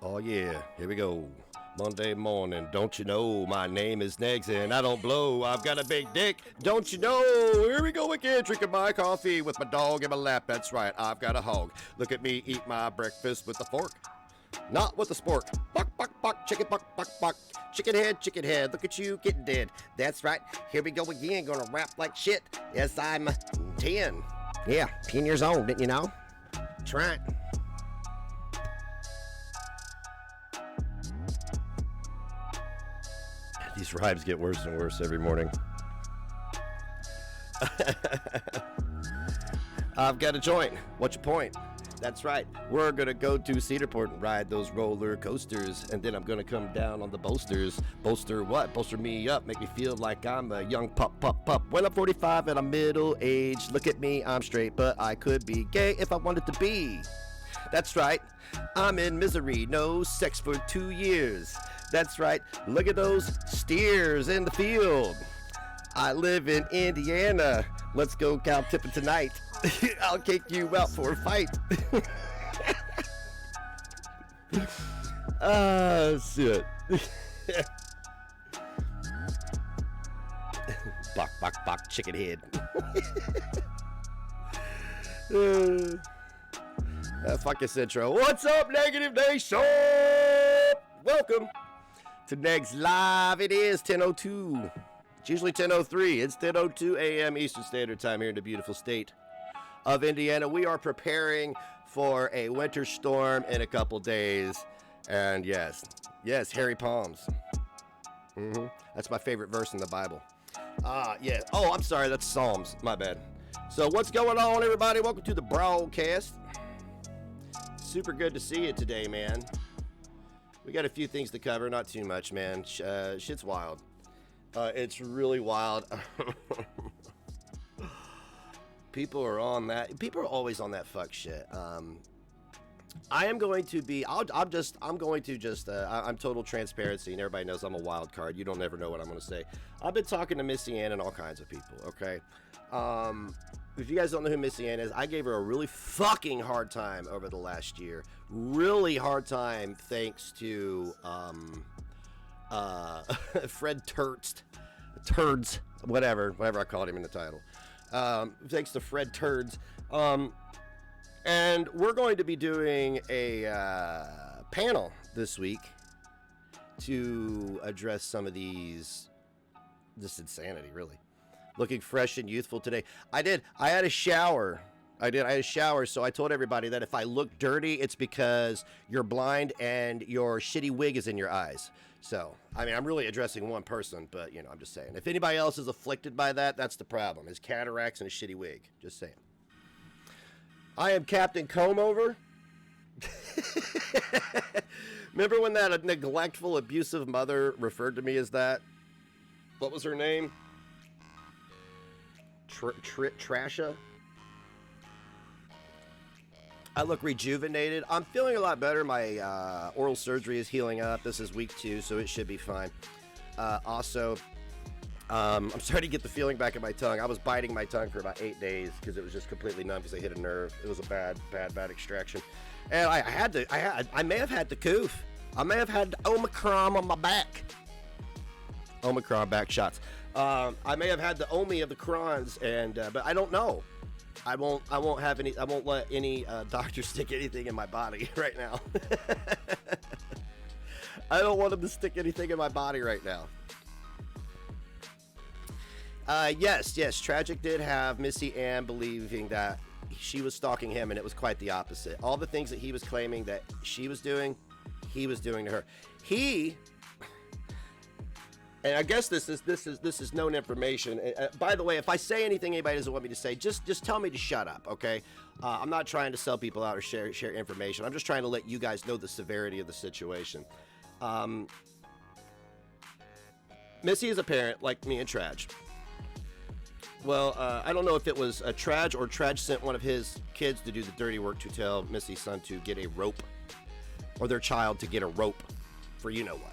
Oh yeah, here we go. Monday morning, don't you know my name is Negs and I don't blow. I've got a big dick, don't you know? Here we go again, drinking my coffee with my dog in my lap. That's right, I've got a hog. Look at me eat my breakfast with a fork, not with a spork. Buck, buck, buck, chicken, buck, buck, buck. Chicken head, look at you getting dead. That's right, here we go again, gonna rap like shit. Yes, I'm 10. Yeah, 10 years old, didn't you know? Try it. These rhymes get worse and worse every morning. I've got a joint. What's your point? That's right. We're going to go to Cedarport and ride those roller coasters. And then I'm going to come down on the bolsters. Bolster what? Bolster me up. Make me feel like I'm a young pup. When I'm 45 and I'm middle aged, look at me, I'm straight, but I could be gay if I wanted to be. That's right. I'm in misery. No sex for 2 years. That's right, look at those steers in the field. I live in Indiana. Let's go cow tipping tonight. I'll kick you out for a fight. Shit. Bok, chicken head. Fuck this intro. What's up, Negative Nation? Welcome to Negs Live. It is 10:02. It's usually 10:03. It's 10:02 a.m. Eastern Standard Time here in the beautiful state of Indiana. We are preparing for a winter storm in a couple days. And yes, hairy palms. That's my favorite verse in the Bible. Yeah. Oh, I'm sorry. That's Psalms. My bad. So what's going on, everybody? Welcome to the broadcast. Super good to see you today, man. We got a few things to cover, not too much, man. Shit's wild. It's really wild. People are on that. People are always on that fuck shit. I am going to be. I'm total transparency, and everybody knows I'm a wild card. You don't ever know what I'm going to say. I've been talking to Missy Ann and all kinds of people. Okay. If you guys don't know who Missy Ann is, I gave her a really fucking hard time over the last year. Really hard time thanks to Fred Turdst, whatever I called him in the title. Thanks to Fred Turdst. And we're going to be doing a panel this week to address some of this insanity, really. Looking fresh and youthful today. I had a shower. So I told everybody that if I look dirty, it's because you're blind and your shitty wig is in your eyes. So, I mean, I'm really addressing one person, but, you know, I'm just saying. If anybody else is afflicted by that, that's the problem, is cataracts and a shitty wig. Just saying. I am Captain Comb-Over. Remember when that neglectful, abusive mother referred to me as that? What was her name? Trasha. I look rejuvenated. I'm feeling a lot better. My oral surgery is healing up. This is week 2, so it should be fine. Also, I'm starting to get the feeling back in my tongue. I was biting my tongue for about 8 days because it was just completely numb because I hit a nerve. It was a bad extraction. And I may have had the coof. I may have had Omicron on my back. Omicron back shots. I may have had the Omi of the crons, but I don't know. I won't let any doctor stick anything in my body right now. I don't want him to stick anything in my body right now. Yes, Tragic did have Missy Ann believing that she was stalking him, and it was quite the opposite. All the things that he was claiming that she was doing, he was doing to her. And I guess this is known information. By the way, if I say anything anybody doesn't want me to say, just tell me to shut up, okay? I'm not trying to sell people out or share information. I'm just trying to let you guys know the severity of the situation. Missy is a parent like me and Traj. Well, I don't know if it was Traj or Traj sent one of his kids to do the dirty work to tell Missy's son to get a rope, or their child to get a rope for you know what.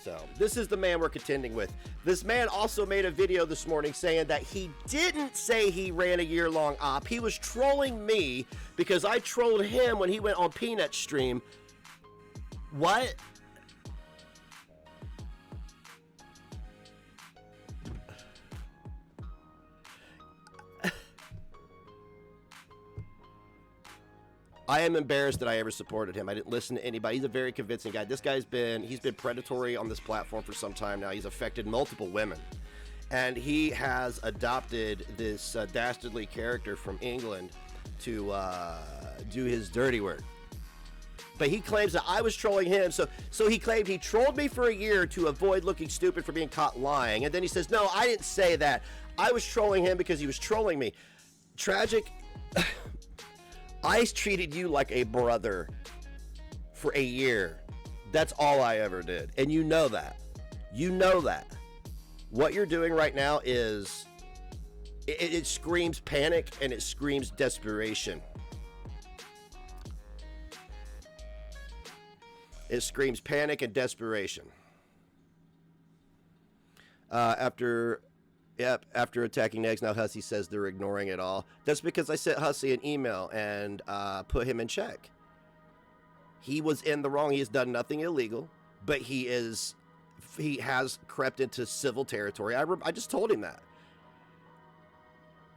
So this is the man we're contending with. This man also made a video this morning saying that he didn't say he ran a year-long op. He was trolling me because I trolled him when he went on Peanut's stream What? I am embarrassed that I ever supported him. I didn't listen to anybody. He's a very convincing guy. This guy's he's been predatory on this platform for some time now. He's affected multiple women. And he has adopted this dastardly character from England to do his dirty work. But he claims that I was trolling him. So he claimed he trolled me for a year to avoid looking stupid for being caught lying. And then he says, no, I didn't say that. I was trolling him because he was trolling me. Tragic. I treated you like a brother for a year. That's all I ever did. And you know that. You know that. What you're doing right now is, it screams panic and it screams desperation. It screams panic and desperation. After attacking Negs, now Hussey says they're ignoring it all. That's because I sent Hussey an email and put him in check. He was in the wrong. He has done nothing illegal, but he has crept into civil territory. I just told him that.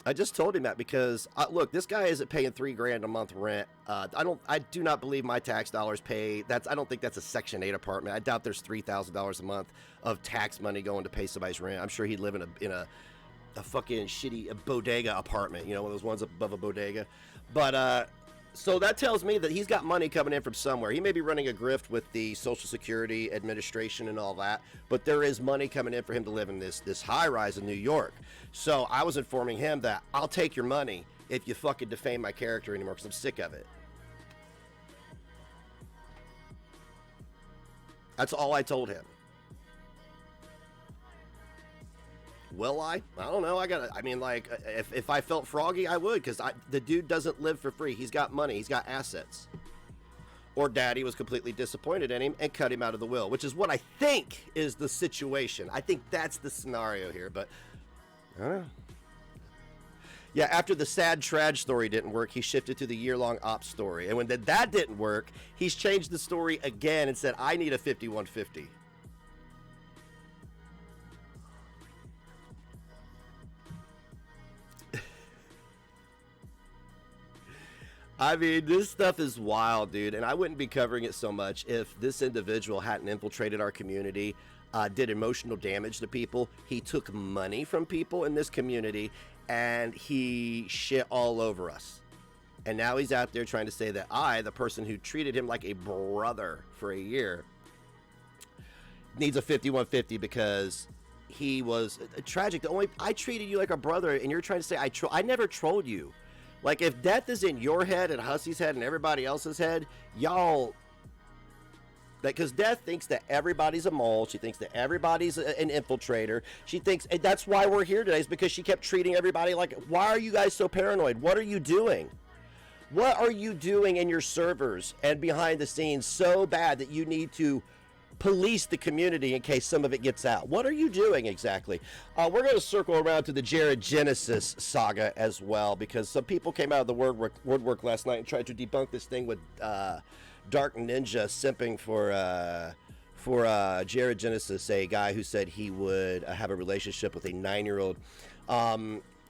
I just told him that because look, this guy isn't paying $3,000 a month rent. I do not believe my tax dollars pay. I don't think that's a Section 8 apartment. I doubt there's $3,000 a month of tax money going to pay somebody's rent. I'm sure he'd live in a fucking shitty bodega apartment, you know, one of those ones above a bodega. But so that tells me that he's got money coming in from somewhere. He may be running a grift with the Social Security Administration and all that, but there is money coming in for him to live in this high rise in New York. So I was informing him that I'll take your money if you fucking defame my character anymore, because I'm sick of it. That's all I told him. Will I? I don't know. If I felt froggy, I would, because the dude doesn't live for free. He's got money. He's got assets. Or daddy was completely disappointed in him and cut him out of the will, which is what I think is the situation. I think that's the scenario here, but I don't know. Yeah, after the sad trad story didn't work, he shifted to the year-long ops story. And when that didn't work, he's changed the story again and said, I need a 5150. I mean, this stuff is wild, dude, and I wouldn't be covering it so much if this individual hadn't infiltrated our community, did emotional damage to people. He took money from people in this community, and he shit all over us. And now he's out there trying to say that I, the person who treated him like a brother for a year, needs a 5150 because he was tragic. I treated you like a brother, and you're trying to say I never trolled you. Like, if death is in your head and Hussey's head and everybody else's head, y'all, because death thinks that everybody's a mole. She thinks that everybody's an infiltrator. She thinks, and that's why we're here today, is because she kept treating everybody like, why are you guys so paranoid? What are you doing? What are you doing in your servers and behind the scenes so bad that you need to police the community in case some of it gets out? What are you doing exactly? We're going to circle around to the Jared Genesis saga as well, because some people came out of the woodwork last night and tried to debunk this thing with Dark Ninja simping for Jared Genesis, a guy who said he would have a relationship with a 9-year-old.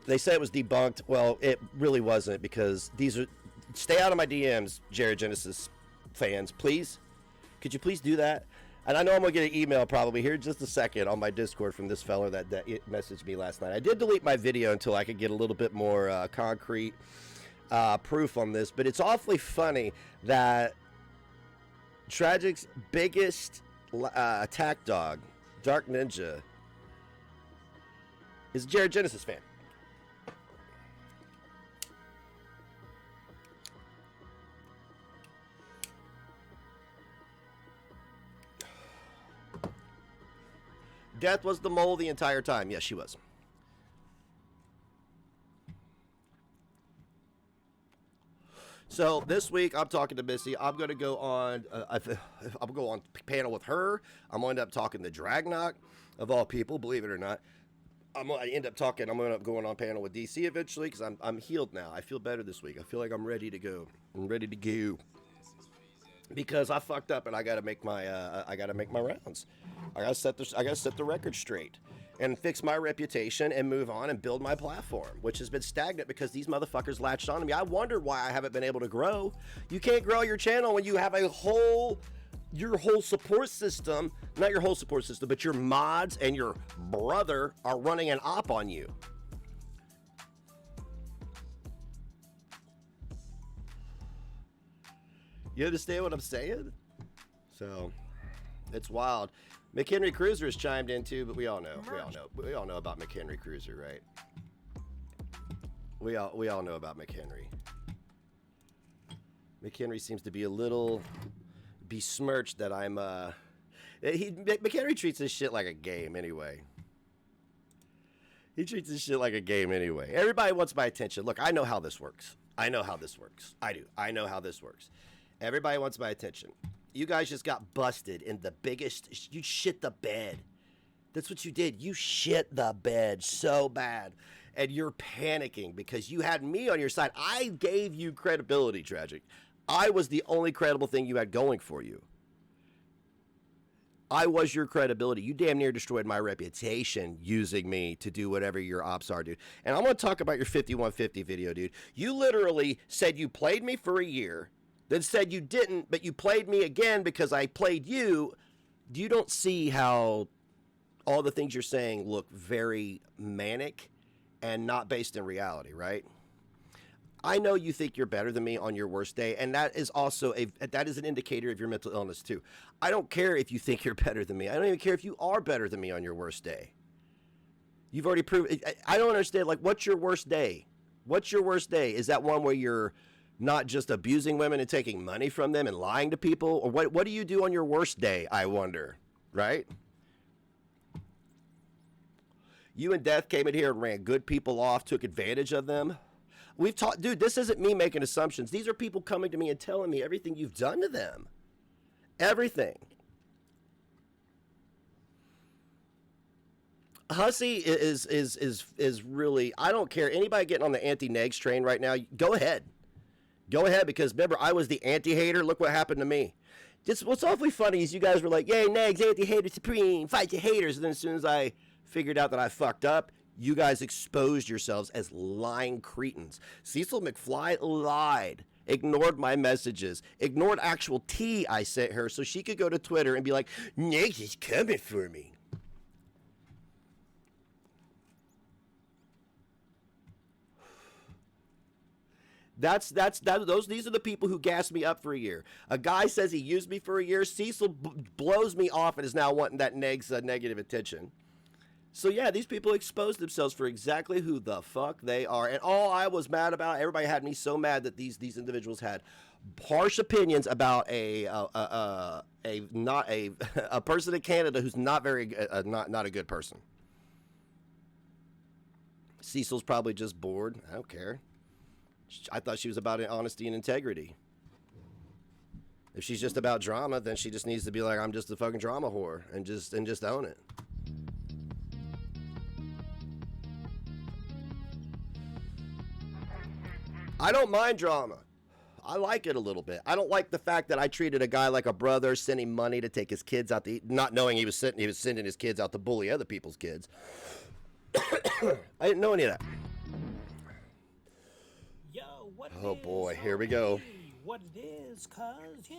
They said it was debunked. Well, it really wasn't, because stay out of my DMs, Jared Genesis fans, please. Could you please do that? And I know I'm going to get an email probably here in just a second on my Discord from this fella that messaged me last night. I did delete my video until I could get a little bit more concrete proof on this. But it's awfully funny that Tragic's biggest attack dog, Dark Ninja, is a Jared Genesis fan. Death was the mole the entire time. Yes, she was. So this week I'm talking to Missy. I'm going to go on. I'm go on panel with her. I'm going to end up talking to Dragnok, of all people, believe it or not. I'm going to end up going on panel with DC eventually, because I'm healed now. I feel better this week. I feel like I'm ready to go. I'm ready to go. because I fucked up and I gotta make my rounds. I gotta set the record straight and fix my reputation and move on and build my platform, which has been stagnant because these motherfuckers latched on to me. I wonder why I haven't been able to grow. You can't grow your channel when you have your whole support system, not your whole support system, but your mods and your brother are running an op on you. You understand what I'm saying? So, it's wild. McHenry Cruiser has chimed in too, but we all know about McHenry Cruiser, right? We all know about McHenry. McHenry seems to be a little besmirched that I'm McHenry treats this shit like a game anyway. He treats this shit like a game anyway. Everybody wants my attention. Look, I know how this works. I know how this works. I do. I know how this works. Everybody wants my attention. You guys just got busted in the biggest. You shit the bed. That's what you did. You shit the bed so bad. And you're panicking because you had me on your side. I gave you credibility, Tragic. I was the only credible thing you had going for you. I was your credibility. You damn near destroyed my reputation using me to do whatever your ops are, dude. And I'm going to talk about your 5150 video, dude. You literally said you played me for a year, then said you didn't, but you played me again because I played you. You don't see how all the things you're saying look very manic and not based in reality, right? I know you think you're better than me on your worst day, and that is also that is an indicator of your mental illness too. I don't care if you think you're better than me. I don't even care if you are better than me on your worst day. You've already proved. I don't understand. Like, what's your worst day? What's your worst day? Is that one where you're not just abusing women and taking money from them and lying to people, or what do you do on your worst day? I wonder, right? You and Death came in here and ran good people off, took advantage of them. We've talked, dude, this isn't me making assumptions. These are people coming to me and telling me everything you've done to them. Everything. Hussy is really, I don't care. Anybody getting on the anti-Negs train right now, go ahead. Go ahead, because remember, I was the anti-hater. Look what happened to me. Just what's awfully funny is you guys were like, yay, Negs, anti-hater supreme, fight your haters. And then as soon as I figured out that I fucked up, you guys exposed yourselves as lying cretins. Cecil McFly lied, ignored my messages, ignored actual tea I sent her so she could go to Twitter and be like, Negs is coming for me. These are the people who gassed me up for a year. A guy says he used me for a year. Cecil blows me off and is now wanting that negative attention. So yeah, these people exposed themselves for exactly who the fuck they are. And all I was mad about, everybody had me so mad that these individuals had harsh opinions about a person in Canada who's not a good person. Cecil's probably just bored. I don't care. I thought she was about honesty and integrity. If she's just about drama, then she just needs to be like, I'm just a fucking drama whore and just own it. I don't mind drama. I like it a little bit. I don't like the fact that I treated a guy like a brother, sent him money to take his kids out to eat, not knowing he was sending his kids out to bully other people's kids. I didn't know any of that. Yo, what oh boy, here we go. What it is, cuz yeah.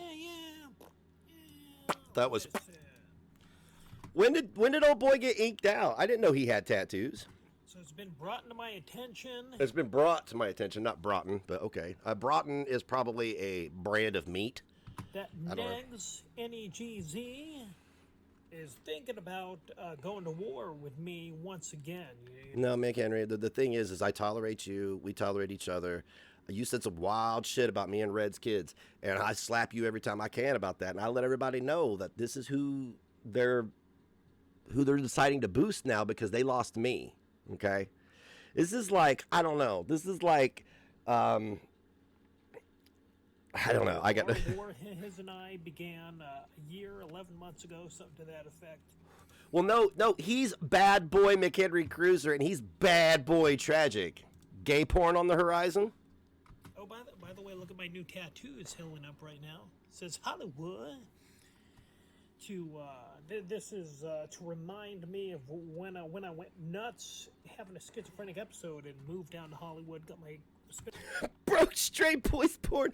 That was. When did old boy get inked out? I didn't know he had tattoos. So it's been brought to my attention. It's been brought to my attention, not Broughton, but okay. Broughton is probably a brand of meat. That Negs, N-E-G-Z, is thinking about going to war with me once again. No, McHenry, the thing is I tolerate you. We tolerate each other. You said some wild shit about me and Red's kids, and I slap you every time I can about that. And I let everybody know that this is who they're deciding to boost now because they lost me. Okay, this is like, I don't know. This is like, I don't know. I got war. His and I began a year, 11 months ago, something to that effect. Well, no, he's bad boy McHenry Cruiser, and he's bad boy Tragic. Gay porn on the horizon. Oh, by the way, look at my new tattoos healing up right now. It says Hollywood. This is to remind me of when I went nuts having a schizophrenic episode and moved down to Hollywood. Got my Broke straight boys porn.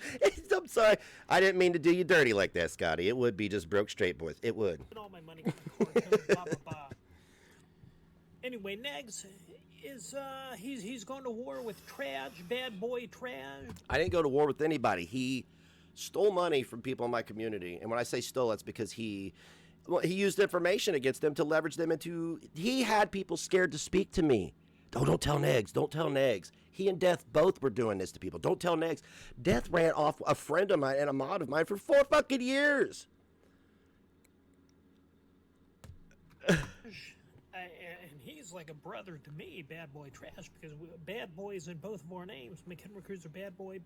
I'm sorry. I didn't mean to do you dirty like that, Scotty. It would be just broke straight boys. It would. all my money. Blah, blah, blah. Anyway, Negs is he's going to war with Trash, bad boy Trash. I didn't go to war with anybody. He stole money from people in my community, and when I say stole, that's because he used information against them to leverage them into. He had people scared to speak to me. Oh, don't tell Negs. Don't tell Negs. He and Death both were doing this to people. Don't tell Negs. Death ran off a friend of mine and a mod of mine for 4 fucking years. And he's like a brother to me, Bad Boy Trash, because Bad Boy's in both of our names. McHenry Cruiser, Bad Boy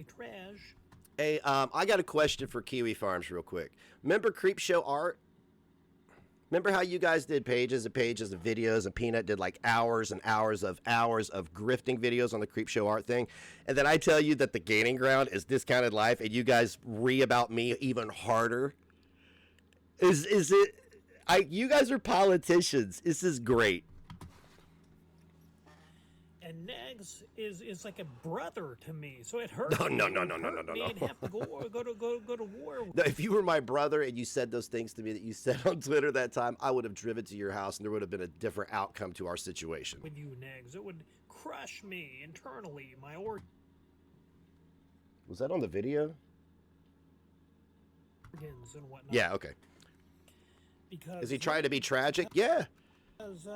Trash. Hey, I got a question for Kiwi Farms real quick. Remember Creepshow Art? Remember how you guys did pages and pages of videos, and Peanut did like hours and hours of grifting videos on the Creepshow Art thing? And then I tell you that the gaining ground is Discounted Life, and you guys about me even harder? Is it... you guys are politicians. This is great. And Negs is like a brother to me, so it hurts. No. Me and have to go to war. No, if you were my brother and you said those things to me that you said on Twitter that time, I would have driven to your house and there would have been a different outcome to our situation. With you, Negs, it would crush me internally. My Was that on the video? organs and whatnot. Yeah. Okay. Because is he trying to be tragic? Yeah. Because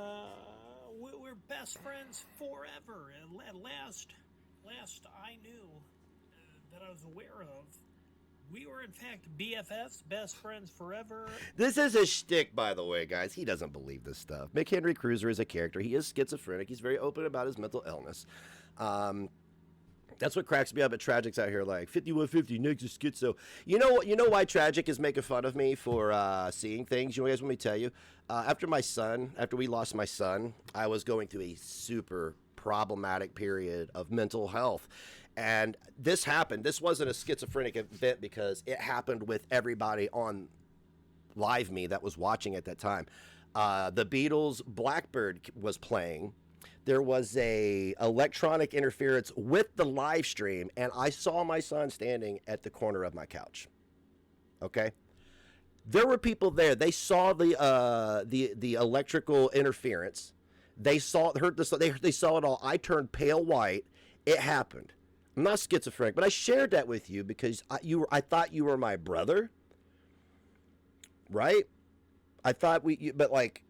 we're best friends forever. At last I knew that I was aware of, we were in fact BFFs, best friends forever. This is a shtick, by the way, guys. He doesn't believe this stuff. McHenry Cruiser is a character. He is schizophrenic. He's very open about his mental illness. That's what cracks me up at Tragics out here, like 5150 Negs is schizo. You know why Tragic is making fun of me for seeing things? You guys want me to tell you? After we lost my son, I was going through a super problematic period of mental health. And this happened. This wasn't a schizophrenic event because it happened with everybody on Live Me that was watching at that time. The Beatles' Blackbird was playing. There was a electronic interference with the live stream, and I saw my son standing at the corner of my couch. Okay? There were people there. They saw the electrical interference. They saw it all. I turned pale white. It happened. I'm not schizophrenic, but I shared that with you because I thought you were my brother, right? I thought but like,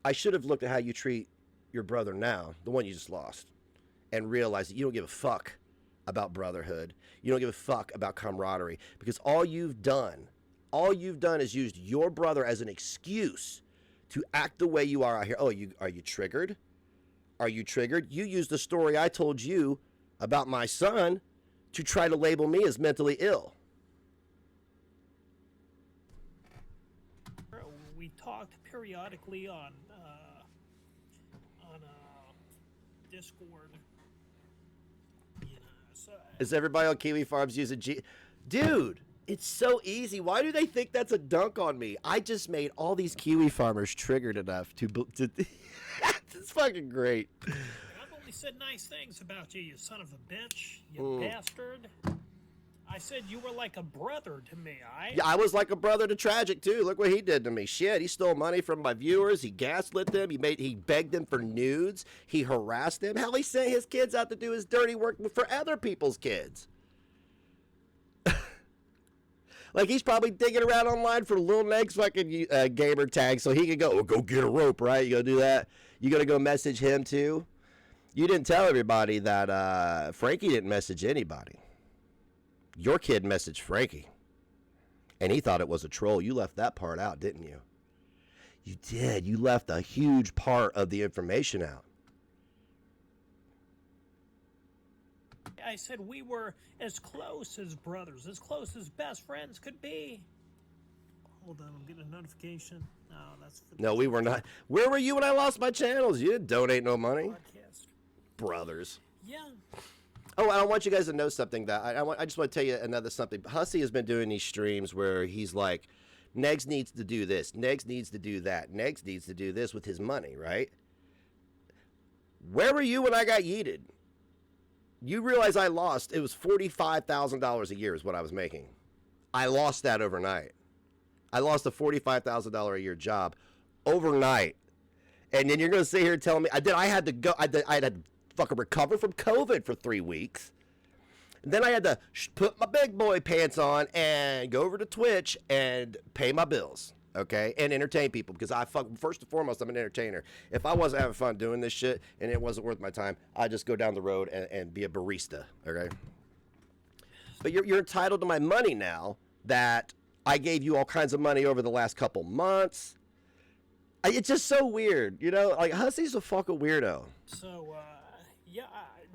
I should have looked at how you treat your brother now, the one you just lost, and realized that you don't give a fuck about brotherhood. You don't give a fuck about camaraderie, because all you've done is used your brother as an excuse to act the way you are out here. Oh, are you triggered? Are you triggered? You used the story I told you about my son to try to label me as mentally ill. We talked periodically on Discord. Is everybody on Kiwi Farms using Dude, it's so easy. Why do they think that's a dunk on me? I just made all these Kiwi farmers triggered enough to it's fucking great. I've only said nice things about you, you son of a bitch, you bastard. I said you were like a brother to me. Yeah, I was like a brother to Tragic too. Look what he did to me. Shit, he stole money from my viewers. He gaslit them. He begged them for nudes. He harassed them. Hell, he sent his kids out to do his dirty work for other people's kids. Like, he's probably digging around online for Lil Negs fucking gamer tag so he can go get a rope, right? You gonna do that? You gonna go message him too? You didn't tell everybody that Frankie didn't message anybody. Your kid messaged Frankie, and he thought it was a troll. You left that part out, didn't you? You did. You left a huge part of the information out. I said we were as close as brothers, as close as best friends could be. Hold on, I'm getting a notification. No, we were not. Where were you when I lost my channels? You didn't donate no money. Podcast. Brothers. Yeah. Oh, I want you guys to know something that I just want to tell you another something. Hussey has been doing these streams where he's like, Negs needs to do this, Negs needs to do that, Negs needs to do this with his money, right? Where were you when I got yeeted? You realize I lost. It was $45,000 a year is what I was making. I lost that overnight. I lost a $45,000 a year job overnight. And then you're going to sit here and tell me I had to go. I had to fucking recover from COVID for 3 weeks. And then I had to put my big boy pants on and go over to Twitch and pay my bills, okay, and entertain people because first and foremost, I'm an entertainer. If I wasn't having fun doing this shit and it wasn't worth my time, I'd just go down the road and be a barista, okay? But you're entitled to my money now that I gave you all kinds of money over the last couple months. It's just so weird, you know? Like, Hussey's a fucking weirdo. So, yeah,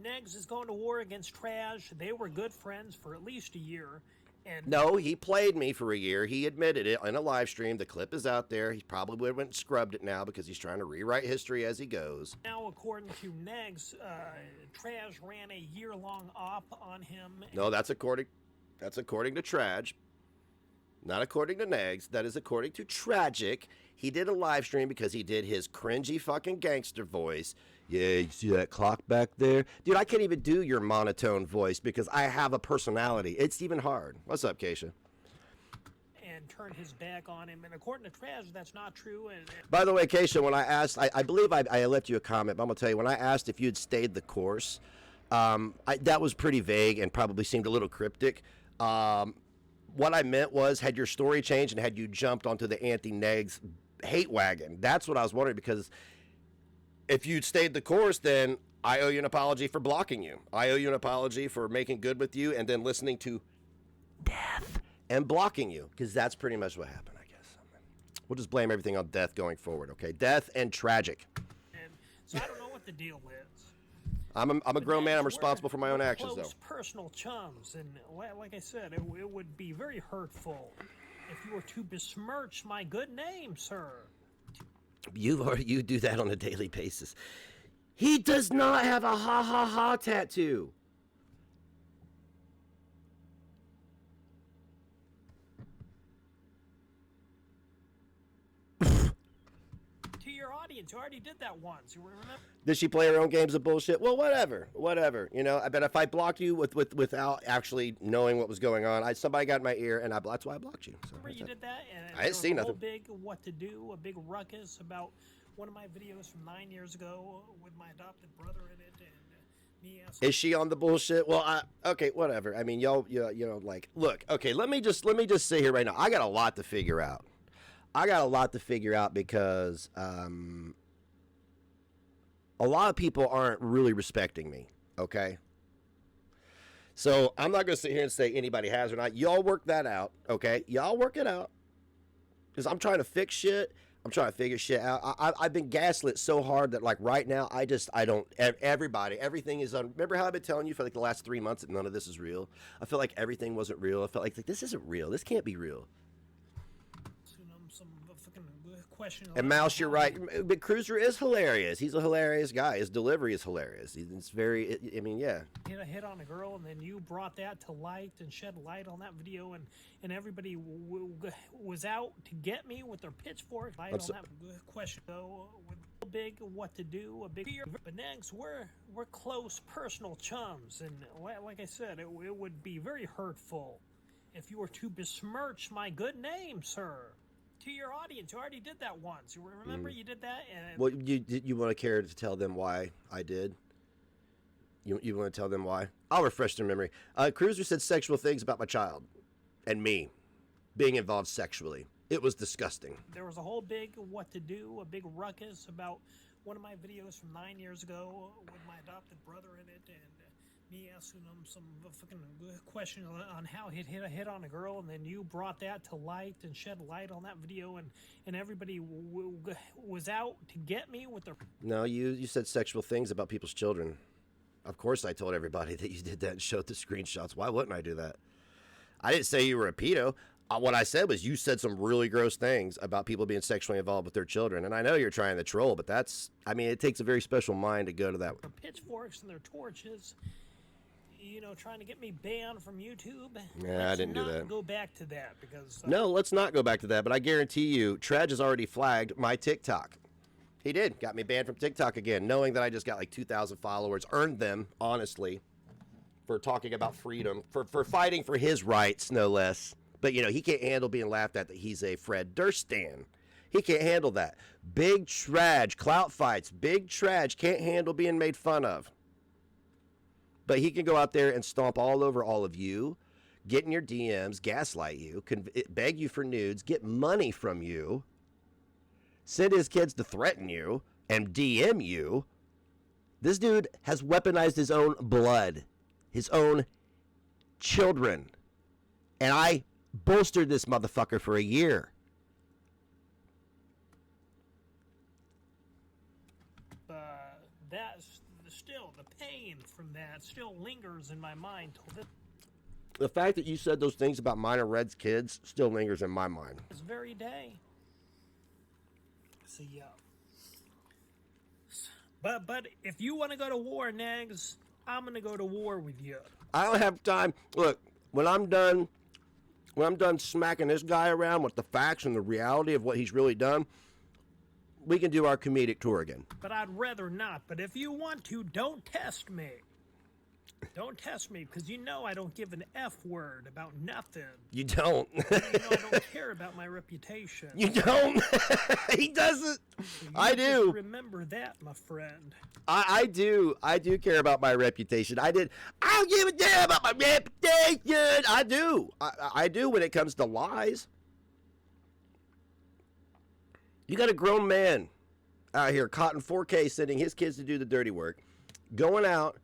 Negs is going to war against Trash. They were good friends for at least a year. And no, he played me for a year. He admitted it in a live stream. The clip is out there. He probably would have went and scrubbed it now because he's trying to rewrite history as he goes. Now, according to Negs, Trash ran a year-long op on him. No, that's according to Traj. Not according to Negs. That is according to Tragic. He did a live stream because he did his cringy fucking gangster voice. Yeah, you see that clock back there? Dude, I can't even do your monotone voice because I have a personality. It's even hard. What's up, Keisha? And turned his back on him. And according to Trash, that's not true. And by the way, Keisha, when I asked, I believe I left you a comment, but I'm going to tell you, when I asked if you had stayed the course, that was pretty vague and probably seemed a little cryptic. What I meant was, had your story changed and had you jumped onto the anti-Negs hate wagon? That's what I was wondering, because if you'd stayed the course, then I owe you an apology for blocking you. I owe you an apology for making good with you and then listening to Death and blocking you, because that's pretty much what happened, I guess. We'll just blame everything on Death going forward, okay? Death and Tragic. And so I don't know what the deal is. I'm a grown man. I'm responsible for my own actions, close though. Personal chums, and like I said, it would be very hurtful if you were to besmirch my good name, sir. You do that on a daily basis. He does not have a ha ha ha tattoo. To your audience, you already did that once. You remember? Did she play her own games of bullshit? Well, whatever. You know, I bet if I blocked you without actually knowing what was going on, somebody got in my ear, and that's why I blocked you. So remember you did that? And I didn't see nothing. Big what to do, a big ruckus about one of my videos from 9 years ago with my adopted brother in it, and me asking. Is she on the bullshit? Well, okay, whatever. I mean, y'all, you know, like, look, okay, let me just sit here right now. I got a lot to figure out. Because a lot of people aren't really respecting me, okay? So I'm not going to sit here and say anybody has or not. Y'all work that out, okay? Y'all work it out. Because I'm trying to fix shit. I'm trying to figure shit out. I've been gaslit so hard that, like, right now, I don't, everything is, remember how I've been telling you for, like, the last 3 months that none of this is real? I feel like everything wasn't real. I felt like this isn't real. This can't be real. And Mouse, you're right. But Cruiser is hilarious. He's a hilarious guy. His delivery is hilarious. It's very, I mean, yeah. Hit on a girl, and then you brought that to light and shed light on that video, and everybody was out to get me with their pitchforks. Light on that question, though, with a big what to do, a big. But next, we're close personal chums, and like I said, it would be very hurtful if you were to besmirch my good name, sir. To your audience, you already did that once. You remember you did that? And well, you want to care to tell them why I did? You want to tell them why? I'll refresh their memory. Cruiser said sexual things about my child and me being involved sexually. It was disgusting. There was a whole big what to do, a big ruckus about one of my videos from 9 years ago with my adopted brother in it, and me asking him some fucking question on how he'd hit on a girl, and then you brought that to light and shed light on that video, and everybody was out to get me with their. No, you said sexual things about people's children. Of course I told everybody that you did that and showed the screenshots. Why wouldn't I do that? I didn't say you were a pedo. What I said was you said some really gross things about people being sexually involved with their children. And I know you're trying to troll, but it takes a very special mind to go to that. Their pitchforks and their torches. trying to get me banned from YouTube. Yeah, I didn't do that. Go back to that because No, let's not go back to that. But I guarantee you, Tredge has already flagged my TikTok. He did. Got me banned from TikTok again, knowing that I just got like 2,000 followers. Earned them, honestly, for talking about freedom, for fighting for his rights, no less. But, he can't handle being laughed at that he's a Fred Turdst stan. He can't handle that. Big Tredge, clout fights, big Tredge can't handle being made fun of. But he can go out there and stomp all over all of you, get in your DMs, gaslight you, beg you for nudes, get money from you, send his kids to threaten you, and DM you. This dude has weaponized his own blood, his own children. And I bolstered this motherfucker for a year. That's still, the pain from that still lingers in my mind till The fact that you said those things about Minor Red's kids still lingers in my mind. this very day. So, yeah. But if you want to go to war, Nags, I'm going to go to war with you. I don't have time. Look, when I'm done smacking this guy around with the facts and the reality of what he's really done, we can do our comedic tour again. But I'd rather not. But if you want to, don't test me. Don't test me, because I don't give an F word about nothing. You don't. I don't care about my reputation. You don't. He doesn't. So I do. Just remember that, my friend. I do. I do care about my reputation. I don't give a damn about my reputation. I do. I do when it comes to lies. You got a grown man out here caught in 4K sending his kids to do the dirty work, going out,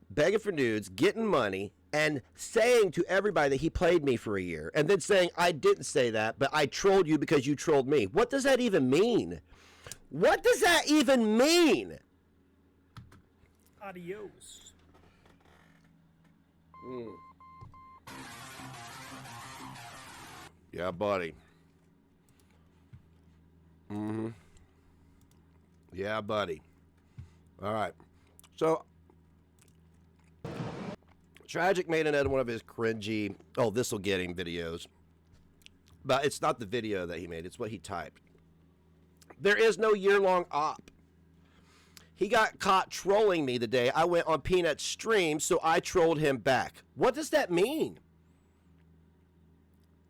begging for nudes, getting money, and saying to everybody that he played me for a year, and then saying, I didn't say that, but I trolled you because you trolled me. What does that even mean? What does that even mean? Adios. Yeah, buddy. Yeah, buddy. All right. So, Tragic made another one of his cringy, this'll get him videos. But it's not the video that he made, it's what he typed. There is no year-long op. He got caught trolling me the day I went on Peanut's stream, so I trolled him back. What does that mean?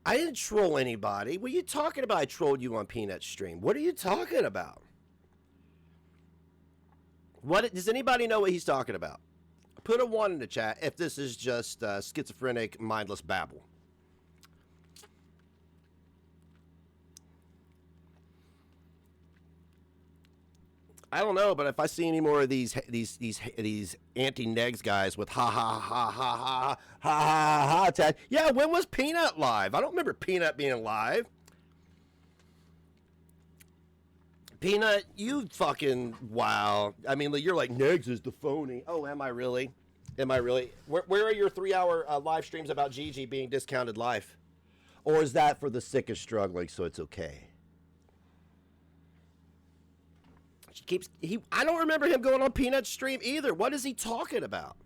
I didn't troll anybody. What are you talking about? I trolled you on Peanut's stream. What are you talking about? Does anybody know what he's talking about? Put a 1 in the chat if this is just schizophrenic, mindless babble. I don't know, but if I see any more of these anti-negs guys with ha ha ha ha ha ha ha ha tag, yeah, when was Peanut live? I don't remember Peanut being live. Peanut, you fucking wow. I mean, you're like Negs is the phony. Oh, am I really? Am I really? Where are your 3-hour live streams about Gigi being discounted live? Or is that for the sick and struggling, so it's okay? I don't remember him going on Peanut's stream either. What is he talking about?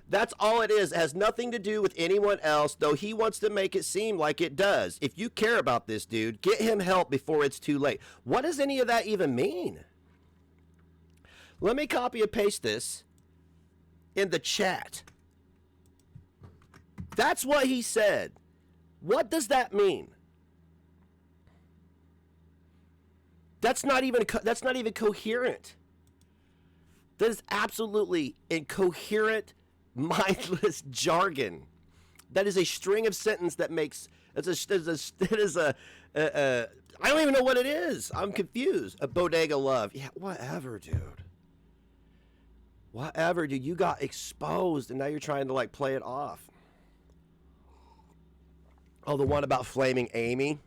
That's all it is. It has nothing to do with anyone else, though he wants to make it seem like it does. If you care about this dude, get him help before it's too late. What does any of that even mean? Let me copy and paste this in the chat. That's what he said. What does that mean? That's not even coherent. That is absolutely incoherent, mindless jargon. That is a string of sentence that makes I don't even know what it is. I'm confused. A bodega love. Yeah, whatever, dude. Whatever, dude. You got exposed and now you're trying to like play it off. Oh, the one about flaming Amy.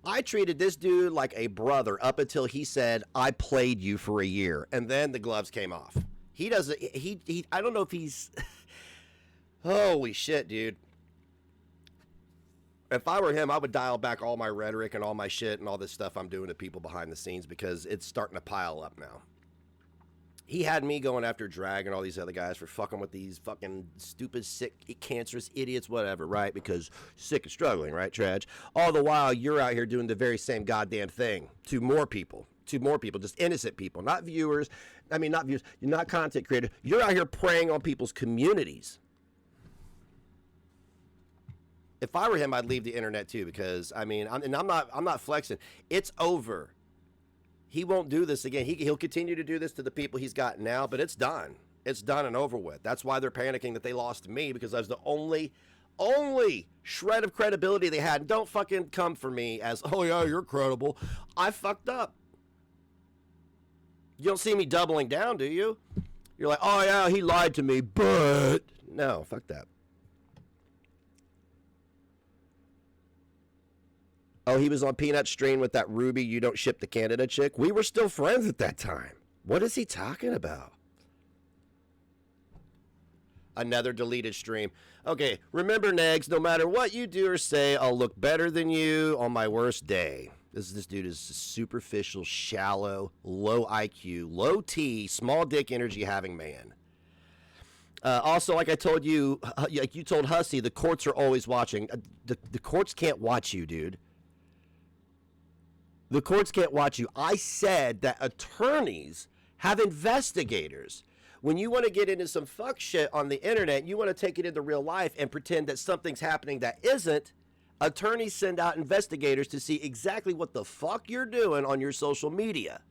I treated this dude like a brother up until he said, I played you for a year. And then the gloves came off. He doesn't, I don't know if he's, holy shit, dude. If I were him, I would dial back all my rhetoric and all my shit and all this stuff I'm doing to people behind the scenes because it's starting to pile up now. he had me going after Drag and all these other guys for fucking with these fucking stupid, sick, cancerous idiots, whatever, right? Because sick and struggling, right, Traj? All the while, you're out here doing the very same goddamn thing to more people, just innocent people, not viewers. I mean, not viewers. You're not content creators. You're out here preying on people's communities. If I were him, I'd leave the internet too, because I'm not flexing. It's over. He won't do this again. He'll continue to do this to the people he's got now, but it's done. It's done and over with. That's why they're panicking that they lost me, because I was the only shred of credibility they had. And don't fucking come for me as, oh yeah, you're credible. I fucked up. You don't see me doubling down, do you? You're like, oh yeah, he lied to me, but no, fuck that. Oh, he was on Peanut Stream with that Ruby you don't ship to Canada chick? We were still friends at that time. What is he talking about? Another deleted stream. Okay, remember, Negs, no matter what you do or say, I'll look better than you on my worst day. This dude is a superficial, shallow, low IQ, low T, small dick energy having man. Also, like I told you, like you told Hussey, the courts are always watching. The courts can't watch you, dude. The courts can't watch you. I said that attorneys have investigators. When you want to get into some fuck shit on the internet, you want to take it into real life and pretend that something's happening that isn't, attorneys send out investigators to see exactly what the fuck you're doing on your social media.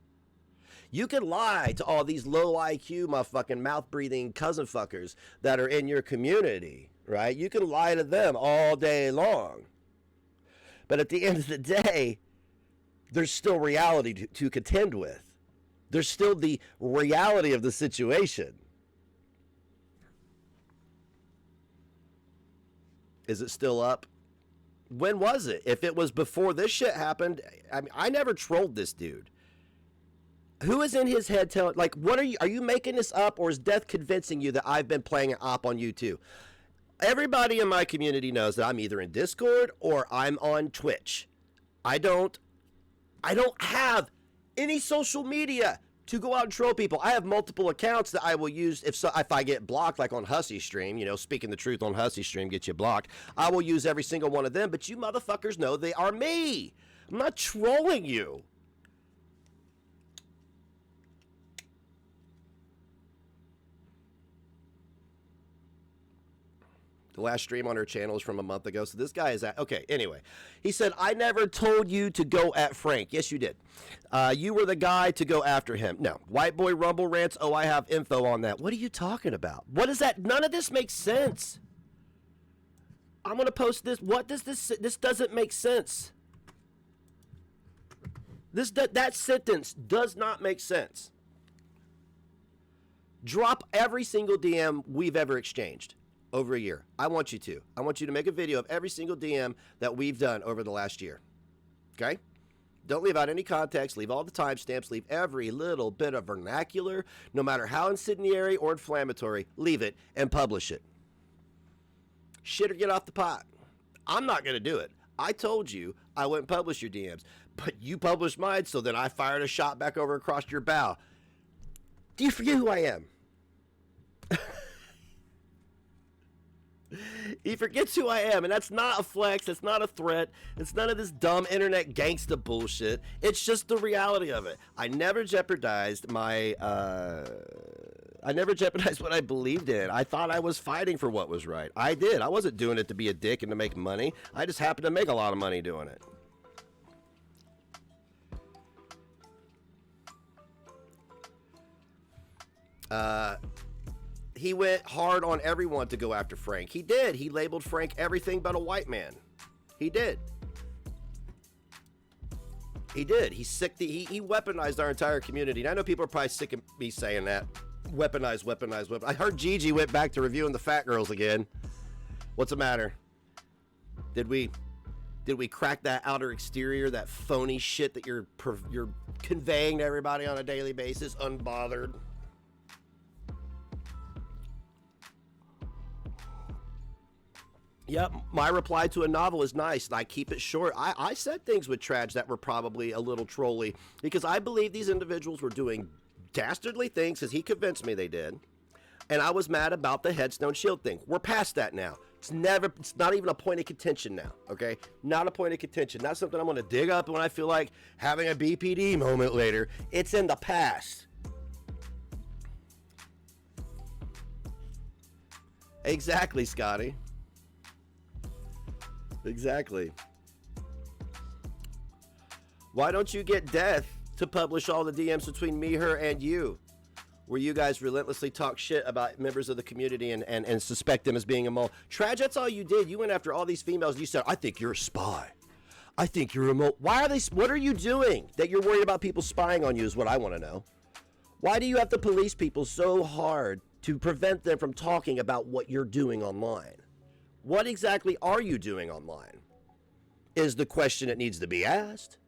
You can lie to all these low IQ motherfucking mouth-breathing cousin fuckers that are in your community, right? You can lie to them all day long. But at the end of the day, there's still reality to contend with. There's still the reality of the situation. Is it still up? When was it? If it was before this shit happened, I mean, I never trolled this dude. Who is in his head telling, like, what are you making this up, or is death convincing you that I've been playing an op on you too? Everybody in my community knows that I'm either in Discord or I'm on Twitch. I don't have any social media to go out and troll people. I have multiple accounts that I will use if I get blocked, like on Hussey Stream, you know, speaking the truth on Hussey Stream gets you blocked. I will use every single one of them, but you motherfuckers know they are me. I'm not trolling you. The last stream on her channel is from a month ago. So this guy is at, okay, anyway. He said, I never told you to go at Frank. Yes, you did. You were the guy to go after him. No. White Boy Rumble rants. Oh, I have info on that. What are you talking about? What is that? None of this makes sense. I'm going to post this. What does this doesn't make sense. That sentence does not make sense. Drop every single DM we've ever exchanged. Over a year. I want you to make a video of every single DM that we've done over the last year. Okay? Don't leave out any context. Leave all the timestamps. Leave every little bit of vernacular, no matter how incendiary or inflammatory. Leave it and publish it. Shit or get off the pot. I'm not going to do it. I told you I wouldn't publish your DMs, but you published mine, so then I fired a shot back over across your bow. Do you forget who I am? He forgets who I am, and that's not a flex, it's not a threat, it's none of this dumb internet gangsta bullshit. It's just the reality of it. I never jeopardized what I believed in. I thought I was fighting for what was right. I did. I wasn't doing it to be a dick and to make money. I just happened to make a lot of money doing it. He went hard on everyone to go after Frank. He did. He labeled Frank everything but a white man. He did. He did. He weaponized our entire community. And I know people are probably sick of me saying that. Weaponize. I heard Gigi went back to reviewing the fat girls again. What's the matter? Did we crack that outer exterior, that phony shit that you're conveying to everybody on a daily basis, unbothered? Yep, my reply to a novel is nice, and I keep it short. I said things with Traj that were probably a little trolly, because I believe these individuals were doing dastardly things, as he convinced me they did. And I was mad about the headstone shield thing. We're past that now. It's not even a point of contention now, okay? Not a point of contention. Not something I'm going to dig up when I feel like having a BPD moment later. It's in the past. Exactly, Scotty. Exactly. Why don't you get Death to publish all the DMs between me, her, and you, where you guys relentlessly talk shit about members of the community and suspect them as being a mole? Traj, that's all you did. You went after all these females and you said, I think you're a spy. I think you're a mole. Why are they? What are you doing that you're worried about people spying on you is what I want to know. Why do you have to police people so hard to prevent them from talking about what you're doing online? What exactly are you doing online? Is the question that needs to be asked.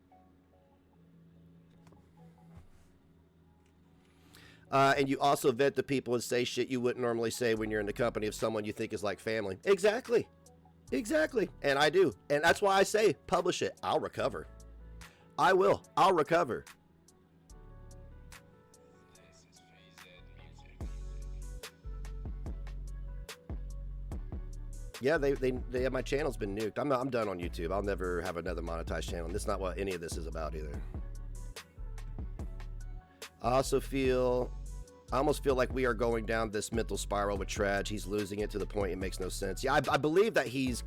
And you also vet the people and say shit you wouldn't normally say when you're in the company of someone you think is like family. Exactly. Exactly. And I do. And that's why I say, publish it. I'll recover. I will. I'll recover. Yeah, they have, my channel's been nuked. I'm done on YouTube. I'll never have another monetized channel. And that's not what any of this is about either. I almost feel like we are going down this mental spiral with Traj. He's losing it to the point it makes no sense. Yeah, I believe that he's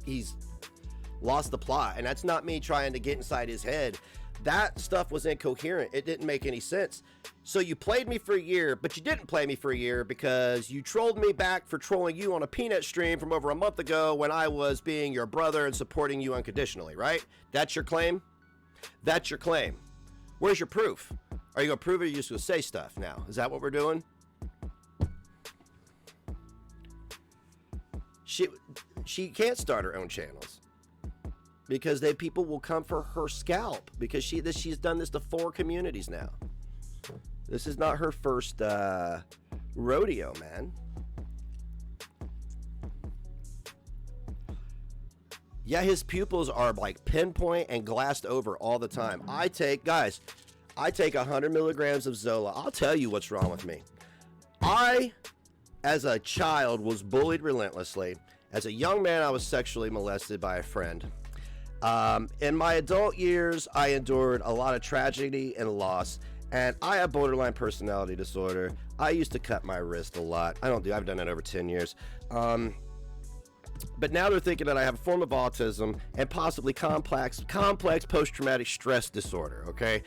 lost the plot, and that's not me trying to get inside his head. That stuff was incoherent. It didn't make any sense. So you played me for a year, but you didn't play me for a year because you trolled me back for trolling you on a Peanut stream from over a month ago when I was being your brother and supporting you unconditionally, right? That's your claim? That's your claim. Where's your proof? Are you going to prove it, or are you just going to say stuff now? Is that what we're doing? She can't start her own channels because people will come for her scalp because she's done this to 4 communities now. This is not her first rodeo, man. Yeah, his pupils are like pinpoint and glassed over all the time. I take 100 milligrams of Zola. I'll tell you what's wrong with me. I, as a child, was bullied relentlessly. As a young man, I was sexually molested by a friend. In my adult years, I endured a lot of tragedy and loss, and I have borderline personality disorder. I used to cut my wrist a lot. I've done it over 10 years. But now they're thinking that I have a form of autism and possibly complex post-traumatic stress disorder, okay?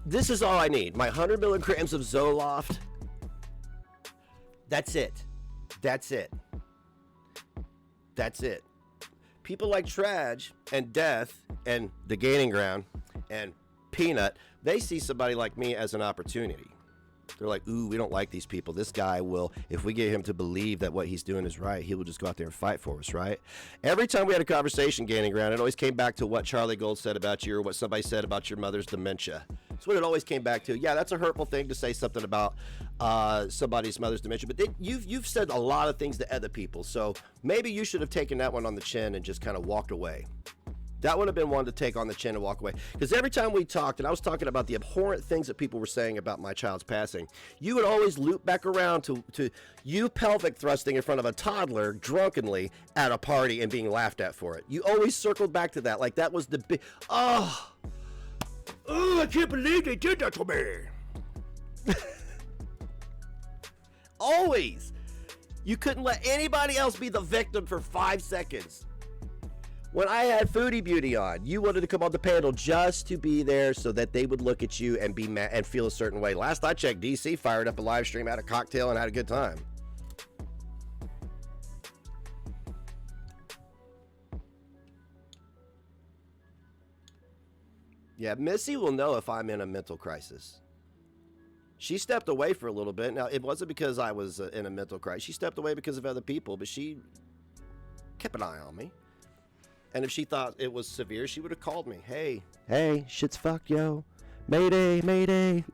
This is all I need. My 100 milligrams of Zoloft. That's it. That's it. That's it. People like Traj and Death and The Gaining Ground and Peanut, they see somebody like me as an opportunity. They're like, ooh, we don't like these people. This guy will, if we get him to believe that what he's doing is right, he will just go out there and fight for us, right? Every time we had a conversation, Gaining Ground, it always came back to what Charlie Gold said about you or what somebody said about your mother's dementia. That's what it always came back to. Yeah, that's a hurtful thing to say something about somebody's mother's dementia, but you've said a lot of things to other people, so maybe you should have taken that one on the chin and just kind of walked away. That would have been one to take on the chin and walk away. Because every time we talked, and I was talking about the abhorrent things that people were saying about my child's passing, you would always loop back around to you pelvic thrusting in front of a toddler drunkenly at a party and being laughed at for it. You always circled back to that. Like that was the big, oh, I can't believe they did that to me. Always. You couldn't let anybody else be the victim for 5 seconds. When I had Foodie Beauty on, you wanted to come on the panel just to be there so that they would look at you and be mad and feel a certain way. Last I checked, DC fired up a live stream, had a cocktail, and had a good time. Yeah, Missy will know if I'm in a mental crisis. She stepped away for a little bit. Now, it wasn't because I was in a mental crisis. She stepped away because of other people, but she kept an eye on me. And if she thought it was severe, she would have called me. Hey, shit's fucked, yo. Mayday, mayday.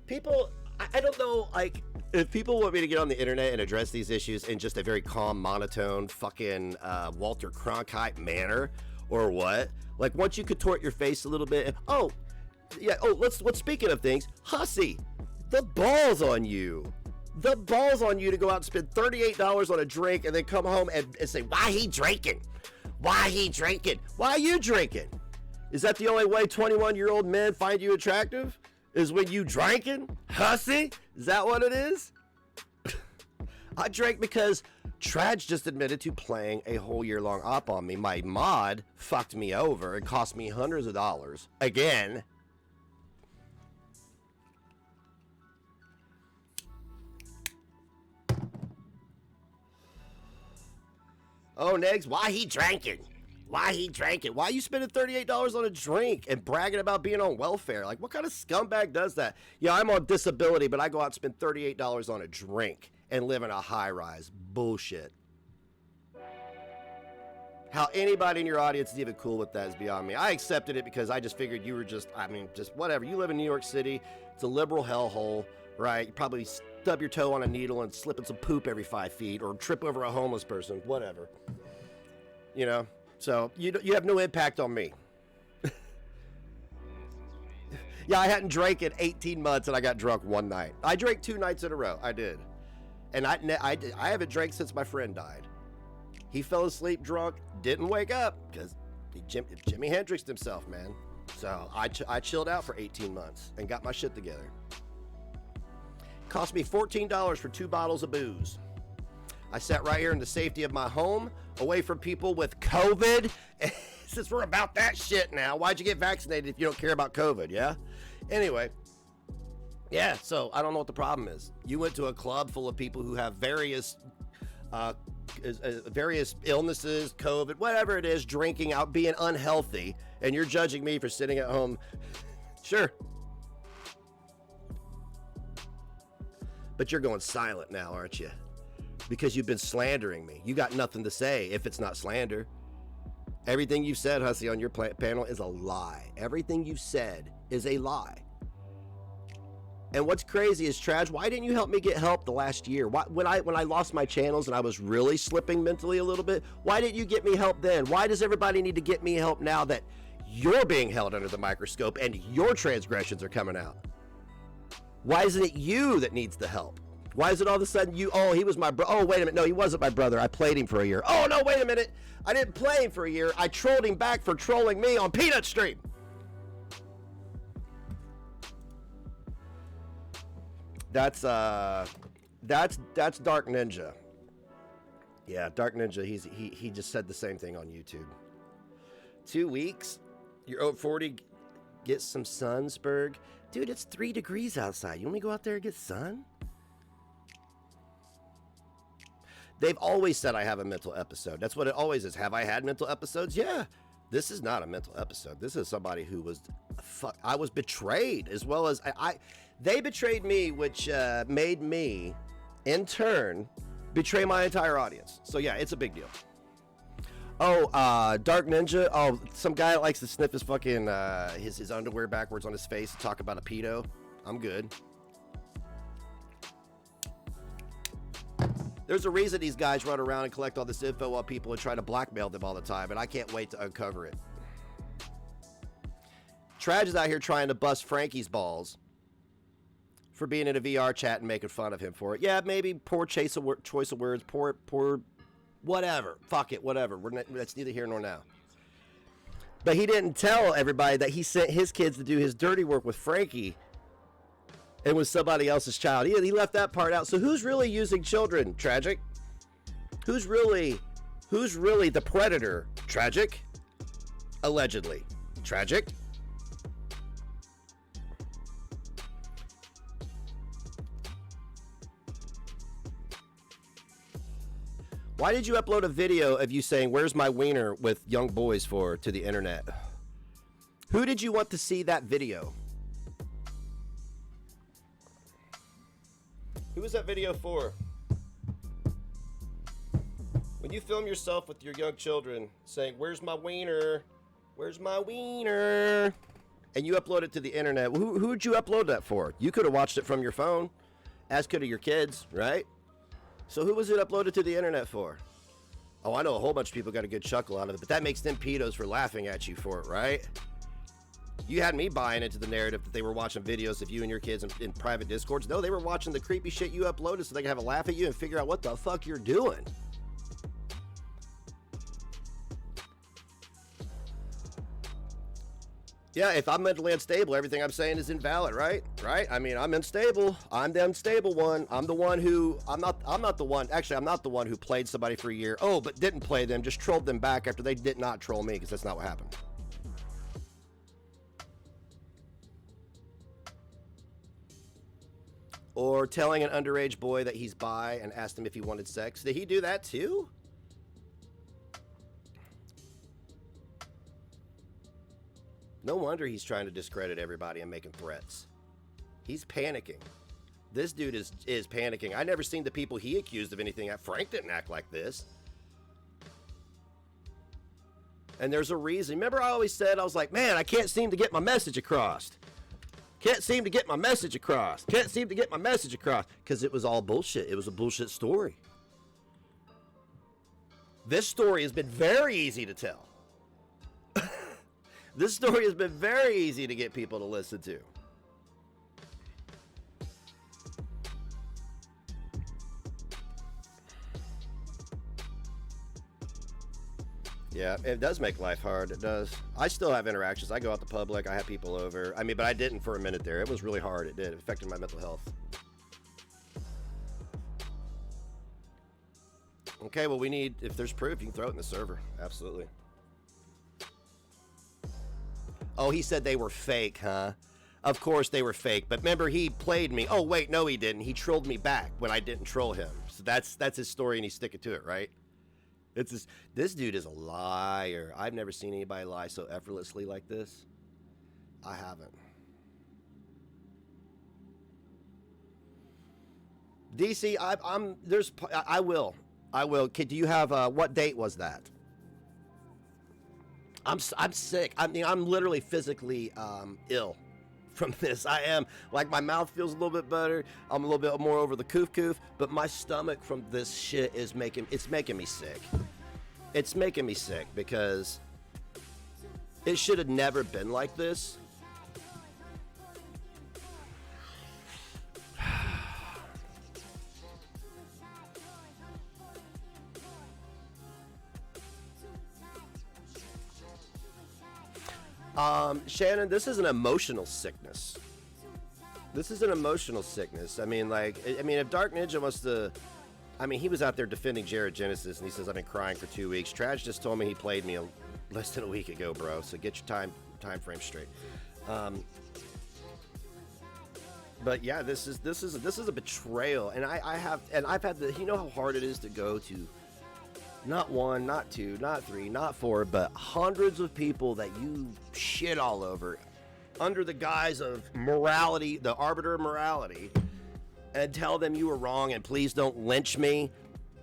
People, I don't know, like, if people want me to get on the internet and address these issues in just a very calm, monotone, fucking Walter Cronkite manner, or what? Like, once you contort your face a little bit, oh, yeah, oh, let's speaking of things, hussy, the balls on you. The balls on you to go out and spend $38 on a drink and then come home and say, why he drinking? Why he drinking? Why are you drinking? Is that the only way 21-year-old men find you attractive? Is when you drinking? Hussy? Is that what it is? I drank because Traj just admitted to playing a whole year-long op on me. My mod fucked me over. It cost me hundreds of dollars. Again. Oh, Negs, why he drinking? Why he drinking? Why are you spending $38 on a drink and bragging about being on welfare? Like, what kind of scumbag does that? Yeah, I'm on disability, but I go out and spend $38 on a drink and live in a high-rise. Bullshit. How anybody in your audience is even cool with that is beyond me. I accepted it because I just figured you were just whatever. You live in New York City. It's a liberal hellhole, right? You probably stub your toe on a needle and slip in some poop every 5 feet or trip over a homeless person, whatever. You know? So you have no impact on me. Yeah, I hadn't drank in 18 months and I got drunk one night. I drank 2 nights in a row. I did. And I haven't drank since my friend died. He fell asleep drunk, didn't wake up because Jimi Hendrixed himself, man. So I chilled out for 18 months and got my shit together. Cost me $14 for 2 bottles of booze. I sat right here in the safety of my home, away from people with COVID. Since we're about that shit now, why'd you get vaccinated if you don't care about COVID, yeah? Anyway, yeah, so I don't know what the problem is. You went to a club full of people who have various illnesses, COVID, whatever it is, drinking out, being unhealthy, and you're judging me for sitting at home. Sure. But you're going silent now, aren't you? Because you've been slandering me. You got nothing to say if it's not slander. Everything you've said, Hussy, on your panel is a lie. Everything you've said is a lie. And what's crazy is, Traj, why didn't you help me get help the last year? When I lost my channels and I was really slipping mentally a little bit, why didn't you get me help then? Why does everybody need to get me help now that you're being held under the microscope and your transgressions are coming out? Why isn't it you that needs the help? Why is it all of a sudden you, oh, he was my brother. Oh, wait a minute. No, he wasn't my brother. I played him for a year. Oh, no, wait a minute. I didn't play him for a year. I trolled him back for trolling me on Peanut Stream. That's Dark Ninja. Yeah, Dark Ninja, he just said the same thing on YouTube. 2 weeks? You're over 40, get some sun, Spurg. Dude, it's 3 degrees outside. You want me to go out there and get sun? They've always said I have a mental episode. That's what it always is. Have I had mental episodes? Yeah. This is not a mental episode. This is somebody who was, I was betrayed, as well as they betrayed me, which made me, in turn, betray my entire audience. So yeah, it's a big deal. Oh, Dark Ninja. Oh, some guy that likes to sniff his fucking his underwear backwards on his face and talk about a pedo. I'm good. There's a reason these guys run around and collect all this info on people and try to blackmail them all the time, and I can't wait to uncover it. Traj is out here trying to bust Frankie's balls for being in a VR chat and making fun of him for it. Yeah, maybe poor choice of words, poor, whatever. Fuck it, whatever. That's neither here nor now. But he didn't tell everybody that he sent his kids to do his dirty work with Frankie. It was somebody else's child. He left that part out. So who's really using children? Tragic. Who's really the predator? Tragic. Allegedly. Tragic. Why did you upload a video of you saying, "Where's my wiener" with young boys for to the internet? Who did you want to see that video? Who was that video for? When you film yourself with your young children saying, "Where's my wiener? Where's my wiener?" and you upload it to the internet, who would you upload that for? You could have watched it from your phone, as could have your kids, right? So who was it uploaded to the internet for? Oh, I know a whole bunch of people got a good chuckle out of it, but that makes them pedos for laughing at you for it, right? You had me buying into the narrative that they were watching videos of you and your kids in private discords. No, they were watching the creepy shit you uploaded so they could have a laugh at you and figure out what the fuck you're doing. Yeah, if I'm mentally unstable, everything I'm saying is invalid, right? Right? I mean, I'm unstable. I'm the unstable one. I'm the one who, I'm not the one, actually, I'm not the one who played somebody for a year. Oh, but didn't play them, just trolled them back after they did not troll me, because that's not what happened. Or telling an underage boy that he's bi and asked him if he wanted sex. Did he do that too? No wonder he's trying to discredit everybody and making threats. He's panicking. This dude is panicking. I never seen the people he accused of anything. Frank didn't act like this. And there's a reason. Remember I always said, I was like, man, I can't seem to get my message across. Can't seem to get my message across. Can't seem to get my message across. Because it was all bullshit. It was a bullshit story. This story has been very easy to tell. This story has been very easy to get people to listen to. Yeah, it does make life hard. It does. I still have interactions. I go out to public. I have people over. I mean, but I didn't for a minute there. It was really hard. It did. It affected my mental health. Okay, well, we need, if there's proof, you can throw it in the server. Absolutely. Oh, he said they were fake, huh? Of course they were fake. But remember, he played me. Oh, wait, no, he didn't. He trolled me back when I didn't troll him. So that's his story, and he's sticking to it, right? This dude is a liar. I've never seen anybody lie so effortlessly like this. I haven't. DC, I will. Do you have, what date was that? I'm sick. I mean, I'm literally physically ill from this. I am. Like, my mouth feels a little bit better. I'm a little bit more over the coof, but my stomach from this shit is making me sick. It's making me sick because it should have never been like this. Shannon, this is an emotional sickness. This is an emotional sickness. I mean, if Dark Ninja wants to, he was out there defending Jared Genesis, and he says, I've been crying for 2 weeks. Trash just told me he played me less than a week ago, bro. So get your time frame straight. But yeah, this is a betrayal, and I've had the, you know how hard it is to go to not one, not two, not three, not four, but hundreds of people that you shit all over under the guise of morality, the arbiter of morality, and tell them you were wrong and please don't lynch me.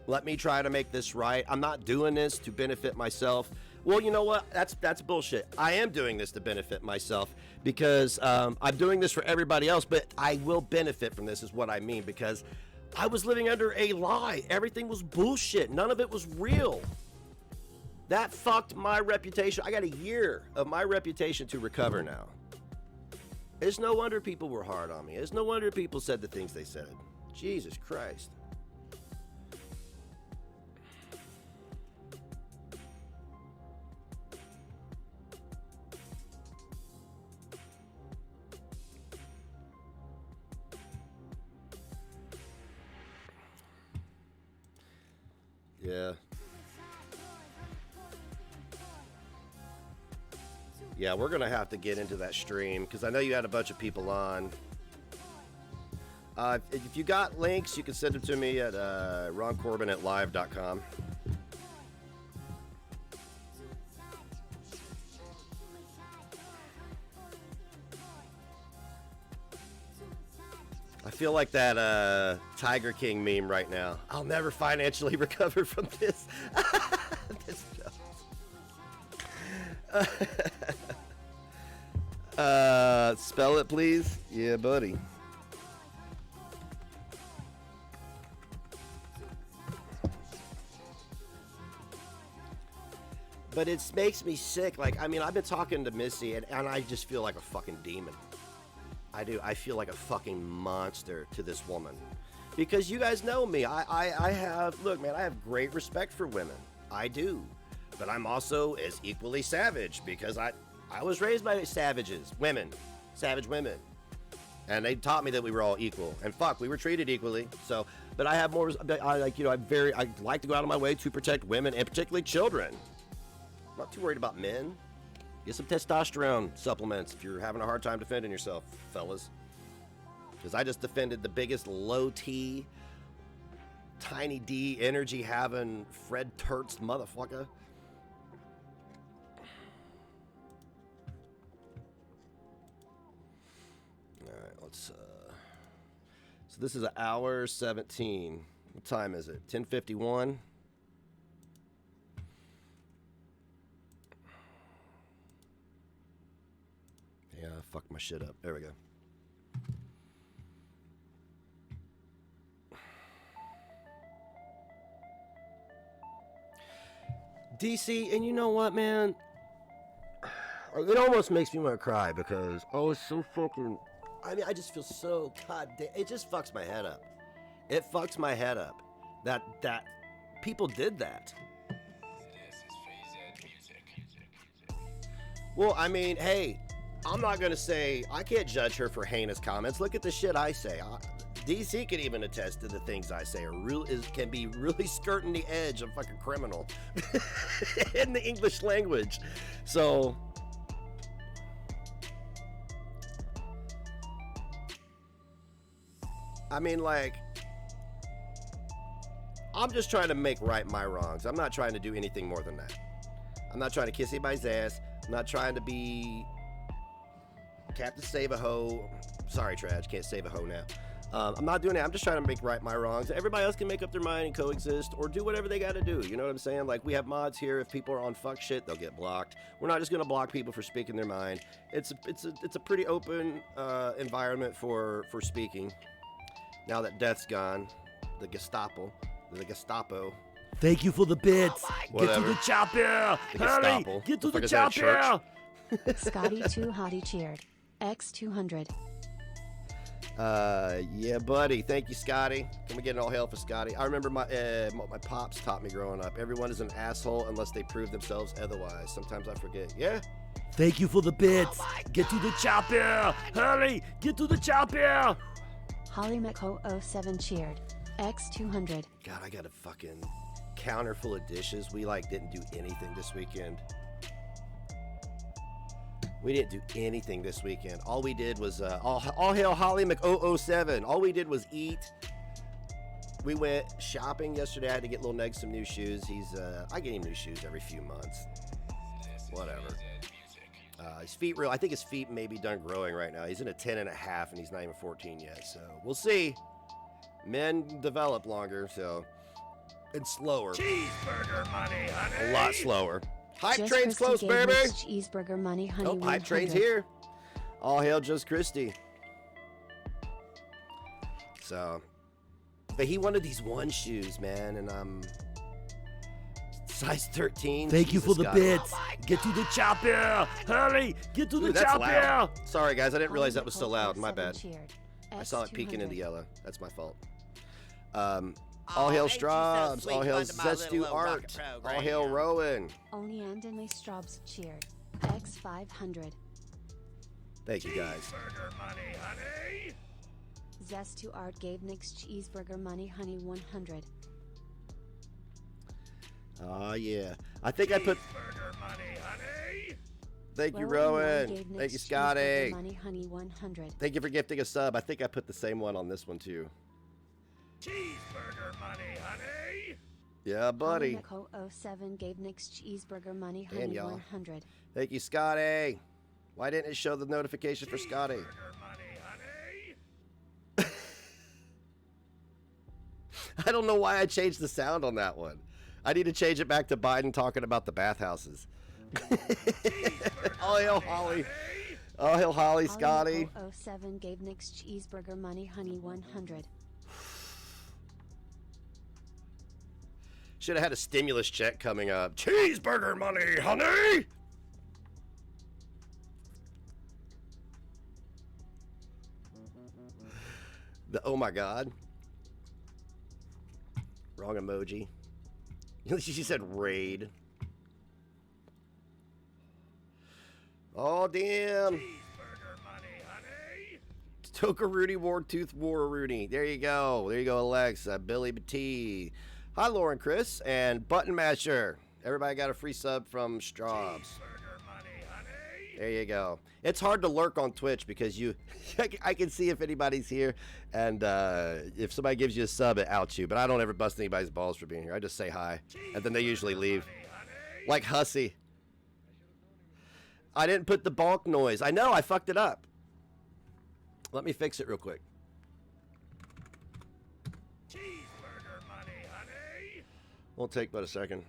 Let me try to make this right. I'm not doing this to benefit myself. Well, you know what? That's bullshit. I am doing this to benefit myself because I'm doing this for everybody else, but I will benefit from this is what I mean, because I was living under a lie. Everything was bullshit. None of it was real. That fucked my reputation. I got a year of my reputation to recover now. It's no wonder people were hard on me. It's no wonder people said the things they said. Jesus Christ. Yeah. Yeah, we're going to have to get into that stream because I know you had a bunch of people on. If you got links, you can send them to me at roncorbin@live.com. I feel like that Tiger King meme right now. I'll never financially recover from this. This spell it, please. Yeah, buddy. But it makes me sick. Like, I mean, I've been talking to Missy, and I just feel like a fucking demon. I do. I feel like a fucking monster to this woman. Because you guys know me. I have, look, man, I have great respect for women. I do. But I'm also as equally savage because I was raised by savages, women, savage women. And they taught me that we were all equal. And fuck, we were treated equally. So, but I have more, I like, you know, I like to go out of my way to protect women and particularly children. I'm not too worried about men. Get some testosterone supplements if you're having a hard time defending yourself, fellas. Because I just defended the biggest low T, tiny D energy having Fred Turdst motherfucker. Alright, let's so this is an hour 17. What time is it? 10:51. Yeah, I fucked my shit up. There we go. DC, and you know what, man? It almost makes me want to cry because it's so fucking. I mean, I just feel so goddamn. It just fucks my head up. It fucks my head up that people did that. Well, I mean, hey, I'm not gonna say I can't judge her for heinous comments. Look at the shit I say. DC can even attest to the things I say can be really skirting the edge of fucking criminal in the English language. So I mean, like, I'm just trying to make right my wrongs. I'm not trying to do anything more than that. I'm not trying to kiss anybody's ass. I'm not trying to be Captain Save a Hoe. Sorry, Trash, can't save a hoe now. I'm not doing that. I'm just trying to make right my wrongs. Everybody else can make up their mind and coexist or do whatever they got to do. You know what I'm saying? Like, we have mods here. If people are on fuck shit, they'll get blocked. We're not just going to block people for speaking their mind. It's a pretty open environment for speaking. Now that Death's gone, the Gestapo. Thank you for the bits. Get to the chopper. Hurry, get to the chopper. Scotty 2 Hottie cheered. X200. Yeah, buddy. Thank you, Scotty. Can we get an all hail for Scotty? I remember my pops taught me growing up. Everyone is an asshole unless they prove themselves otherwise. Sometimes I forget. Yeah. Thank you for the bits. Get to the chopper. Hurry, get to the chopper. Holly McHo07 cheered. X200. God, I got a fucking counter full of dishes. We didn't do anything this weekend. We didn't do anything this weekend. All we did was all hail Holly Mc007. All we did was eat. We went shopping yesterday. I had to get little Neg some new shoes. I get him new shoes every few months. Whatever. His feet I think his feet may be done growing right now. He's in a 10 and a half and he's not even 14 yet. So we'll see. Men develop longer, so and slower. Cheeseburger money, honey. A lot slower. Hype Just train's Christy close, gave baby. Cheeseburger money, honey. Oh, hype 100. train's here. All hail Just Christy. So, but he wanted these one shoes, man, and size 13. Thank you for the God. bits. Get to the chopper. Hurry, get to the That's chopper. loud. Sorry, guys, I didn't realize Holly that was so loud. My McHo07 bad. cheered. I saw it peeking X200. into yellow. That's my fault. All hail Straubs. All hail Zestu Art. All hail Rowan. Only Andinley Straubs cheered. X500. Thank you, guys. Cheeseburger money, honey. Zest2 Art gave Nick's Cheeseburger money, honey 100. Oh, yeah. I think I put... Cheeseburger money, honey. Thank you, Rowan Rowan. gave Thank you, Nick's Scotty. Cheeseburger money, honey 100. Thank you for gifting a sub. I think I put the same one on this one, too. Cheeseburger money, honey. Yeah, buddy. Holly McHo07 gave Nick's Cheeseburger money, Damn, honey y'all. 100. Thank you, Scotty. Why didn't it show the notification for Scotty? Cheeseburger money, honey. I don't know why I changed the sound on that one. I need to change it back to Biden talking about the bathhouses. All hail Holly. All hail Holly, Scotty. Holly McHo07 gave Nick's Cheeseburger money, honey 100. Should have had a stimulus check coming up. Cheeseburger money, honey! Oh my God. Wrong emoji. She said raid. Oh, damn. Cheeseburger money, honey. Toka Rooney, Wartooth War Rooney. There you go. There you go, Alexa. Billy T. Hi, Lauren Chris. And Button Masher. Everybody got a free sub from Straubs. Cheeseburger money, honey. There you go. It's hard to lurk on Twitch because I can see if anybody's here, and if somebody gives you a sub, it outs you. But I don't ever bust anybody's balls for being here. I just say hi, and then they usually leave. Like Hussy. I didn't put the bonk noise. I know, I fucked it up. Let me fix it real quick. Cheeseburger money, honey. Won't take but a second.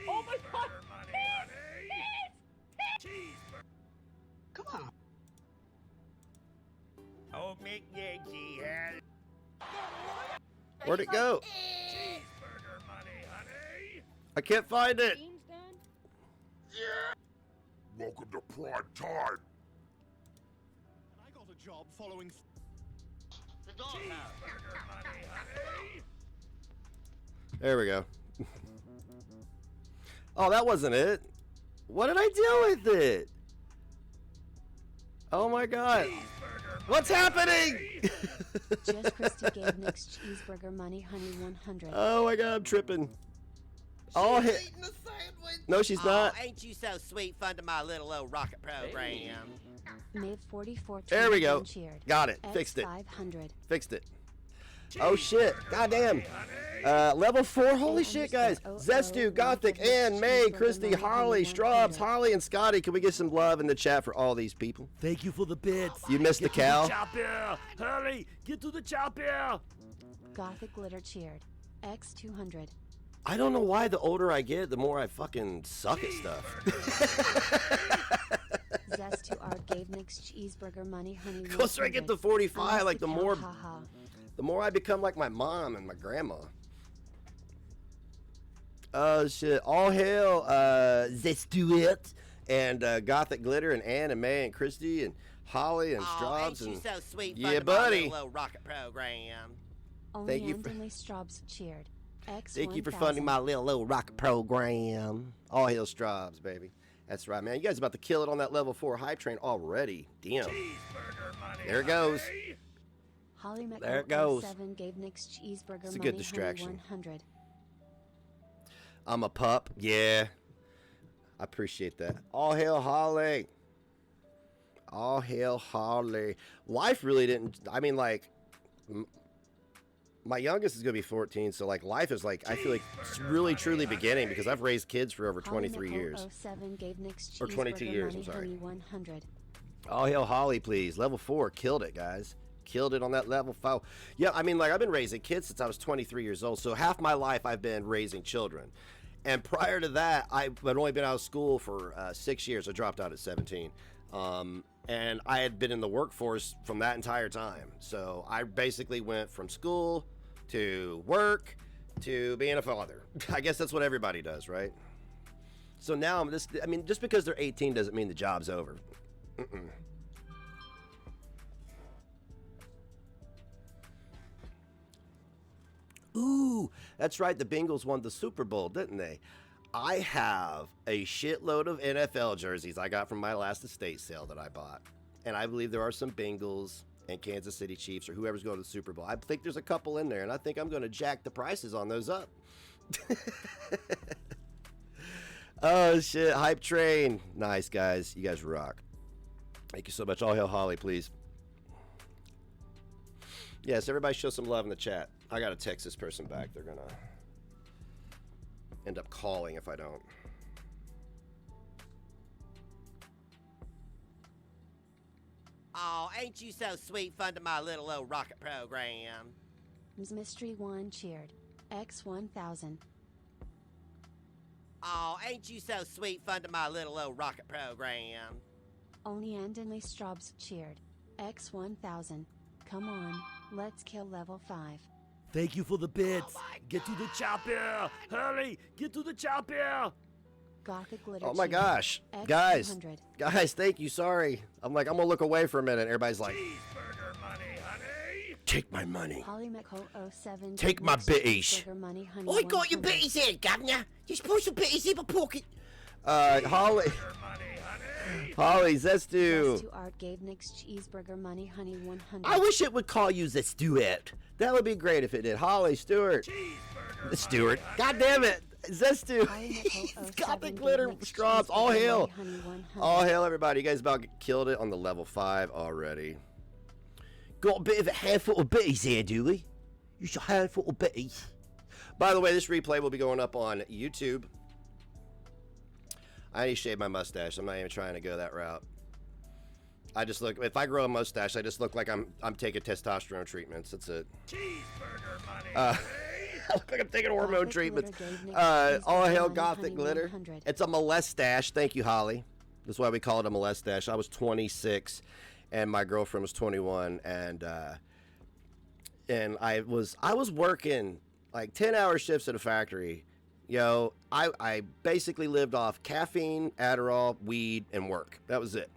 Oh my God! Money, honey. Cheeseburger. Come on. Oh, McNuggy has. Where'd it go? Cheeseburger money, honey. I can't find it. Welcome to prime time. I got a job following. Cheeseburger money, honey. There we go. Oh, that wasn't it. What did I do with it? Oh my God. What's happening? Just Christy gave Nick's cheeseburger money, honey 100. Oh my God, I'm tripping. Oh, hit. No, she's not. Ain't you so sweet, fun to my little old rocket program? Made 44. There we go. Cheered. Got it. Fixed it. 500. Fixed it. Oh shit. Goddamn. Level 4. Holy shit, guys. Zestu, Gothic, Ann, May, Christy, Holly, Straubs, Holly, and Scotty. Can we get some love in the chat for all these people? Thank you for the bits. You missed the Get cow. to the chopper. Hurry, get to the chopper. Gothic glitter cheered. X 200. I don't know why the older I get, the more I fucking suck at stuff. Zest to Art gave Nick's cheeseburger money, honey. The closer I get to 45, like the more I become like my mom and my grandma. Oh shit! All hail, let's do it, and Gothic Glitter and Ann and May and Christy and Holly and Straubs ain't you and so sweet, yeah, fun to buddy. my little old rocket program? Only Thank you for- Anthony Straubs cheered. X Thank you for 1000. funding my little rocket program. All hail Straubs, baby. That's right, man. You guys about to kill it on that level 4 hype train already. Damn. Cheeseburger money, There it goes. honey. Holly There it goes. 7 gave Nick's cheeseburger It's a money, good distraction. honey 100. I'm a pup. Yeah. I appreciate that. All hail Holly. All hail Holly. Life really didn't. I mean, like, my youngest is going to be 14, so, like, life is, like, I feel like it's really, truly beginning because I've raised kids for over 23 years. 7 gave Nick's Or 22 cheeseburger years, money, I'm sorry. honey 100. All hail Holly, please. Level 4. Killed it, guys. Killed it on that level 5. Yeah, I mean, like, I've been raising kids since I was 23 years old, so half my life I've been raising children. And prior to that, I'd only been out of school for 6 years. I dropped out at 17. And I had been in the workforce from that entire time. So I basically went from school to work to being a father. I guess that's what everybody does, right? So now I mean, just because they're 18 doesn't mean the job's over. Mm-mm. Ooh, that's right. The Bengals won the Super Bowl, didn't they? I have a shitload of NFL jerseys I got from my last estate sale that I bought. And I believe there are some Bengals and Kansas City Chiefs or whoever's going to the Super Bowl. I think there's a couple in there, and I think I'm going to jack the prices on those up. Oh, shit. Hype train. Nice, guys. You guys rock. Thank you so much. All hail Holly, please. Yes, everybody show some love in the chat. I got to text this person back. They're going to end up calling if I don't. Oh, ain't you so sweet, fun to my little old rocket program? Mystery 1 cheered. X 1000. Oh, ain't you so sweet, fun to my little old rocket program? Only Andenly Straubs cheered. X1000. Come on, let's kill level 5. Thank you for the bits. Get to the chopper. Hurry, get to the chopper. Gothic Glitter Oh my cheered. gosh. Guys, X200. guys, thank you. Sorry. I'm going to look away for a minute. Everybody's like, Cheeseburger money, honey. take my money. Polymeco 07. Take my bitties. Money, honey, I got your 100. bitties here, governor. Just put some bitties in my pocket. Holly. Holly, Zestu. Zestu Art gave Nick's cheeseburger money, honey 100. I wish it would call you Zestuet. That would be great if it did. Holly, Stewart. Stewart. God damn it. Zestu. Polymeco Got the 07 glitter gave Nick's straws. All cheeseburger hail. money, honey 100. All hail, everybody. You guys about killed it on the level 5 already. Got a bit of a handful of bitties here, do we? Just a handful of bitties. By the way, this replay will be going up on YouTube. I need to shave my mustache. I'm not even trying to go that route. I just look, if I grow a mustache, I just look like I'm taking testosterone treatments. That's it. Cheeseburger money, I look like I'm taking hormone Gothic treatments. Glitter gave Nick All cheeseburger hail money, Gothic honey Glitter. 100. It's a molestache. Thank you, Holly. That's why we call it a molestache. I was 26 and my girlfriend was 21 and I was working like 10-hour shifts at a factory. Yo, I basically lived off caffeine, Adderall, weed, and work. That was it.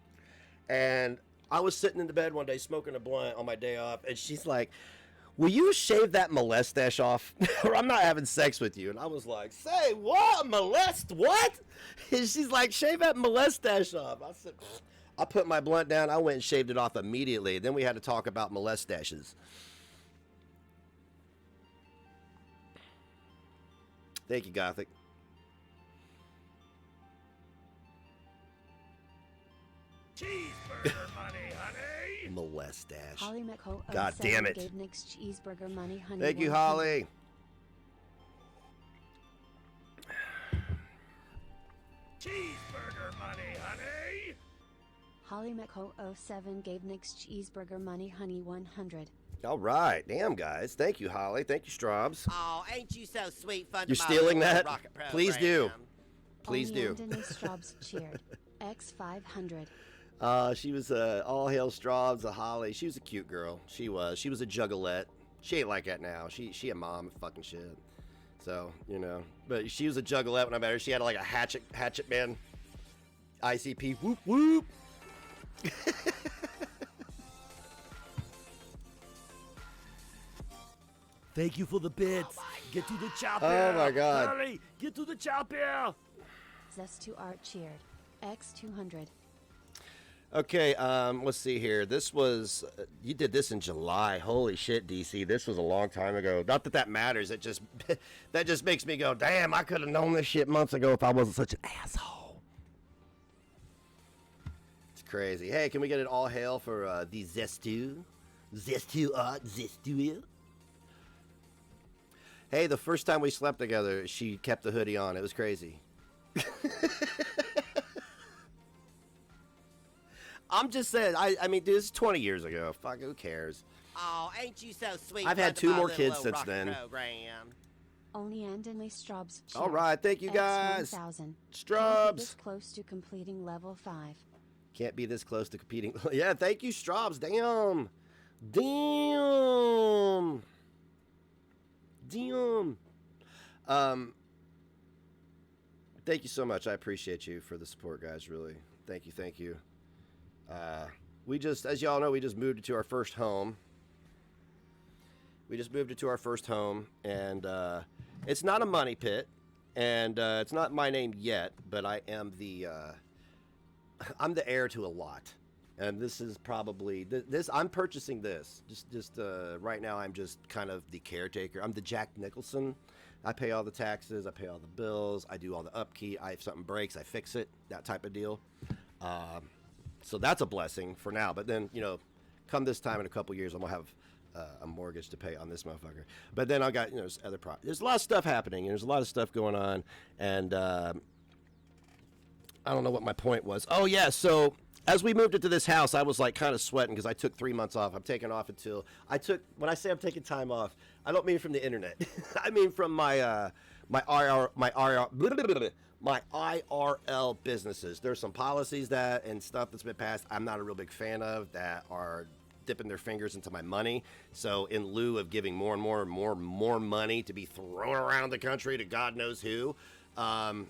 And I was sitting in the bed one day smoking a blunt on my day off, and she's like, will you shave that molestache off? Or I'm not having sex with you. And I was like, say what? Molest what? And she's like, shave that molestache off. I said, I put my blunt down. I went and shaved it off immediately. Then we had to talk about molestaches. Thank you, Gothic. cheeseburger money, honey. Molestache. Polymeco God 07 damn it. gave Nick's cheeseburger money, honey Thank you, 100. Holly. Cheeseburger money, honey. Polymeco 07 gave Nick's cheeseburger money, honey 100. All right. Damn, guys. Thank you, Holly. Thank you, Straubs. Oh, ain't you so sweet, fun You're to my stealing little that? rocket program. Please do. Please Only do. Anthony Straubs cheered. X500. She was all hail Straubs, a Holly. She was a cute girl. She was a juggalette. She ain't like that now. She a mom and fucking shit. So, you know. But she was a juggalette when I met her. She had like a hatchet man. ICP. Whoop whoop. Thank you for the bits. Get to the chopper. Oh my God. Hurry, get to the chopper. Zestu Art cheered. X200. Okay, let's see here. This was you did this in July. Holy shit, DC. This was a long time ago. Not that that matters. It just that just makes me go, damn. I could have known this shit months ago if I wasn't such an asshole. It's crazy. Hey, can we get an all hail for the Zestu Art, Zestu? Hey, the first time we slept together, she kept the hoodie on. It was crazy. I'm just saying, I mean, dude, this is 20 years ago. Fuck, who cares? Oh, ain't you so sweet? I've had fun to 2 my more little kids old since rocket then. Program. Only Andenly Straubs cheered. All right, thank you guys. X1000. Straubs. This close to completing level 5. Can't be this close to competing. Yeah, thank you, Straubs. Damn. Damn. Damn. Thank you so much. I appreciate you for the support, guys, really. Thank you, thank you. We just, as y'all know, we just moved into our first home. We just moved into our first home, and it's not a money pit, and it's not my name yet, but I am I'm the heir to a lot, and this is probably this. I'm purchasing this. Just right now, I'm just kind of the caretaker. I'm the Jack Nicholson. I pay all the taxes. I pay all the bills. I do all the upkeep. If something breaks, I fix it. That type of deal. So that's a blessing for now. But then, you know, come this time in a couple years, I'm gonna have a mortgage to pay on this motherfucker. But then I got, you know, there's other there's a lot of stuff happening. There's a lot of stuff going on, and I don't know what my point was. Oh yeah, so as we moved into this house, I was like kind of sweating because I took 3 months off. I'm taking off until when I say I'm taking time off, I don't mean from the internet. I mean from my my IRL businesses. There's some policies that and stuff that's been passed I'm not a real big fan of that are dipping their fingers into my money. So in lieu of giving more and more and more money to be thrown around the country to God knows who, I'm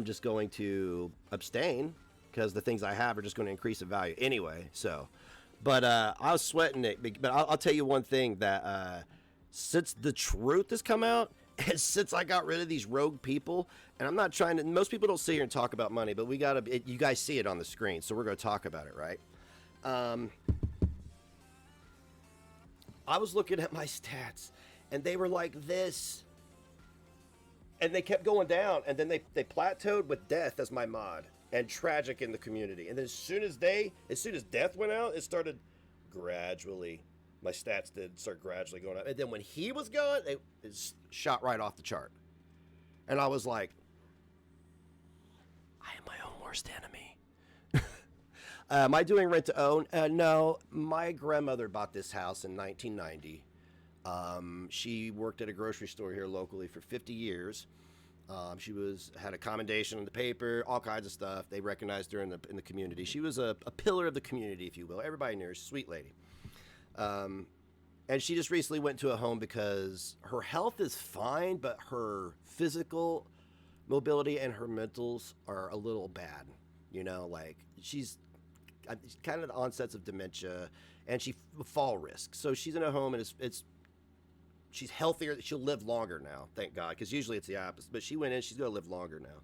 just going to abstain because the things I have are just going to increase in value anyway. So, but I was sweating it. But I'll tell you one thing that since the truth has come out, and since I got rid of these rogue people, and I'm not trying to, most people don't sit here and talk about money, but we got to, you guys see it on the screen, so we're going to talk about it, right? I was looking at my stats, and they were like this. And they kept going down, and then they plateaued with death as my mod, and tragic in the community. And then as soon as death went out, it started gradually, my stats did start gradually going up. And then when he was gone, it shot right off the chart. And I was like, I am my own worst enemy. Am I doing rent to own? No, my grandmother bought this house in 1990. She worked at a grocery store here locally for 50 years. She had a commendation in the paper, all kinds of stuff. They recognized her in the community. She was a pillar of the community, if you will. Everybody knew her. Sweet lady. And she just recently went to a home because her health is fine, but her physical mobility and her mentals are a little bad. You know, like she's kind of the onsets of dementia, and she fall risk. So she's in a home, and she's healthier. She'll live longer now, thank God, because usually it's the opposite. But she went in, she's going to live longer now.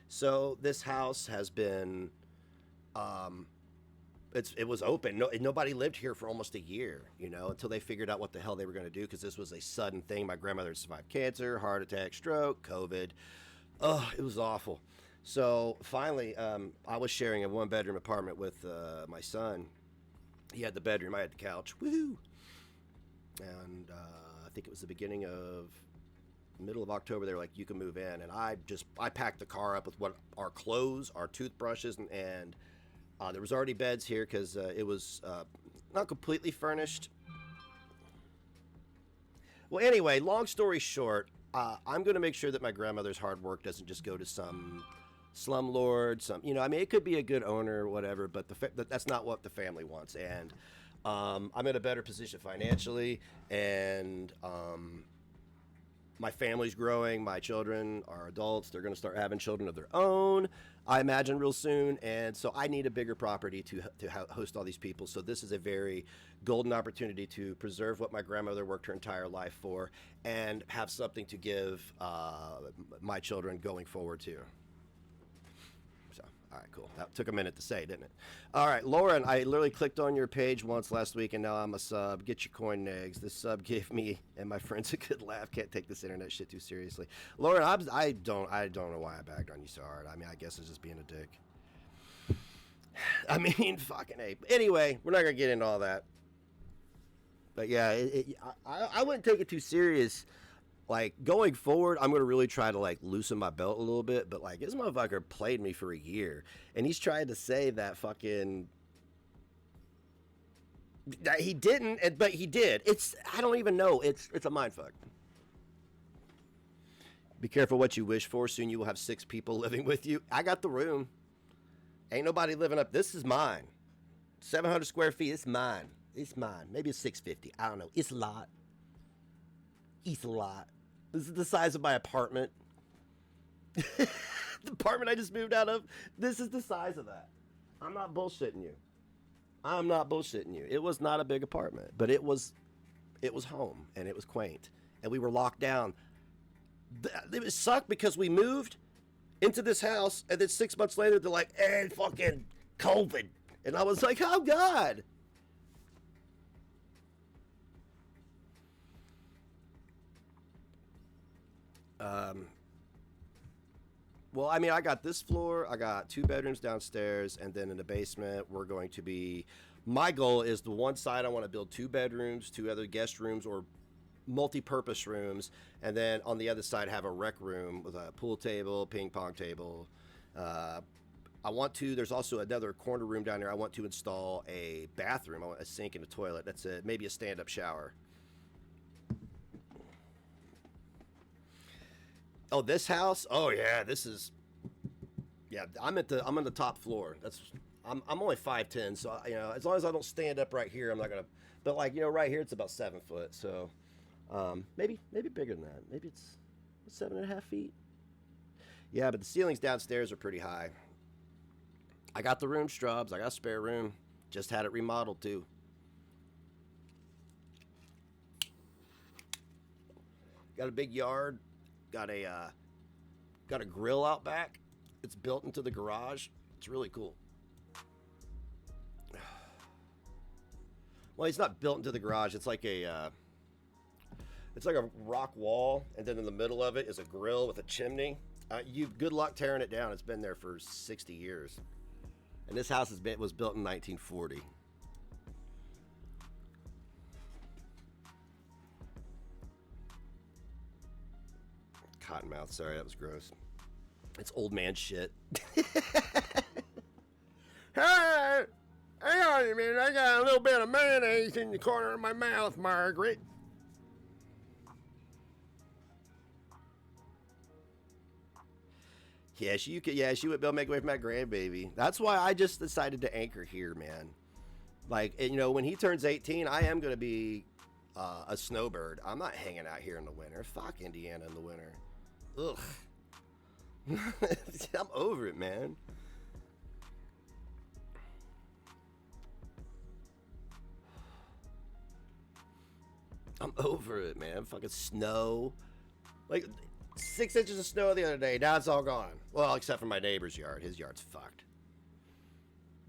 So this house has been, it was open. Nobody lived here for almost a year, you know, until they figured out what the hell they were going to do, because this was a sudden thing. My grandmother survived cancer, heart attack, stroke, COVID. Oh, it was awful. So finally, I was sharing a one-bedroom apartment with my son. He had the bedroom, I had the couch. Woohoo! And I think it was the middle of October. They were like, you can move in. And I packed the car up with our clothes, our toothbrushes, and there was already beds here because it was not completely furnished. Well, anyway, long story short, I'm going to make sure that my grandmother's hard work doesn't just go to some slumlord, it could be a good owner or whatever, but that's not what the family wants. And I'm in a better position financially, and my family's growing. My children are adults. They're going to start having children of their own, I imagine, real soon. And so I need a bigger property to host all these people. So this is a very golden opportunity to preserve what my grandmother worked her entire life for and have something to give my children going forward too. All right, cool. That took a minute to say, didn't it? All right, Lauren, I literally clicked on your page once last week, and now I'm a sub. Get your coin, Negs. This sub gave me and my friends a good laugh. Can't take this internet shit too seriously. Lauren, I don't know why I bagged on you so hard. I mean, I guess it's just being a dick. I mean, fucking ape. Anyway, we're not going to get into all that. But yeah, I wouldn't take it too serious. Like, going forward, I'm going to really try to, like, loosen my belt a little bit. But, like, this motherfucker played me for a year. And he's trying to say that fucking... that he didn't, but he did. I don't even know. It's a mindfuck. Be careful what you wish for. Soon you will have 6 people living with you. I got the room. Ain't nobody living up. This is mine. 700 square feet. It's mine. It's mine. Maybe it's 650. I don't know. It's a lot. It's a lot. This is the size of my apartment. The apartment I just moved out of, this is the size of that. I'm not bullshitting you. I'm not bullshitting you. It was not a big apartment, but it was home, and it was quaint, and we were locked down. It sucked because we moved into this house, and then 6 months later, they're like, fucking COVID. And I was like, oh, God. Well, I mean, I got this floor, I got 2 bedrooms downstairs, and then in the basement, we're going to be, my goal is the one side I want to build 2 bedrooms, 2 other guest rooms or multi-purpose rooms, and then on the other side have a rec room with a pool table, ping pong table. There's also another corner room down there. I want to install a bathroom. I want a sink and a toilet. That's maybe a stand-up shower. Oh, this house? Oh yeah, this is. Yeah, I'm on the top floor. I'm only 5'10", so as long as I don't stand up right here, I'm not gonna. But like right here, it's about 7 foot. So maybe bigger than that. Maybe it's 7.5 feet. Yeah, but the ceilings downstairs are pretty high. I got the room Straubs. I got a spare room. Just had it remodeled too. Got a big yard. Got a grill out back. It's built into the garage. It's really cool. Well, it's not built into the garage. It's like a rock wall, and then in the middle of it is a grill with a chimney. Good luck tearing it down. It's been there for 60 years. And this house was built in 1940. Cottonmouth, sorry, that was gross. It's old man shit. Hey, hang on a minute. I got a little bit of mayonnaise in the corner of my mouth, Margaret. Yeah, she would be able to make away from my grandbaby. That's why I just decided to anchor here, man. Like, when he turns 18, I am going to be a snowbird. I'm not hanging out here in the winter. Fuck Indiana in the winter. Ugh. I'm over it, man. I'm over it, man. Fucking snow. Like 6 inches of snow the other day. Now it's all gone. Well, except for my neighbor's yard. His yard's fucked.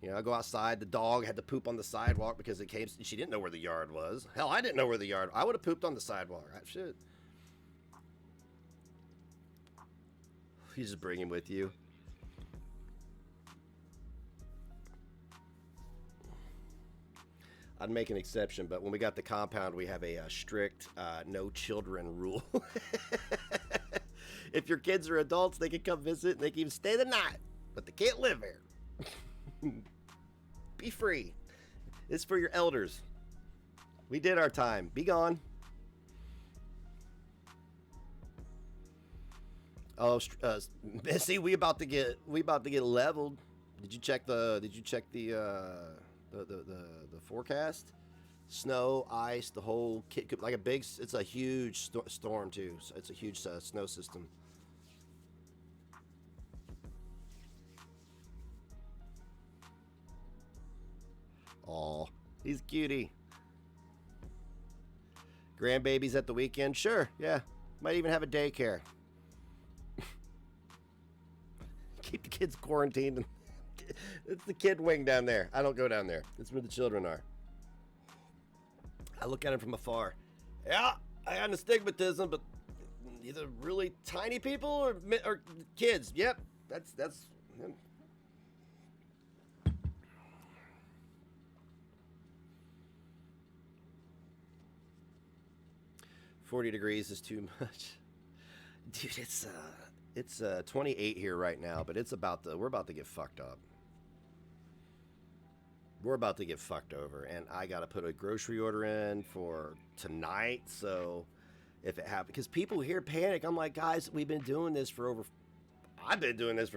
I go outside. The dog had to poop on the sidewalk because it came. She didn't know where the yard was. Hell, I didn't know where the yard. I would have pooped on the sidewalk. Shit. You just bring him with you. I'd make an exception, but when we got the compound, we have a strict no children rule. If your kids are adults, they can come visit and they can even stay the night, but they can't live here. Be free. It's for your elders. We did our time. Be gone. Oh, Missy, we about to get leveled. Did you check the forecast? Snow, ice, the whole kit, like a big. It's a huge storm too. So it's a huge snow system. Aw, he's a cutie. Grandbabies at the weekend? Sure, yeah. Might even have a daycare. Keep the kids quarantined. It's the kid wing down there. I don't go down there. It's where the children are. I look at them from afar. Yeah, I got astigmatism, but either really tiny people or kids. Yep, that's. 40 degrees is too much. Dude, it's 28 here right now, but we're about to get fucked up. We're about to get fucked over, and I got to put a grocery order in for tonight, so if it happens, because people here panic. I'm like, guys, I've been doing this for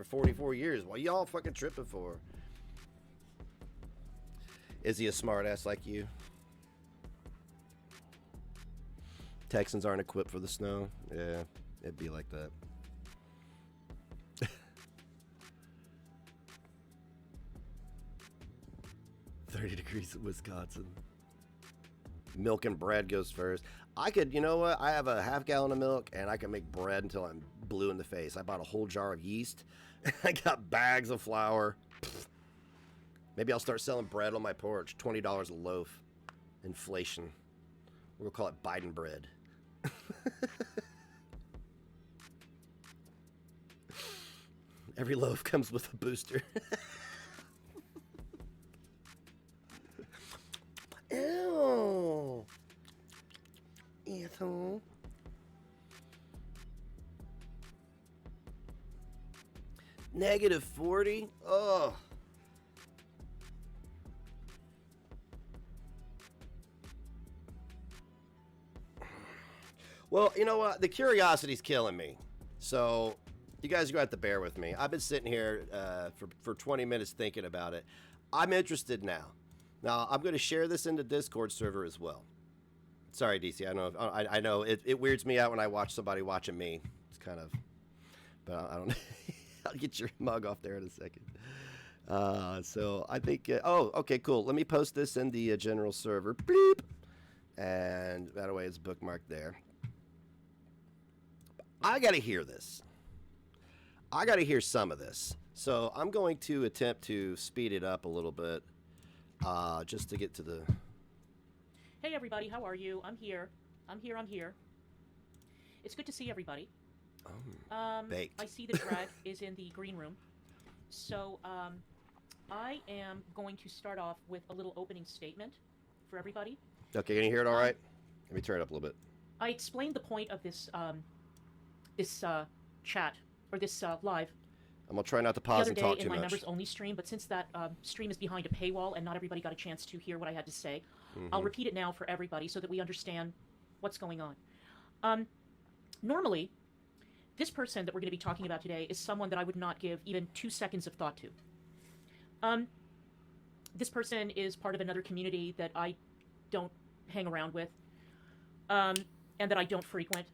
44 years. What y'all fucking tripping for? Is he a smartass like you? Texans aren't equipped for the snow. Yeah, it'd be like that. 30 degrees in Wisconsin. Milk and bread goes first. I could, you know what? I have a half gallon of milk and I can make bread until I'm blue in the face. I bought a whole jar of yeast. I got bags of flour. Maybe I'll start selling bread on my porch. $20 a loaf. Inflation. We'll call it Biden bread. Every loaf comes with a booster. Ew. Ew. Negative 40? Oh. Well, you know what? The curiosity's killing me. So you guys are going to have to bear with me. I've been sitting here for 20 minutes thinking about it. I'm interested now. Now, I'm going to share this in the Discord server as well. Sorry, DC. I know it weirds me out when I watch somebody watching me. It's kind of, but I don't. I'll get your mug off there in a second. So I think. Okay, cool. Let me post this in the general server. Bleep. And by the way, it's bookmarked there. I got to hear this. I got to hear some of this. So I'm going to attempt to speed it up a little bit, just to get to the. Hey everybody, how are you? I'm here. I'm here. It's good to see everybody. Baked. I see the drag is in the green room. So I am going to start off with a little opening statement for everybody. Okay, can you hear it all right? Let me turn it up a little bit. I explained the point of this chat, or this live, I'm going to try not to the pause other and day talk in too my much. members only stream, but since that stream is behind a paywall and not everybody got a chance to hear what I had to say, I'll repeat it now for everybody so that we understand what's going on. Normally, this person that we're going to be talking about today is someone that I would not give even 2 seconds of thought to. This person is part of another community that I don't hang around with, and that I don't frequent.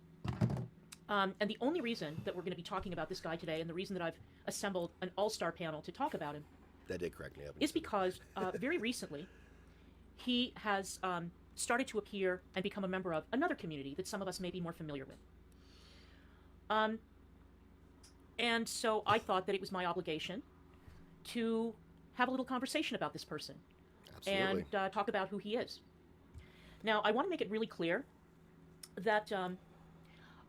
And the only reason that we're going to be talking about this guy today, and the reason that I've assembled an all-star panel to talk about him, That did crack me up. is because very recently he has started to appear and become a member of another community that some of us may be more familiar with. And so I thought that it was my obligation to have a little conversation about this person. Absolutely. And talk about who he is. Now, I want to make it really clear that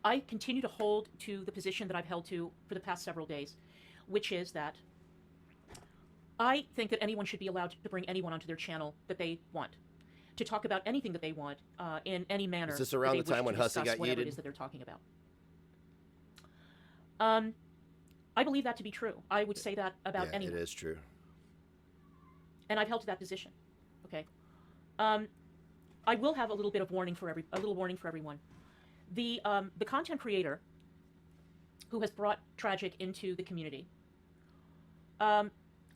I continue to hold to the position that I've held to for the past several days, which is that I think that anyone should be allowed to bring anyone onto their channel that they want, to talk about anything that they want in any manner. Is this around that the they time wish when to Hussey discuss got whatever yeeted? it is that they're talking about. I believe that to be true. I would say that about Yeah, anyone. it is true. And I've held to that position. Okay. I will have a little bit of warning for everyone. The content creator who has brought Tragic into the community.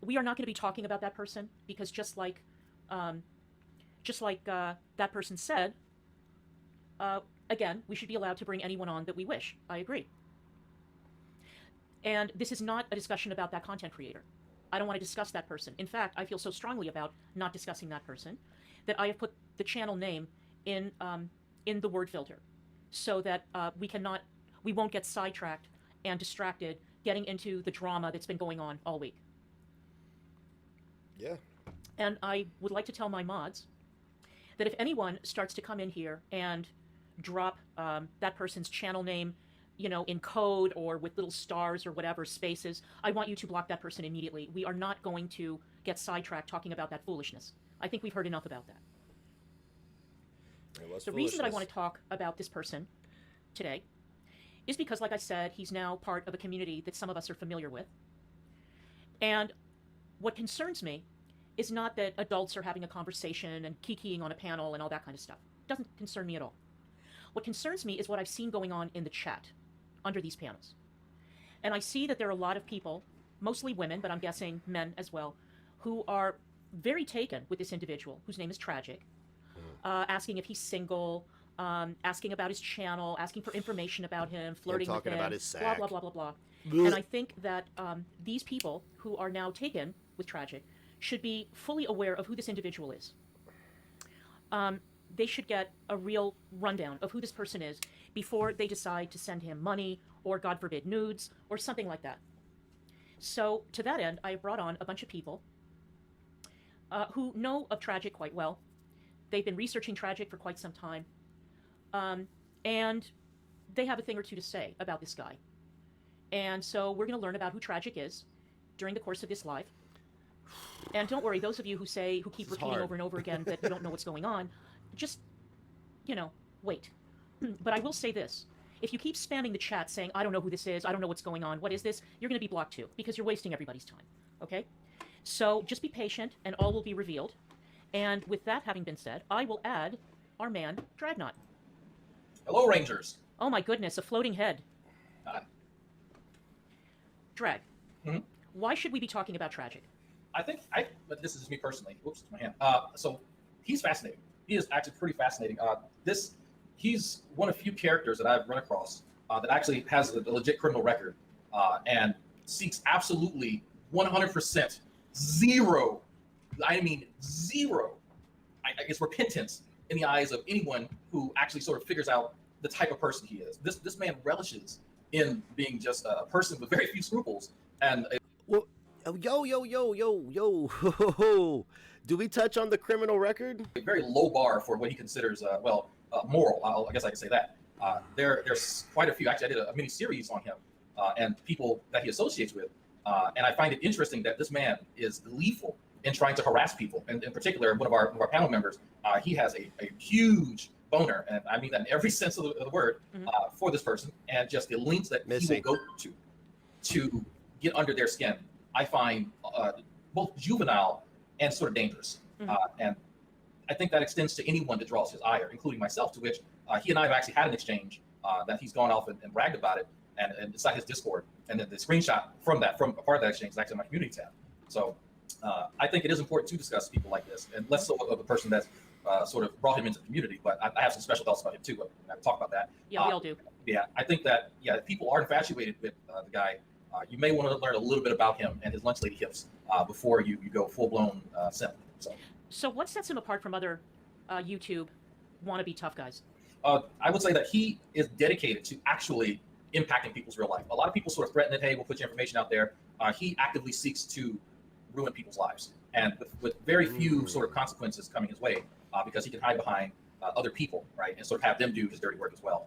We are not going to be talking about that person because just like that person said, again, we should be allowed to bring anyone on that we wish. I agree. And this is not a discussion about that content creator. I don't want to discuss that person. In fact, I feel so strongly about not discussing that person that I have put the channel name in the word filter so that we won't get sidetracked and distracted getting into the drama that's been going on all week. Yeah. And I would like to tell my mods that if anyone starts to come in here and drop that person's channel name, in code or with little stars or whatever, spaces, I want you to block that person immediately. We are not going to get sidetracked talking about that foolishness. I think we've heard enough about that. The reason that I want to talk about this person today is because, like I said, he's now part of a community that some of us are familiar with. And what concerns me is not that adults are having a conversation and kikiing on a panel and all that kind of stuff. It doesn't concern me at all. What concerns me is what I've seen going on in the chat under these panels. And I see that there are a lot of people, mostly women, but I'm guessing men as well, who are very taken with this individual, whose name is Tragic, asking if he's single, asking about his channel, asking for information about him, flirting with talking him, about his blah, sack. blah, blah, blah, blah. And I think that these people who are now taken with Tragic should be fully aware of who this individual is. They should get a real rundown of who this person is before they decide to send him money or, God forbid, nudes or something like that. So to that end, I brought on a bunch of people who know of Tragic quite well. They've been researching Tragic for quite some time. And they have a thing or two to say about this guy. And so we're going to learn about who Tragic is during the course of this live. And don't worry, those of you who keep repeating hard. over and over again that you don't know what's going on, just, wait. But I will say this. If you keep spamming the chat saying, I don't know who this is, I don't know what's going on, what is this, you're going to be blocked too, because you're wasting everybody's time, okay? So just be patient, and all will be revealed. And with that having been said, I will add our man, Dragnot. Hello, Rangers. Oh my goodness, a floating head. Drag. Mhm. Why should we be talking about Tragic? But this is just me personally. Whoops, my hand. So he's fascinating. He is actually pretty fascinating. He's one of few characters that I've run across that actually has a legit criminal record and seeks absolutely 100% zero. I mean zero. I guess repentance in the eyes of anyone who actually sort of figures out the type of person he is. This man relishes in being just a person with very few scruples and. Well, yo. Do we touch on the criminal record? A very low bar for what he considers, moral. I guess I could say that. There's quite a few. Actually, I did a mini series on him and people that he associates with. And I find it interesting that this man is lethal in trying to harass people. And in particular, one of our panel members, he has a huge boner, and I mean that in every sense of the word, for this person. And just the lengths that he will go to get under their skin, I find both juvenile and sort of dangerous. And I think that extends to anyone that draws his ire, including myself, to which he and I have actually had an exchange that he's gone off and bragged about it, and inside his Discord. And then the screenshot from a part of that exchange is actually in my community tab. So I think it is important to discuss people like this, and less so of the person that's sort of brought him into the community. But I have some special thoughts about him too, but I talk about that. Yeah, we all do. Yeah, I think that, if people are infatuated with the guy, you may want to learn a little bit about him and his lunch lady hips before you go full-blown simp. So what sets him apart from other YouTube wannabe tough guys? I would say that he is dedicated to actually impacting people's real life. A lot of people sort of threaten that, hey, we'll put your information out there. He actively seeks to ruin people's lives, and with very few sort of consequences coming his way, because he can hide behind other people, right, and sort of have them do his dirty work as well.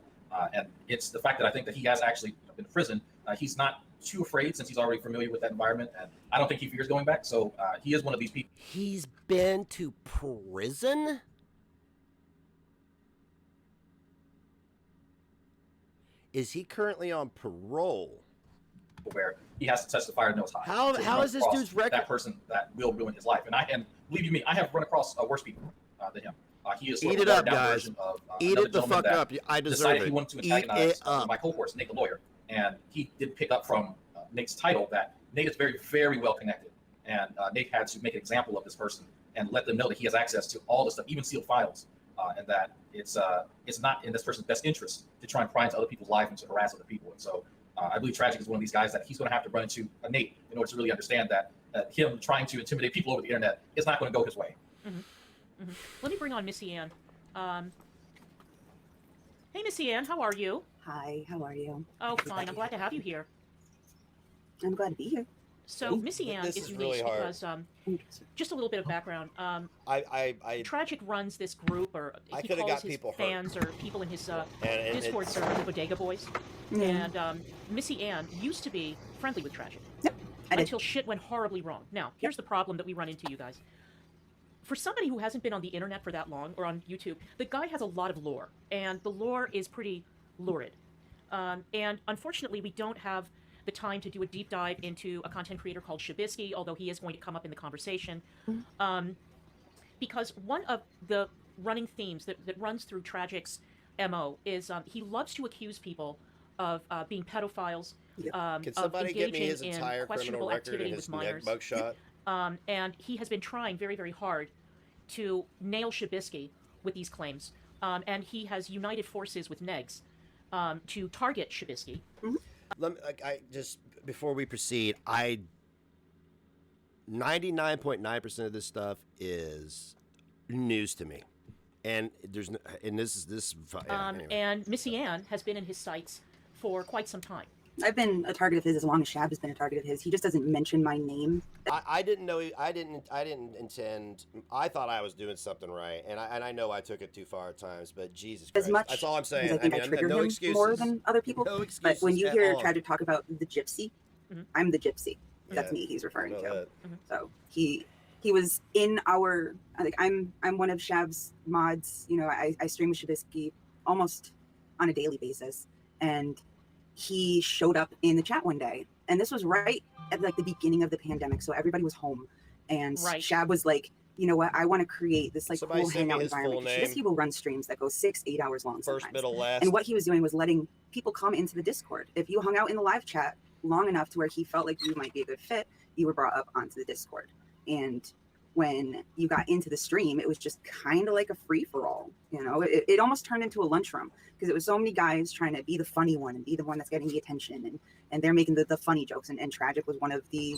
And it's the fact that I think that he has actually been in prison. He's not too afraid since he's already familiar with that environment, and I don't think he fears going back. So he is one of these people. He's been to prison? Is he currently on parole? Where he has to testify or nose high. How is this dude's record? That person that will ruin his life. And believe you me, I have run across worse people than him. He is sort Eat of it a up, guys. version of Eat it the fuck up. I deserve it. He wanted to Eat antagonize it up. my co-host, Nate the lawyer, and he did pick up from Nate's title that Nate is very, very well connected, and Nate had to make an example of this person and let them know that he has access to all the stuff, even sealed files, and that it's not in this person's best interest to try and pry into other people's lives and to harass other people. And so I believe Tragic is one of these guys that he's going to have to run into Nate in order to really understand that him trying to intimidate people over the internet is not going to go his way. Let me bring on Missy Ann. Hey, Missy Ann, how are you? Hi, how are you? Oh, fine. I'm glad to have you here. I'm glad to be here. So, Missy Ann is unique really hard. because, just a little bit of background. I Tragic runs this group, or he coulda calls got his people hurt. fans or people in his And Discord it's- server the Bodega Boys. Mm. And Missy Ann used to be friendly with Tragic. Yep, I did. Until shit went horribly wrong. Now, here's the problem that we run into, you guys. For somebody who hasn't been on the internet for that long, or on YouTube, the guy has a lot of lore, and the lore is pretty lurid. And unfortunately, we don't have the time to do a deep dive into a content creator called Shabisky, although he is going to come up in the conversation. Because one of the running themes that runs through Tragic's MO is he loves to accuse people of being pedophiles, Can of somebody get me engaging his in entire criminal questionable record activity and with his minors. mugshot? And he has been trying very, very hard to nail Shabisky with these claims. And he has united forces with Negs to target Shabisky. I just, before we proceed, 99.9% of this stuff is news to me, and anyway. And Missy Ann has been in his sights for quite some time. I've been a target of his as long as Shab has been a target of his. He just doesn't mention my name. I didn't know. I didn't intend. I thought I was doing something right, and I know I took it too far at times. But Jesus Christ, As much that's all I'm saying. I think I triggered no him excuses. more than other people. No excuses But when you at hear all. Tragic talk about the gypsy, I'm the gypsy. That's Yeah, me. He's referring I know to. that. So he was in our. I'm one of Shab's mods. You know, I stream with Shabisky almost on a daily basis, and he showed up in the chat one day, and this was right at like the beginning of the pandemic, so everybody was home, and Shab was like, you know what, I want to create this like Somebody cool send me hangout his full environment. name. Shabisky will run streams that go 6-8 hours long First, sometimes. middle, last. And what he was doing was letting people come into the Discord. If you hung out in the live chat, long enough to where he felt like you might be a good fit, you were brought up onto the Discord. And when you got into the stream, it was just kind of like a free-for-all. You know, it almost turned into a lunchroom because it was so many guys trying to be the funny one and be the one that's getting the attention, and they're making the funny jokes. And Tragic was one of the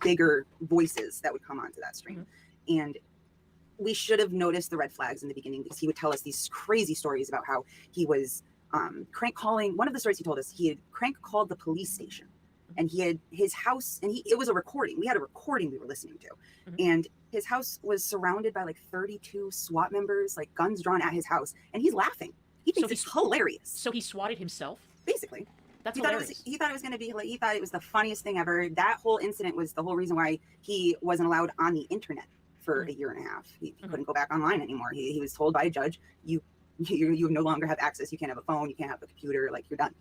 bigger voices that would come onto that stream. And we should have noticed the red flags in the beginning because he would tell us these crazy stories about how he was crank calling. One of the stories he told us, he had crank called the police station, and he had his house, and it was a recording. We had a recording we were listening to, and his house was surrounded by like 32 SWAT members, like guns drawn at his house, and he's laughing. He thinks it's hilarious. So he swatted himself? Basically. That's hilarious. He thought it was going to be like, he thought it was the funniest thing ever. That whole incident was the whole reason why he wasn't allowed on the internet for a year and a half. He couldn't go back online anymore. He was told by a judge, you no longer have access. You can't have a phone. You can't have a computer. Like, you're done.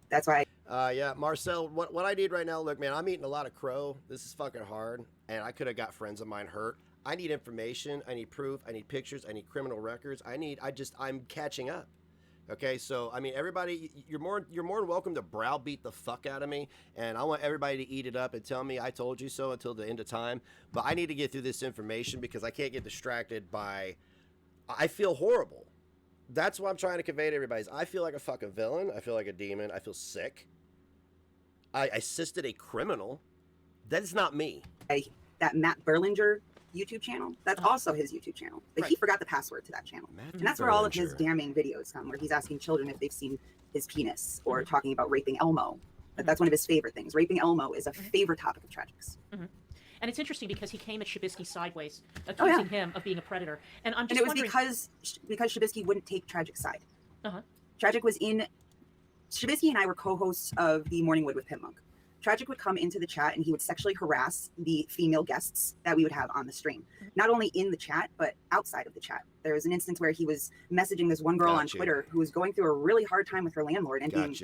That's why. Yeah, Marcel, what I need right now, look, man, I'm eating a lot of crow. This is fucking hard, and I could have got friends of mine hurt. I need information. I need proof. I need pictures. I need criminal records. I'm catching up. Okay, so I mean, everybody, you're more than welcome to browbeat the fuck out of me, and I want everybody to eat it up and tell me I told you so until the end of time. But I need to get through this information because I can't get distracted by. I feel horrible. That's what I'm trying to convey to everybody. I feel like a fucking villain. I feel like a demon. I feel sick. I assisted a criminal. That is not me. That Matt Berlinger YouTube channel, that's also his YouTube channel. But he forgot the password to that channel. And that's where all of his damning videos come, where he's asking children if they've seen his penis or talking about raping Elmo. That's one of his favorite things. Raping Elmo is a favorite topic of Tragic's. And it's interesting because he came at Shabisky sideways, accusing him of being a predator. And I'm just wondering... because Shabisky wouldn't take Tragic's side. Tragic was in... Shabisky and I were co-hosts of the Morning Wood with Pimp Monk. Tragic would come into the chat and he would sexually harass the female guests that we would have on the stream. Not only in the chat, but outside of the chat. There was an instance where he was messaging this one girl on Twitter who was going through a really hard time with her landlord and being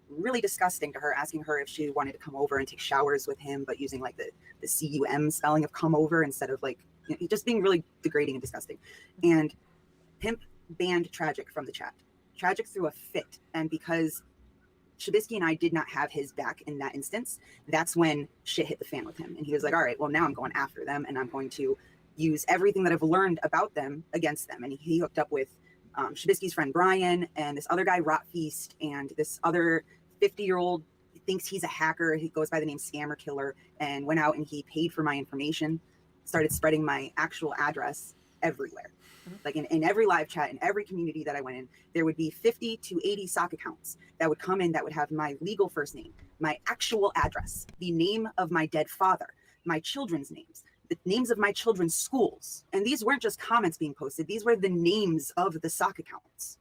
really disgusting to her, asking her if she wanted to come over and take showers with him, but using like the C-U-M spelling of come over instead of like, you know, just being really degrading and disgusting. And Pimp banned Tragic from the chat. Tragic threw a fit, and because Shabisky and I did not have his back in that instance, that's when shit hit the fan with him. And he was like, all right, well, now I'm going after them and I'm going to use everything that I've learned about them against them. And he hooked up with Shabisky's friend Brian and this other guy, Rotfeast, and this other 50-year-old thinks he's a hacker. He goes by the name Scammer Killer, and went out and he paid for my information, started spreading my actual address everywhere. Like in every live chat, in every community that I went in, there would be 50 to 80 sock accounts that would come in that would have my legal first name, my actual address, the name of my dead father, my children's names, the names of my children's schools. And these weren't just comments being posted. These were the names of the sock accounts.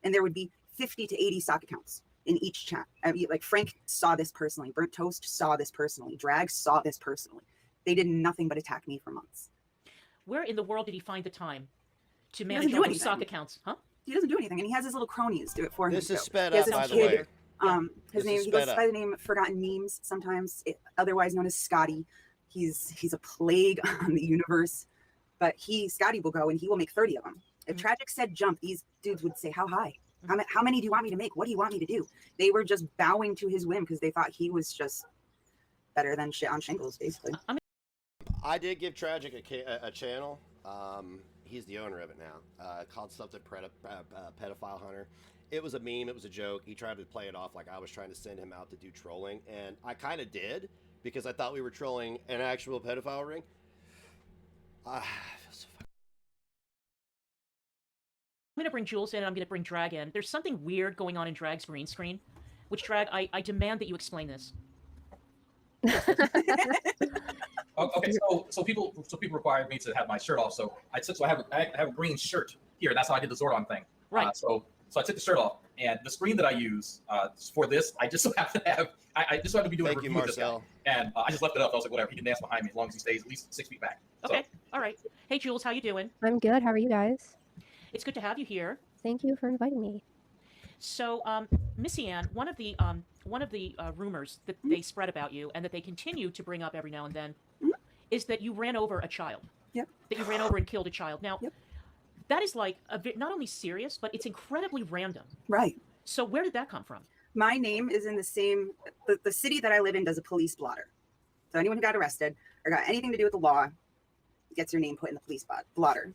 And there would be 50 to 80 sock accounts in each chat. I mean, like Frank saw this personally. Burnt Toast saw this personally. Drag saw this personally. They did nothing but attack me for months. Where in the world did he find the time to manage all those sock accounts? He doesn't do anything, and he has his little cronies do it for him. This is sped up, by the way. His name, he goes by the name Forgotten Memes sometimes, otherwise known as Scotty. He's a plague on the universe, but Scotty will go and he will make 30 of them. If Tragic said jump, these dudes would say, how high? How many do you want me to make? What do you want me to do? They were just bowing to his whim because they thought he was just better than shit on shingles, basically. I did give Tragic a channel. He's the owner of it now. Called something Pedophile Hunter. It was a meme. It was a joke. He tried to play it off like I was trying to send him out to do trolling, and I kind of did because I thought we were trolling an actual pedophile ring. I feel so fucking... I'm going to bring Jules in and I'm going to bring Drag in. There's something weird going on in Drag's green screen, which, Drag, I demand that you explain this. Okay, so people required me to have my shirt off, so I have a green shirt here. That's how I did the Zordon thing. Right. So I took the shirt off, and the screen that I use for this, I just so happen to have. I just so happen to be doing a review with this guy, and I just left it up. I was like, whatever. He can dance behind me as long as he stays at least 6 feet back. Okay. All right. Hey, Jules, how you doing? I'm good. How are you guys? It's good to have you here. Thank you for inviting me. So, Missy Ann, one of the rumors that they spread about you and that they continue to bring up every now and then is that you ran over a child. Yep. That you ran over and killed a child. Now, that is like not only serious, but it's incredibly random. Right. So where did that come from? My name is in the same, the city that I live in does a police blotter. So anyone who got arrested or got anything to do with the law gets your name put in the police blotter.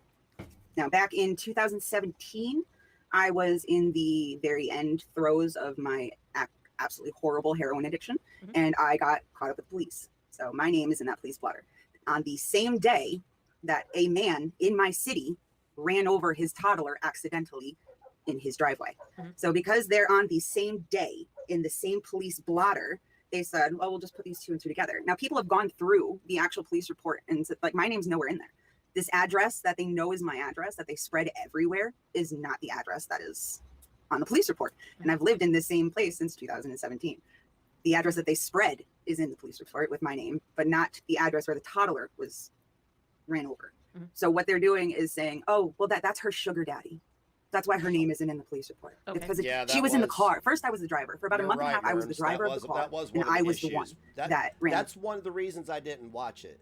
Now, back in 2017, I was in the very end throes of my absolutely horrible heroin addiction, and I got caught up with police. So my name is in that police blotter. On the same day that a man in my city ran over his toddler accidentally in his driveway. So because they're on the same day in the same police blotter, they said, well, we'll just put these two and two together. Now, people have gone through the actual police report and said, like, my name's nowhere in there. This address that they know is my address that they spread everywhere is not the address that is on the police report. And I've lived in the same place since 2017. The address that they spread is in the police report with my name, but not the address where the toddler was ran over. So what they're doing is saying, oh, well, that's her sugar daddy. That's why her name isn't in the police report. Okay. It's because Yeah, she was in the car. First, I was the driver. For about a You're month and a right, half, I was the Burns. driver of the car. That was And one of I the was the one issues. that ran. That's one of the reasons I didn't watch it.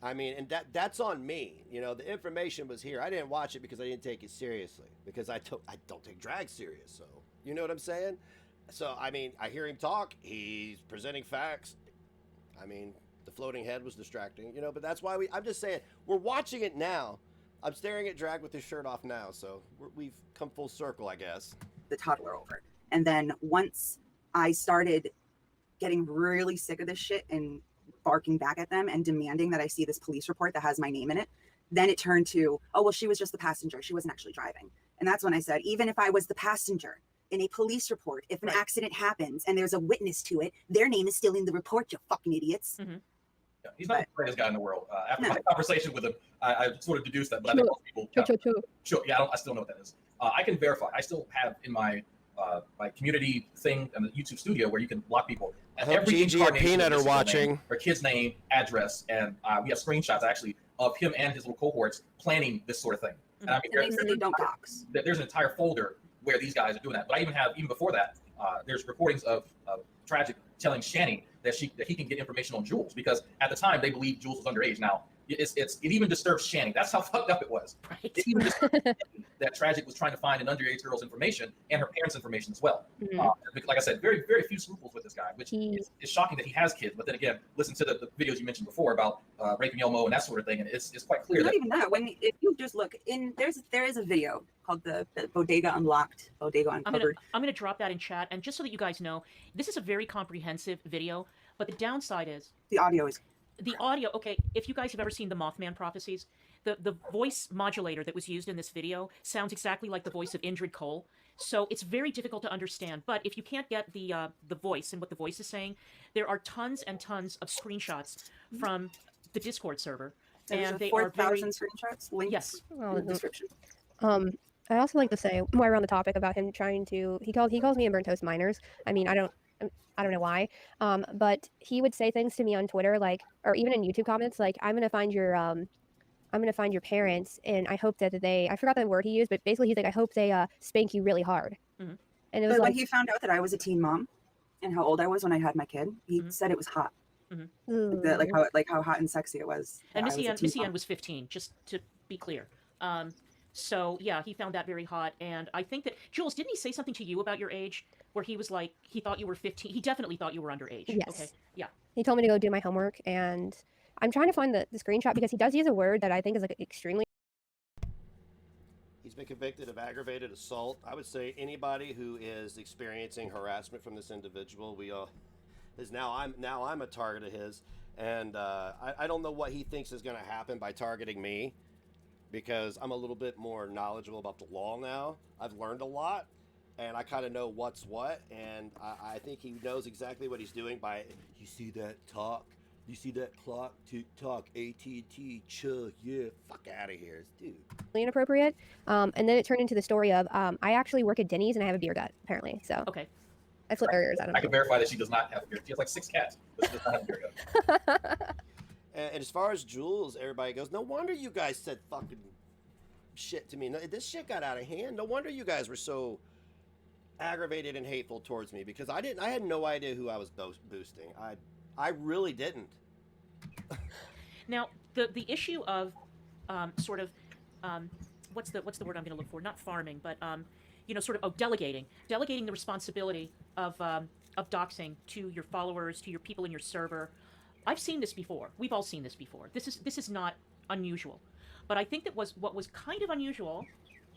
I mean, and that's on me. You know, the information was here. I didn't watch it because I didn't take it seriously. Because I don't take drag serious. So, you know what I'm saying? So, I mean, I hear him talk. He's presenting facts. I mean, the floating head was distracting, you know, but that's why I'm just saying, we're watching it now. I'm staring at drag with his shirt off now. So we've come full circle, I guess. The toddler over. And then once I started getting really sick of this shit and barking back at them and demanding that I see this police report that has my name in it, then it turned to, oh, well, she was just the passenger. She wasn't actually driving. And that's when I said, even if I was the passenger in a police report, if an accident happens and there's a witness to it, their name is still in the report, you fucking idiots. Yeah, he's not the greatest guy in the world. After my conversation with him, I sort of deduced that, but I think most people. Sure. Yeah, I still don't know what that is. I can verify. I still have in my my community thing and the YouTube studio where you can block people. I hope Gigi and Peanut are watching. Her kid's name, address, and we have screenshots actually of him and his little cohorts planning this sort of thing. And I mean, they don't dox. There's an entire folder where these guys are doing that. But I even before that, there's recordings of Tragic telling Shanny that he can get information on Jules, because at the time they believed Jules was underage. Now it even disturbs Shanny. That's how fucked up it was. Right. It even disturbs that Tragic was trying to find an underage girl's information and her parents' information as well. Like I said, very, very few scruples with this guy, which is shocking that he has kids. But then again, listen to the videos you mentioned before about raping Elmo and that sort of thing, and it's quite clear Not that even that. If you just look in, there is a video called the Bodega Unlocked, Bodega Uncovered. I'm gonna drop that in chat, and just so that you guys know, this is a very comprehensive video. But the downside is the audio is. The audio, okay, if you guys have ever seen the Mothman prophecies, the voice modulator that was used in this video sounds exactly like the voice of Indrid Cole. So it's very difficult to understand. But if you can't get the voice and what the voice is saying, there are tons and tons of screenshots from the Discord server. And they are 4,000 screenshots links in the description. I also like to say, while we're on the topic about him trying to, he calls me and Burnt Toast minors. I mean, I don't know why, but he would say things to me on Twitter, like, or even in YouTube comments, like, I'm gonna find your parents, and I hope that I forgot the word he used, but basically he's like, I hope they spank you really hard. And it was when he found out that I was a teen mom and how old I was when I had my kid, he said it was hot. Like how hot and sexy it was. And Missy Ann was 15, just to be clear. So yeah, he found that very hot, and I think that Jules, didn't he say something to you about your age, where he was like, he thought you were 15? He definitely thought you were underage. Yes. Okay. Yeah. He told me to go do my homework, and I'm trying to find the screenshot because he does use a word that I think is like extremely. He's been convicted of aggravated assault. I would say anybody who is experiencing harassment from this individual, I'm a target of his, and I don't know what he thinks is going to happen by targeting me, because I'm a little bit more knowledgeable about the law now. I've learned a lot, and I kind of know what's what, and I think he knows exactly what he's doing by, you see that talk? You see that clock? Tick-tock, AT&T, chug, yeah, fuck out of here, dude. Inappropriate, and then it turned into the story of, I actually work at Denny's and I have a beer gut, apparently, so. Okay. I flip burgers, I don't know. I can verify that she does not have a beer. She has like 6 cats, but she does not have a beer gut. And as far as Jules, everybody goes, no wonder you guys said fucking shit to me. No, this shit got out of hand. No wonder you guys were so aggravated and hateful towards me, because I had no idea who I was boosting. I really didn't. Now, the issue of what's the word I'm going to look for? Not farming, but sort of delegating the responsibility of doxing to your followers, to your people in your server. I've seen this before. We've all seen this before. This is not unusual. But I think that what was kind of unusual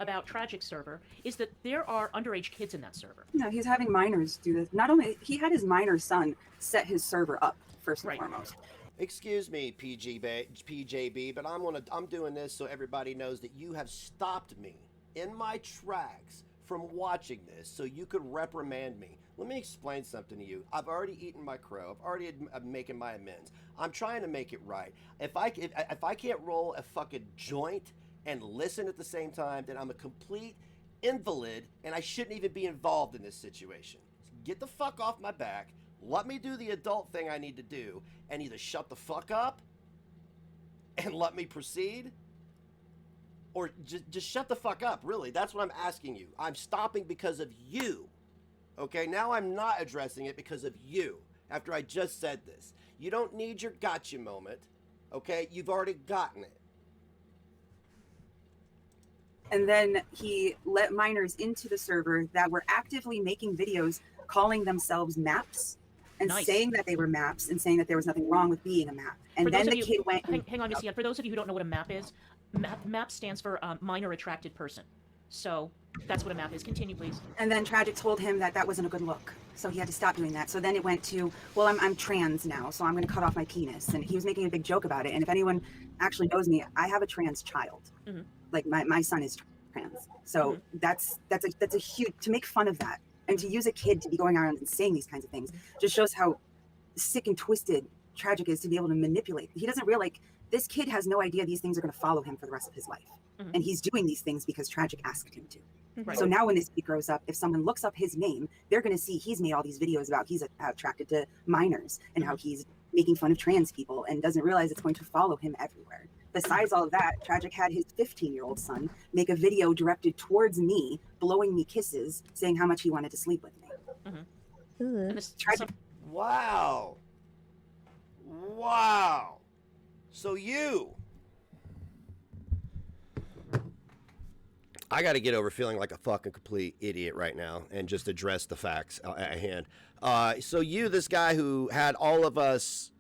about Tragic's server is that there are underage kids in that server. No, he's having minors do this. Not only he had his minor son set his server up first and foremost. Excuse me, PJB, but I'm doing this so everybody knows that you have stopped me in my tracks from watching this so you could reprimand me. Let me explain something to you. I've already eaten my crow. I'm making my amends. I'm trying to make it right. If I can't roll a fucking joint and listen at the same time, then I'm a complete invalid and I shouldn't even be involved in this situation. Get the fuck off my back. Let me do the adult thing I need to do and either shut the fuck up and let me proceed, or just shut the fuck up, really. That's what I'm asking you. I'm stopping because of you. Okay, now I'm not addressing it because of you after I just said this. You don't need your gotcha moment, okay? You've already gotten it. And then he let minors into the server that were actively making videos calling themselves maps and saying that they were maps and saying that there was nothing wrong with being a map. And then the kid went... Hang on, Missy. For those of you who don't know what a map is, map stands for minor attracted person. So that's what a map is. Continue, please. And then Tragic told him that wasn't a good look. So he had to stop doing that. So then it went to, well, I'm trans now, so I'm going to cut off my penis. And he was making a big joke about it. And if anyone actually knows me, I have a trans child. Mm-hmm. Like my son is trans. So that's a huge, to make fun of that and to use a kid to be going around and saying these kinds of things just shows how sick and twisted Tragic is to be able to manipulate. He doesn't realize, like, this kid has no idea these things are going to follow him for the rest of his life. Mm-hmm. And he's doing these things because Tragic asked him to. Right. So now when this kid grows up, if someone looks up his name, they're going to see he's made all these videos about he's attracted to minors and how he's making fun of trans people and doesn't realize it's going to follow him everywhere. Besides all of that, Tragic had his 15-year-old son make a video directed towards me, blowing me kisses, saying how much he wanted to sleep with me. Mm-hmm. Tragic. Wow. Wow. So I got to get over feeling like a fucking complete idiot right now and just address the facts at hand. So this guy who had all of us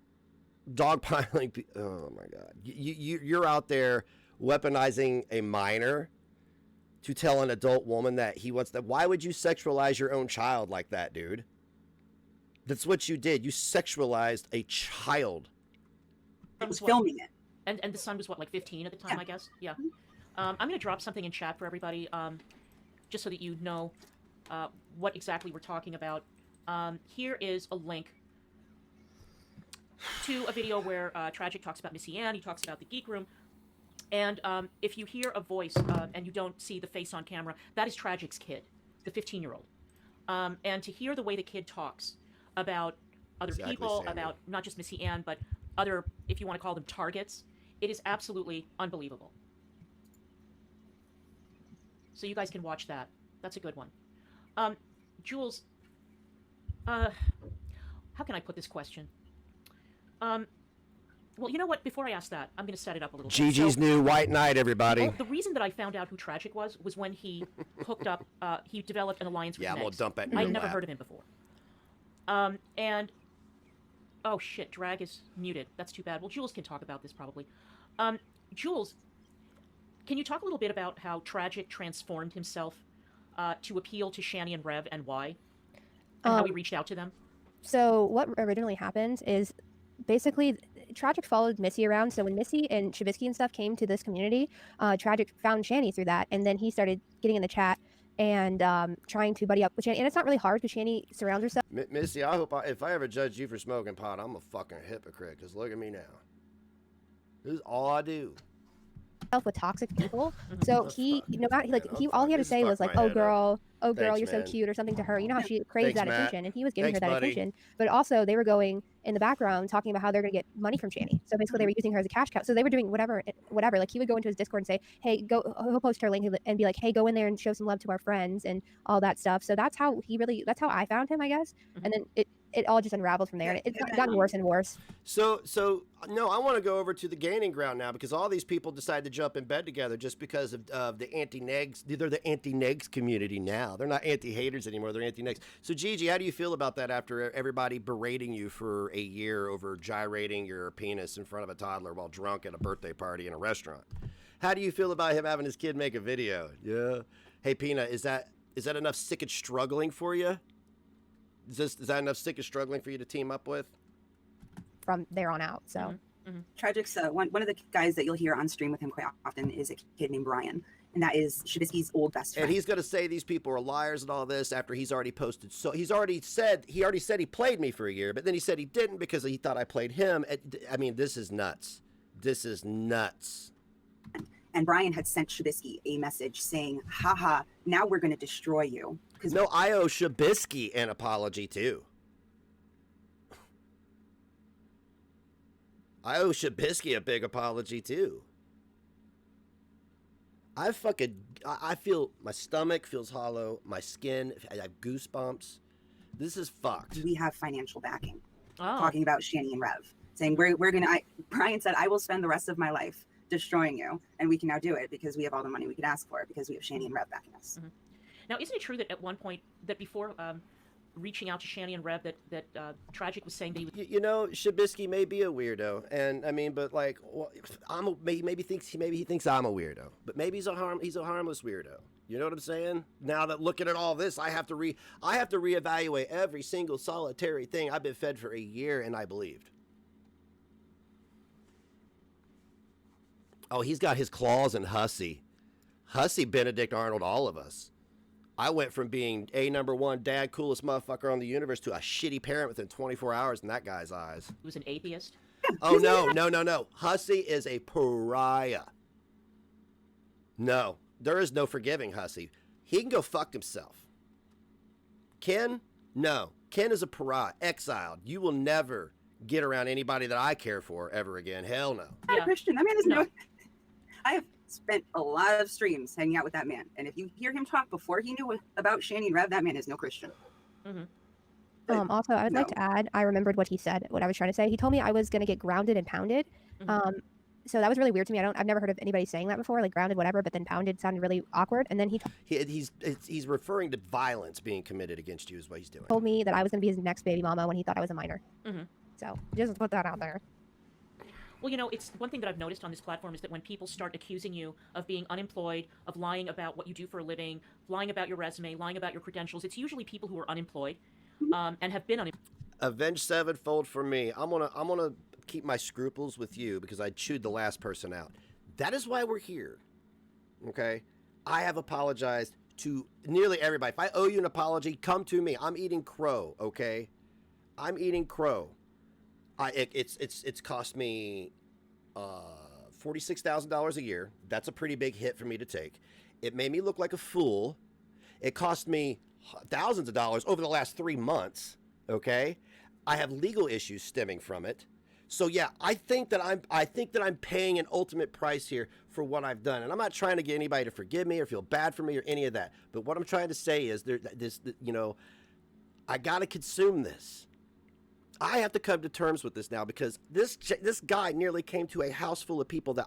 dogpiling, oh my God, you're out there weaponizing a minor to tell an adult woman that he wants that. Why would you sexualize your own child like that, dude? That's what you did. You sexualized a child. I was filming it. And the son was what, like 15 at the time, I guess? Yeah. I'm going to drop something in chat for everybody, just so that you know what exactly we're talking about. Here is a link to a video where Tragic talks about Missy Ann. He talks about the Geek Room. And if you hear a voice and you don't see the face on camera, that is Tragic's kid, the 15-year-old. And to hear the way the kid talks about other people, about not just Missy Ann, but other, if you want to call them targets, it is absolutely unbelievable. So you guys can watch that. That's a good one. Jules, how can I put this question? Well, you know what? Before I ask that, I'm going to set it up a little bit. Gigi's new White Knight, everybody. Well, the reason that I found out who Tragic was when he hooked up, he developed an alliance with I'm going to dump it in I'd never heard of him before. And, oh shit, Drag is muted. That's too bad. Well, Jules can talk about this probably. Jules, can you talk a little bit about how Tragic transformed himself to appeal to Shani and Rev and why? And how he reached out to them? So what originally happened is basically Tragic followed Missy around. So when Missy and Shabisky and stuff came to this community, Tragic found Shani through that. And then he started getting in the chat and trying to buddy up with Shani. And it's not really hard because Shani surrounds herself. Missy, I hope if I ever judge you for smoking pot, I'm a fucking hypocrite. Because look at me now. This is all I do. With toxic people. So he, no matter, all he had to say was like, "Oh girl, you're so cute," or something to her. You know how she craves that attention, and he was giving her that attention. But also, they were going in the background talking about how they're going to get money from Shani. So basically, they were using her as a cash cow. So they were doing whatever. Like he would go into his Discord and say, "Hey, go." He'll post her link and be like, "Hey, go in there and show some love to our friends and all that stuff." So that's how I found him, I guess. And then it all just unraveled from there, and it's gotten worse and worse. So no, I want to go over to the gaining ground now because all these people decide to jump in bed together just because of the anti-negs. They're the anti-negs community now. They're not anti-haters anymore. They're anti-negs. So Gigi, how do you feel about that after everybody berating you for a year over gyrating your penis in front of a toddler while drunk at a birthday party in a restaurant? How do you feel about him having his kid make a video? Yeah. Hey, Pina, is that enough sick and struggling for you? Is that enough sick and struggling for you to team up with? From there on out, so. Tragic's one of the guys that you'll hear on stream with him quite often is a kid named Brian, and that is Shabisky's old best friend. And he's going to say these people are liars and all this after he's already posted. So he already said he played me for a year, but then he said he didn't because he thought I played him. I mean, this is nuts. This is nuts. And Brian had sent Shabisky a message saying, haha, now we're going to destroy you. No, I owe Shabisky an apology too. I owe Shabisky a big apology too. I feel my stomach feels hollow, my skin, I have goosebumps. This is fucked. We have financial backing. Talking about Shani and Rev, saying Brian said, I will spend the rest of my life destroying you, and we can now do it because we have all the money we could ask for because we have Shani and Rev backing us. Now, isn't it true that at one point, that before reaching out to Shani and Rev, that Tragic was saying that he was... You know, Shabisky may be a weirdo, and I mean, but like, well, maybe he thinks I'm a weirdo, but maybe he's a harmless weirdo. You know what I'm saying? Now that looking at all this, I have to reevaluate every single solitary thing I've been fed for a year, and I believed. Oh, he's got his claws in Hussey, Benedict Arnold, all of us. I went from being #1 dad, coolest motherfucker on the universe to a shitty parent within 24 hours in that guy's eyes. He was an atheist? Oh, no. Hussey is a pariah. No, there is no forgiving Hussey. He can go fuck himself. Ken? No. Ken is a pariah, exiled. You will never get around anybody that I care for ever again. Hell no. Not a Christian. That man is no. I have spent a lot of streams hanging out with that man, and if you hear him talk before he knew about Shani and Rev, that man is no Christian. Also, I would like to add, I remembered what he said, what I was trying to say. He told me I was going to get grounded and pounded. So that was really weird to me. I've never heard of anybody saying that before, like grounded, whatever, but then pounded sounded really awkward. And then he's referring to violence being committed against you is what he's doing. Told me that I was going to be his next baby mama when he thought I was a minor. So just put that out there. Well, you know, it's one thing that I've noticed on this platform is that when people start accusing you of being unemployed, of lying about what you do for a living, lying about your resume, lying about your credentials, it's usually people who are unemployed and have been unemployed. Avenged sevenfold for me. I'm gonna keep my scruples with you because I chewed the last person out. That is why we're here. Okay? I have apologized to nearly everybody. If I owe you an apology, come to me. I'm eating crow, okay? I'm eating crow. It's cost me $46,000 a year. That's a pretty big hit for me to take. It made me look like a fool. It cost me thousands of dollars over the last 3 months. Okay, I have legal issues stemming from it. So yeah, I think that I'm paying an ultimate price here for what I've done, and I'm not trying to get anybody to forgive me or feel bad for me or any of that. But what I'm trying to say is, I got to consume this. I have to come to terms with this now because this guy nearly came to a house full of people that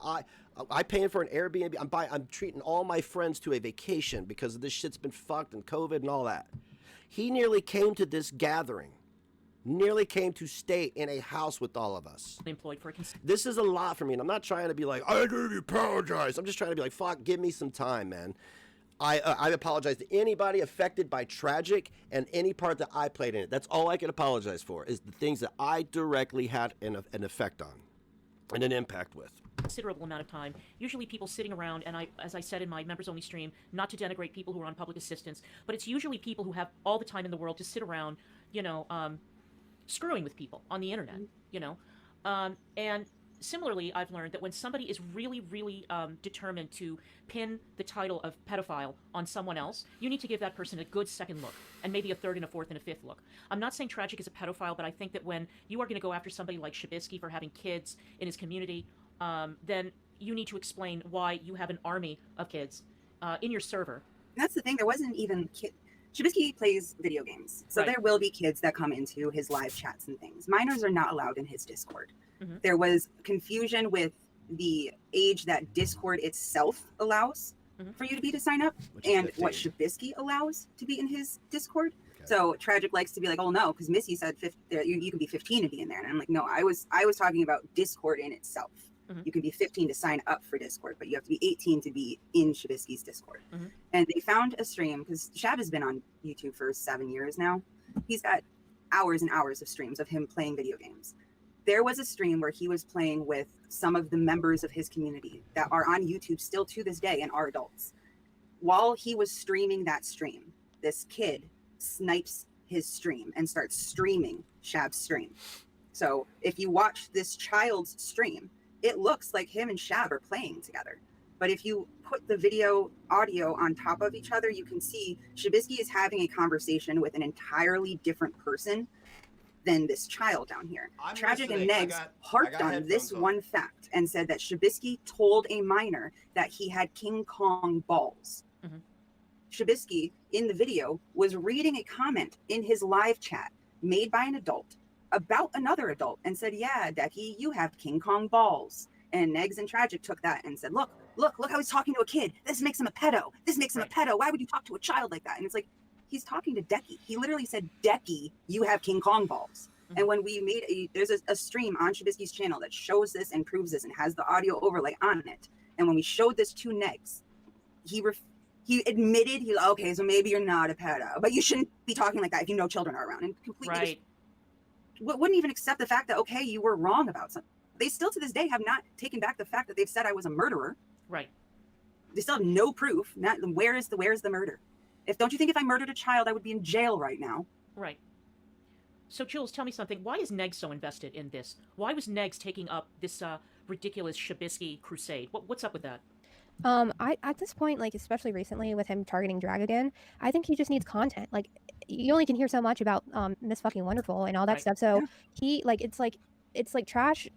I paying for an Airbnb. I'm treating all my friends to a vacation because this shit's been fucked and COVID and all that. He nearly came to this gathering, nearly came to stay in a house with all of us. This is a lot for me, and I'm not trying to be like, I do apologize. I'm just trying to be like, fuck, give me some time, man. I apologize to anybody affected by Tragic and any part that I played in it. That's all I can apologize for, is the things that I directly had an effect on and an impact with. Considerable amount of time. Usually people sitting around, and as I said in my members-only stream, not to denigrate people who are on public assistance, but it's usually people who have all the time in the world to sit around, screwing with people on the internet, and similarly, I've learned that when somebody is really, really determined to pin the title of pedophile on someone else, you need to give that person a good second look, and maybe a third and a fourth and a fifth look. I'm not saying Tragic is a pedophile, but I think that when you are going to go after somebody like Shabisky for having kids in his community, then you need to explain why you have an army of kids in your server. That's the thing. There wasn't even Shabisky plays video games, so Right. there will be kids that come into his live chats and things. Minors are not allowed in his Discord. Mhm. There was confusion with the age that Discord itself allows Mhm. for you to sign up, Which is and what 15. Shabisky allows to be in his Discord. Okay. So Tragic likes to be like, "Oh no," because Missy said you can be 15 to be in there, and I'm like, "No, I was talking about Discord in itself. Mhm. You can be 15 to sign up for Discord, but you have to be 18 to be in Shabisky's Discord." Mhm. And they found a stream because Shab has been on YouTube for 7 years now. He's got hours and hours of streams of him playing video games. There was a stream where he was playing with some of the members of his community that are on YouTube still to this day and are adults. While he was streaming that stream, this kid snipes his stream and starts streaming Shab's stream. So if you watch this child's stream, it looks like him and Shab are playing together. But if you put the video audio on top of each other, you can see Shabisky is having a conversation with an entirely different person than this child down here. I'm Tragic and listening. Negs I harped got on this headphones on. one fact and said that Shabisky told a minor that he had King Kong balls. Mhm. Shabisky, in the video, was reading a comment in his live chat made by an adult about another adult and said, "Yeah, Decky, you have King Kong balls." And Negs and Tragic took that and said, look how he's talking to a kid. This makes him a pedo. This makes him a pedo. Why would you talk to a child like that? And it's like, he's talking to Decky. He literally said, "Decky, you have King Kong balls." Mhm. And when we made there's a stream on Shabisky's channel that shows this and proves this and has the audio overlay on it. And when we showed this to Negs, he admitted, okay, so maybe you're not a pedo, but you shouldn't be talking like that if you know children are around. And completely Right. wouldn't even accept the fact that, okay, you were wrong about something. They still to this day have not taken back the fact that they've said I was a murderer. Right. They still have no proof. Where is the murder? Don't you think if I murdered a child, I would be in jail right now? Right. So, Jules, tell me something. Why is Negs so invested in this? Why was Negs taking up this ridiculous Shabisky crusade? What's up with that? I at this point, like especially recently with him targeting drag again, I think he just needs content. Like you only can hear so much about Miss Fucking Wonderful and all that Right. stuff. So Yeah. he it's like trash,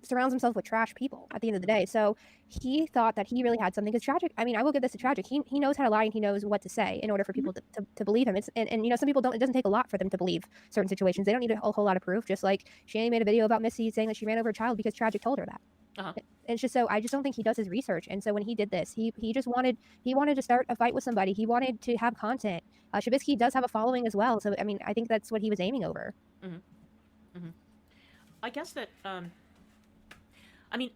surrounds himself with trash people at the end of the day. So he thought that he really had something. Because Tragic, I mean, I will give this to Tragic. He knows how to lie and he knows what to say in order for people to believe him. And some people don't. It doesn't take a lot for them to believe certain situations. They don't need a whole lot of proof. Just like Shani made a video about Missy saying that she ran over a child because Tragic told her that. Uh-huh. It's just so I just don't think he does his research. And so when he did this, he just wanted to start a fight with somebody. He wanted to have content. Shabisky does have a following as well. So I mean, I think that's what he was aiming over. I guess that, I mean,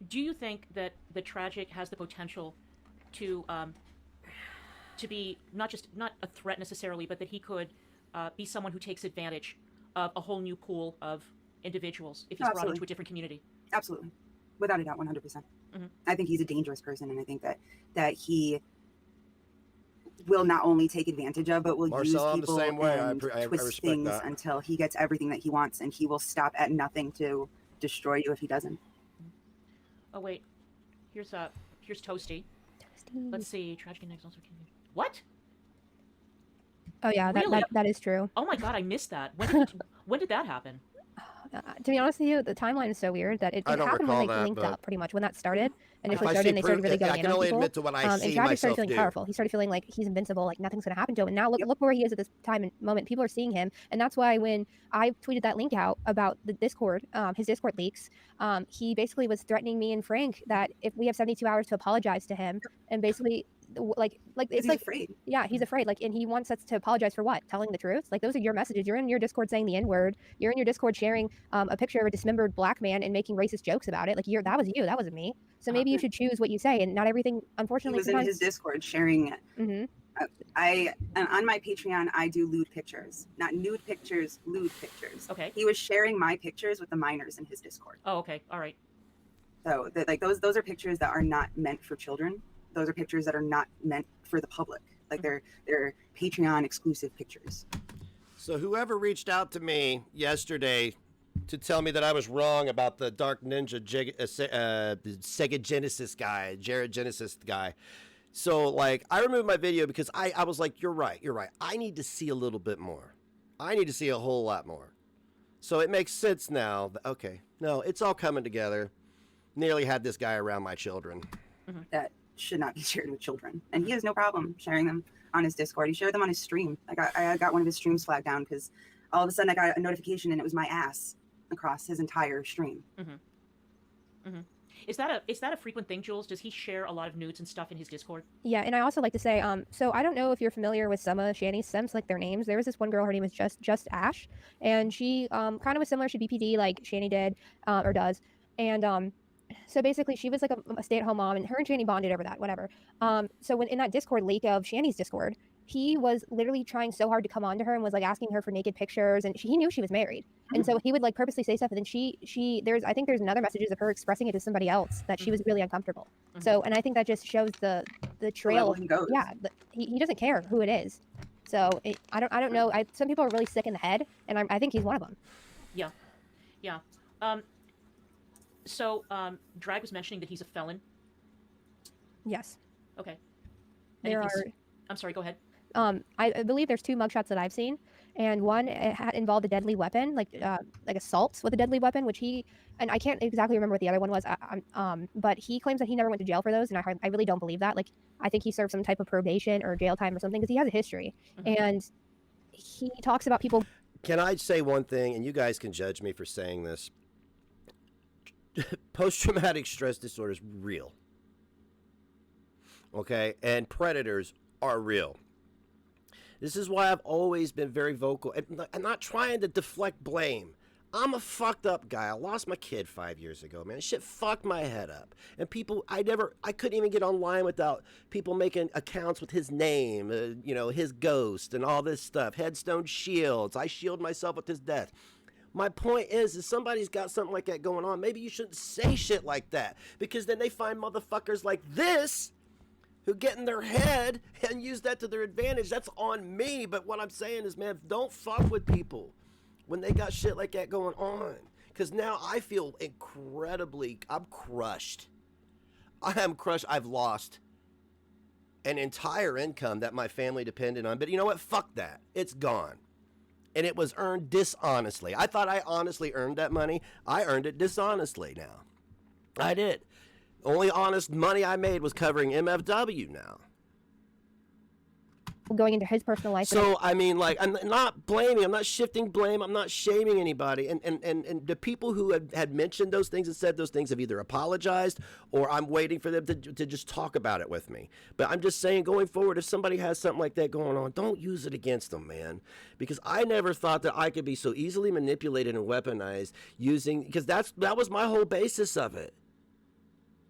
do you think that the Tragic has the potential to be not a threat necessarily, but that he could be someone who takes advantage of a whole new pool of individuals if he's brought Absolutely. into a different community? Absolutely. Without a doubt, 100%. Mhm. I think he's a dangerous person, and I think that he will not only take advantage of, but will Marcel, use I'm the people same way. I and respect twist things that. until he gets everything that he wants, and he will stop at nothing to destroy you if he doesn't. Oh wait, here's Toasty. Let's see, Tragic and Negs also can. What? Oh yeah, Really? that is true. Oh my God, I missed that. When did that happen? To be honest with you, the timeline is so weird that it I don't happened when recall they that, linked but- up pretty much when that started. If Initially I started, see and they started proof, really going I in can on only people. admit to what I And see Tragic started myself feeling do. powerful. He started feeling like he's invincible, like nothing's going to happen to him. And now look where he is at this time and moment. People are seeing him, and that's why when I tweeted that link out about the Discord, his Discord leaks, he basically was threatening me and Frank that if we have 72 hours to apologize to him, and basically like it's He's like afraid. yeah, he's afraid. Like, and he wants us to apologize for what? Telling the truth? Like, those are your messages. You're in your Discord saying the N-word. You're in your Discord sharing a picture of a dismembered black man and making racist jokes about it. Like, that was you. That wasn't me. So maybe you should choose what you say, and not everything. He Unfortunately, was in his Discord sharing it. hmm And on my Patreon, I do lewd pictures, not nude pictures, lewd pictures. Okay. He was sharing my pictures with the minors in his Discord. Oh, okay. All right. So those are pictures that are not meant for children. Those are pictures that are not meant for the public. Like they're Patreon exclusive pictures. So whoever reached out to me yesterday to tell me that I was wrong about the Dark Ninja Sega Genesis guy, Jared Genesis guy. So like I removed my video because I was like, you're right. I need to see a little bit more. I need to see a whole lot more. So it makes sense now. Okay, no, it's all coming together. Nearly had this guy around my children. That should not be shared with children, and he has no problem sharing them on his Discord. He shared them on his stream. I got one of his streams flagged down because all of a sudden I got a notification and it was my ass across his entire stream. Is that a frequent thing, Jules? Does he share a lot of nudes and stuff in his Discord? Yeah, and I also like to say, so I don't know if you're familiar with some of Shanny's sims, like their names. There was this one girl, her name was just Ash, and she kind of was similar. She BPD like Shanny did, or does, and so basically she was like a stay-at-home mom, and her and Shanny bonded over that, whatever. So when in that Discord leak of Shanny's Discord, he was literally trying so hard to come on to her and was like asking her for naked pictures, and he knew she was married, and so he would like purposely say stuff, and then I think there's another messages of her expressing it to somebody else that she was really uncomfortable. So, and I think that just shows the trail. Yeah, he doesn't care who it is. So I don't know. Some people are really sick in the head, and I think he's one of them. Yeah. So Drag was mentioning that he's a felon. Yes. Okay. There are. I'm sorry. Go ahead. I believe there's 2 mugshots that I've seen, and one had involved a deadly weapon, like assaults with a deadly weapon, which and I can't exactly remember what the other one was. But he claims that he never went to jail for those, and I really don't believe that. Like, I think he served some type of probation or jail time or something because he has a history, and he talks about people. Can I say one thing, and you guys can judge me for saying this? Post-traumatic stress disorder is real. Okay, and predators are real. This is why I've always been very vocal. I'm not trying to deflect blame. I'm a fucked up guy. I lost my kid 5 years ago, man. Shit fucked my head up. And people, I couldn't even get online without people making accounts with his name, his ghost and all this stuff. Headstone shields. I shield myself with his death. My point is somebody's got something like that going on. Maybe you shouldn't say shit like that, because then they find motherfuckers like this who get in their head and use that to their advantage. That's on me. But what I'm saying is, man, don't fuck with people when they got shit like that going on. Because now I feel I'm crushed. I am crushed. I've lost an entire income that my family depended on. But you know what? Fuck that. It's gone. And it was earned dishonestly. I thought I honestly earned that money. I earned it dishonestly now. I did. Only honest money I made was covering MFW now. Going into his personal life. So, I mean, like, I'm not blaming, I'm not shifting blame, I'm not shaming anybody. And the people who had mentioned those things and said those things have either apologized or I'm waiting for them to just talk about it with me. But I'm just saying, going forward, if somebody has something like that going on, don't use it against them, man. Because I never thought that I could be so easily manipulated and weaponized because that was my whole basis of it.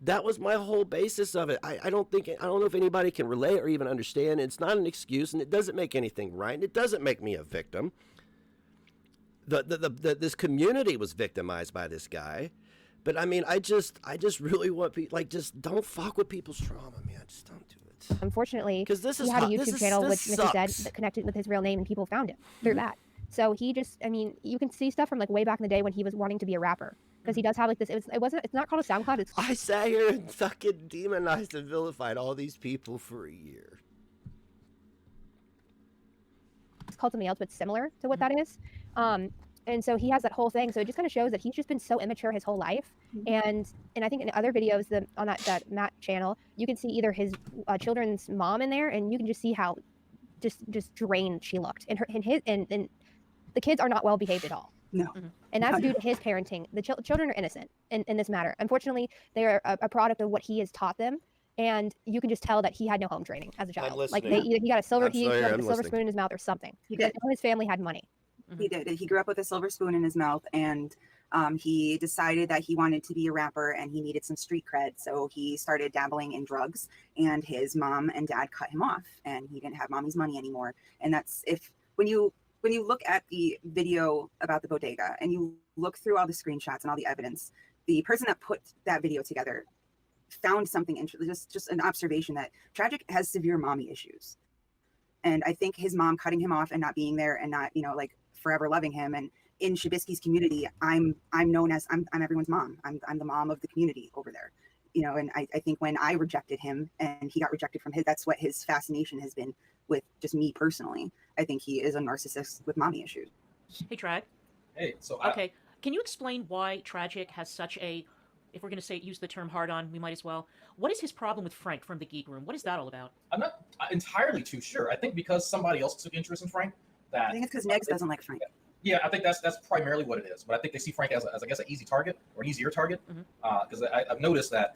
That was my whole basis of it. I don't know if anybody can relate or even understand. It's not an excuse, and it doesn't make anything right, and it doesn't make me a victim. This community was victimized by this guy, but I mean, I just really want people, like, just don't fuck with people's trauma, man. Just don't do it. Unfortunately, because he had a YouTube channel which Missy said that connected with his real name, and people found him through that. So he you can see stuff from like way back in the day when he was wanting to be a rapper. Because he does have like this, it's not called a SoundCloud. I sat here and fucking demonized and vilified all these people for a year. It's called something else, but similar to what that is. And so he has that whole thing. So it just kind of shows that he's just been so immature his whole life. And I think in other videos on that Matt channel, you can see either his children's mom in there, and you can just see how just drained she looked. And the kids are not well behaved at all. No. And that's due to his parenting. The children are innocent in this matter. Unfortunately, they are a product of what he has taught them. And you can just tell that he had no home training as a child. Like he got a silver spoon in his mouth or something. He did. His family had money. He did. He grew up with a silver spoon in his mouth, and he decided that he wanted to be a rapper and he needed some street cred. So he started dabbling in drugs, and his mom and dad cut him off, and he didn't have mommy's money anymore. And that's when you look at the video about the bodega and you look through all the screenshots and all the evidence, the person that put that video together found something interesting, just an observation that Tragic has severe mommy issues. And I think his mom cutting him off and not being there and not, like forever loving him. And in Shabisky's community, I'm known as, I'm everyone's mom. I'm the mom of the community over there. And I think when I rejected him and he got rejected from that's what his fascination has been with just me personally. I think he is a narcissist with mommy issues. Hey, Trag. Hey, so okay, can you explain why Tragic has such a if we're going to say use the term hard on, we might as well. What is his problem with Frank from the Geek Room? What is that all about? I'm not entirely too sure. I think because somebody else took interest in Frank, that I think it's because Negs doesn't like Frank. Yeah, I think that's primarily what it is. But I think they see Frank as I guess an easy target or an easier target, because I've noticed that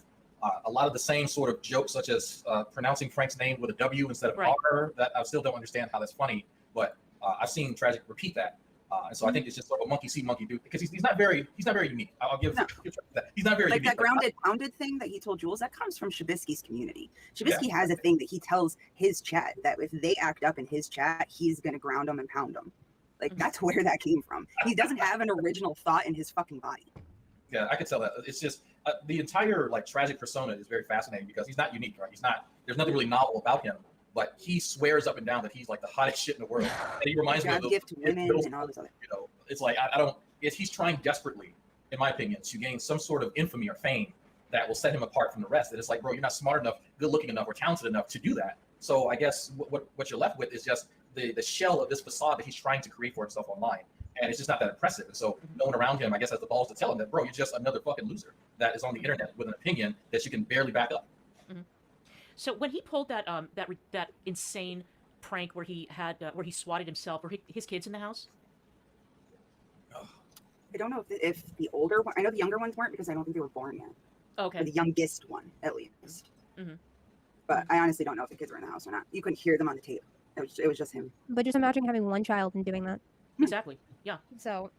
a lot of the same sort of jokes, such as pronouncing Frank's name with a W instead of R, that I still don't understand how that's funny. But I've seen Tragic repeat that, and so I think it's just sort of a monkey see, monkey do, because he's not very unique. I'll give that. He's not very like unique. that grounded pounded thing that he told Jules, that comes from Shabisky's community. Shabisky has a thing that he tells his chat that if they act up in his chat, he's gonna ground them and pound them. Like that's where that came from. He doesn't have an original thought in his fucking body. Yeah, I could tell that. It's just the entire like Tragic persona is very fascinating because he's not unique, right? There's nothing really novel about him, but he swears up and down that he's like the hottest shit in the world. And he reminds me of those gift women and all this other. It's like I don't. He's trying desperately, in my opinion, to gain some sort of infamy or fame that will set him apart from the rest. And it's like, bro, you're not smart enough, good looking enough, or talented enough to do that. So I guess what you're left with is just the shell of this facade that he's trying to create for himself online. And it's just not that impressive. And so no one around him, I guess, has the balls to tell him that, bro, you're just another fucking loser that is on the internet with an opinion that you can barely back up. So when he pulled that that insane prank where he swatted himself, were his kids in the house? I don't know if the older one, I know the younger ones weren't because I don't think they were born yet. Okay. Or the youngest one, at least. But I honestly don't know if the kids were in the house or not. You couldn't hear them on the tape. It was just him. But just imagine having one child and doing that. Exactly. Yeah. So.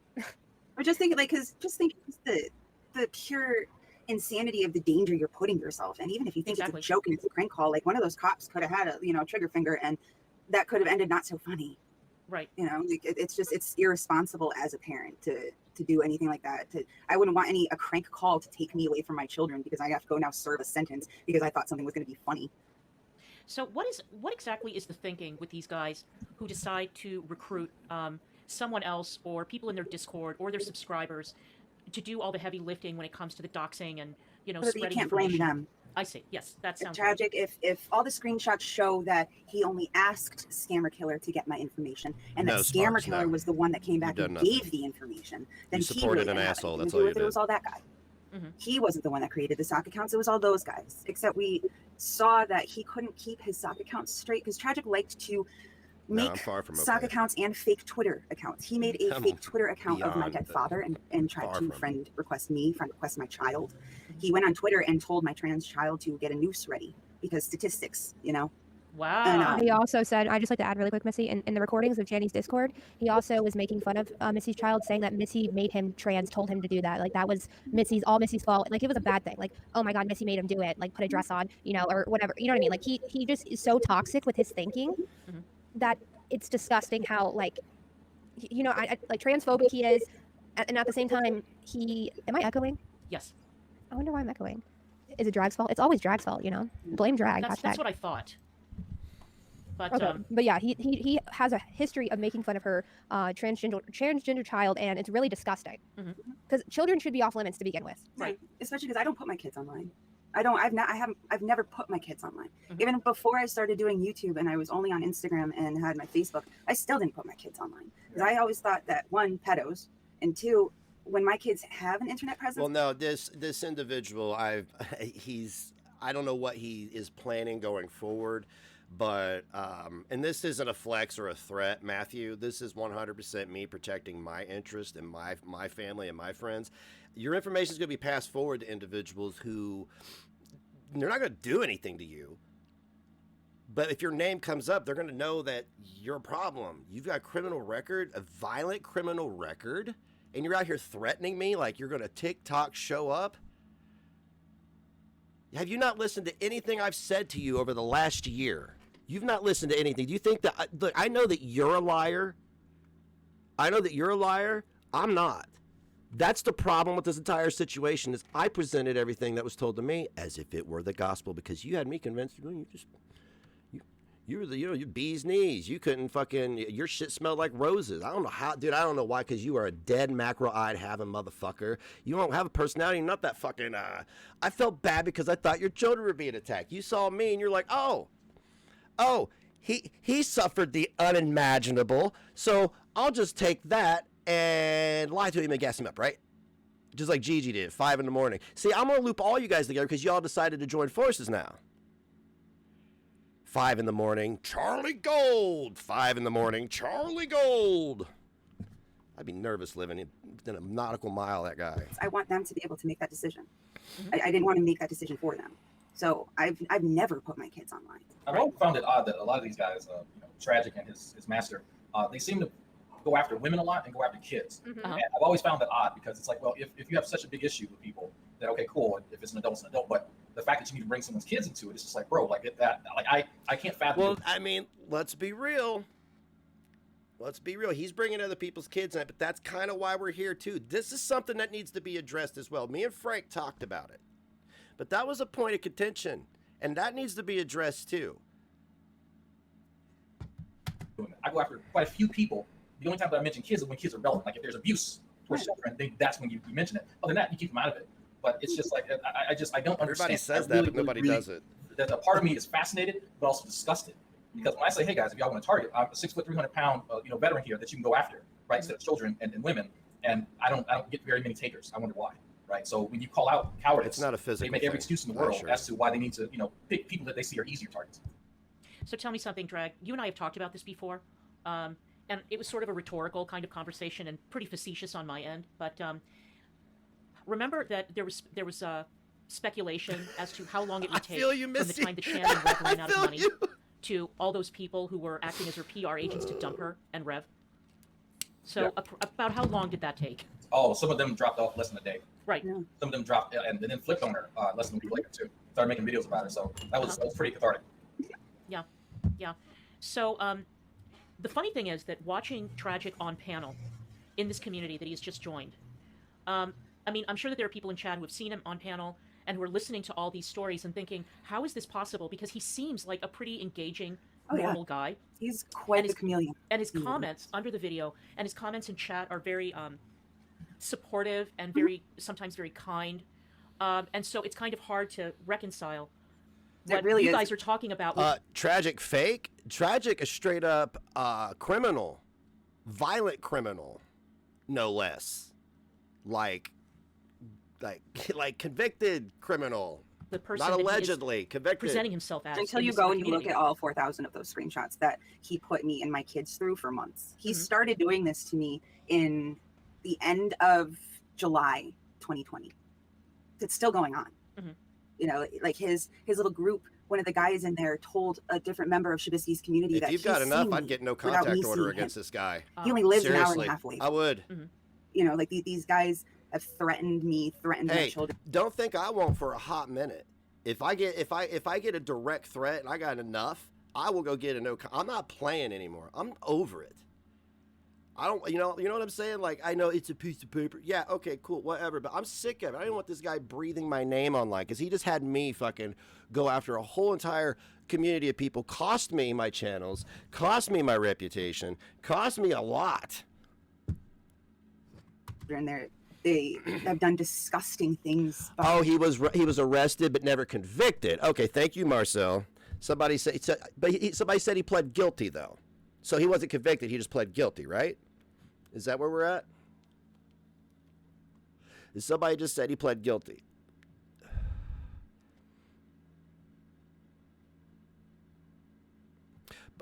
I just think the pure insanity of the danger you're putting yourself in. Even if you think it's a joke and it's a prank call, like one of those cops could have had a trigger finger and that could have ended not so funny. Right. Like it's irresponsible as a parent to do anything like that. I wouldn't want a crank call to take me away from my children because I have to go now serve a sentence because I thought something was going to be funny. So what exactly is the thinking with these guys who decide to recruit someone else or people in their Discord or their subscribers to do all the heavy lifting when it comes to the doxing and spreading you can't blame them. I see. Yes, that sounds tragic. Right. If all the screenshots show that he only asked Scammer Killer to get my information, and that Scammer Killer was the one that came back and gave the information, then you supported an asshole. That's all you did. It was all that guy. He wasn't the one that created the sock accounts. It was all those guys. Except we saw that he couldn't keep his sock accounts straight because Tragic liked to make sock accounts and fake Twitter accounts. He made a fake Twitter account of my dead father and tried to friend request my child. He went on Twitter and told my trans child to get a noose ready because statistics, Wow. And, he also said, I just like to add really quick, Missy, in the recordings of Channy's Discord, he also was making fun of Missy's child, saying that Missy made him trans, told him to do that. Like, that was all Missy's fault. Like, it was a bad thing. Like, oh my God, Missy made him do it. Like, put a dress on, or whatever. You know what I mean? Like, he just is so toxic with his thinking that it's disgusting how, like, like, transphobic he is. And at the same time, am I echoing? Yes. I wonder why I'm echoing. Is it Drag's fault? It's always Drag's fault, Blame Drag. That's what I thought. But, okay. But yeah, he has a history of making fun of her transgender child, and it's really disgusting. Because children should be off limits to begin with. Right. Especially because I don't put my kids online. I've never put my kids online. Even before I started doing YouTube and I was only on Instagram and had my Facebook, I still didn't put my kids online. Because I always thought that, one, pedos, and two, when my kids have an internet presence. Well, no, this individual, I don't know what he is planning going forward. But, and this isn't a flex or a threat, Matthew. This is 100% me protecting my interest and my family and my friends. Your information is going to be passed forward to individuals who, they're not going to do anything to you. But if your name comes up, they're going to know that you're a problem. You've got a criminal record, a violent criminal record, and you're out here threatening me like you're going to TikTok show up. Have you not listened to anything I've said to you over the last year? You've not listened to anything. Do you think that, look, I know that you're a liar. I'm not. That's the problem with this entire situation is I presented everything that was told to me as if it were the gospel because you had me convinced you were your bee's knees. You couldn't your shit smelled like roses. I don't know how, dude, I don't know why, because you are a dead macro-eyed having motherfucker. You don't have a personality, not that fucking, I felt bad because I thought your children were being attacked. You saw me and you're like, oh, he suffered the unimaginable, so I'll just take that and lie to him and gas him up, right? Just like Gigi did, 5 in the morning. See, I'm going to loop all you guys together because y'all decided to join forces now. 5 in the morning, Charlie Gold. 5 in the morning, Charlie Gold. I'd be nervous living in a nautical mile, that guy. I want them to be able to make that decision. I didn't want to make that decision for them. So I've never put my kids online. I've always found it odd that a lot of these guys, Tragic and his master, they seem to go after women a lot and go after kids. And I've always found that odd because it's like, well, if you have such a big issue with people, then okay, cool. If it's an adult, it's an adult. But the fact that you need to bring someone's kids into it, it's just like, bro, like I can't fathom. Well, I mean, let's be real. Let's be real. He's bringing other people's kids in it, but that's kind of why we're here too. This is something that needs to be addressed as well. Me and Frank talked about it, but that was a point of contention, and that needs to be addressed too. I go after quite a few people. The only time that I mention kids is when kids are relevant. Like if there's abuse towards children, then that's when you mention it. Other than that, you keep them out of it. But it's just like I don't understand. Everybody says that, but nobody does it. That a part of me is fascinated, but also disgusted. Because when I say, hey guys, if y'all want to target, I'm a 6 foot, 300 pound, veteran here that you can go after, right? Instead of children and women, and I don't get very many takers. I wonder why, right? So when you call out cowardice, it's not a physical they make every thing. excuse in the world as to why they need to, pick people that they see are easier targets. So tell me something, Drag. You and I have talked about this before, and it was sort of a rhetorical kind of conversation and pretty facetious on my end. But remember that there was speculation as to how long it would take from the time that Shannon and Rev ran out of money to all those people who were acting as her PR agents to dump her and Rev. So about how long did that take? Oh, some of them dropped off less than a day. Right. Yeah. Some of them dropped and then flipped on her less than a week later too. Started making videos about her. So that was pretty cathartic. Yeah. So the funny thing is that watching Tragic on panel in this community that he's just joined, I mean, I'm sure that there are people in chat who have seen him on panel and who are listening to all these stories and thinking, how is this possible? Because he seems like a pretty engaging, normal guy. He's quite a chameleon. And his comments under the video and his comments in chat are very supportive and very sometimes very kind. And so it's kind of hard to reconcile what you guys are talking about. Tragic fake? Tragic is straight up criminal. Violent criminal, no less. Like convicted criminal. The person not allegedly convicted. Presenting himself as. Until you go and you look at all 4,000 of those screenshots that he put me and my kids through for months. He started doing this to me in the end of July 2020. It's still going on. Like his little group, one of the guys in there told a different member of Shabisky's community that if you've got enough, I'd get no contact order against this guy. He only lives Seriously, an hour and a half away. I would. Like these guys have threatened me, threatened my children. Don't think I won't for a hot minute. If I get a direct threat and I got enough, I will go get a no. I'm not playing anymore. I'm over it. I don't, you know what I'm saying? Like, I know it's a piece of paper. Yeah, okay, cool, whatever. But I'm sick of it. I don't want this guy breathing my name online because he just had me fucking go after a whole entire community of people, cost me my channels, cost me my reputation, cost me a lot. And they have done disgusting things. Oh, he was arrested but never convicted. Okay, thank you, Marcel. Somebody said he pled guilty though, so he wasn't convicted. He just pled guilty, right? Is that where we're at? Somebody just said he pled guilty.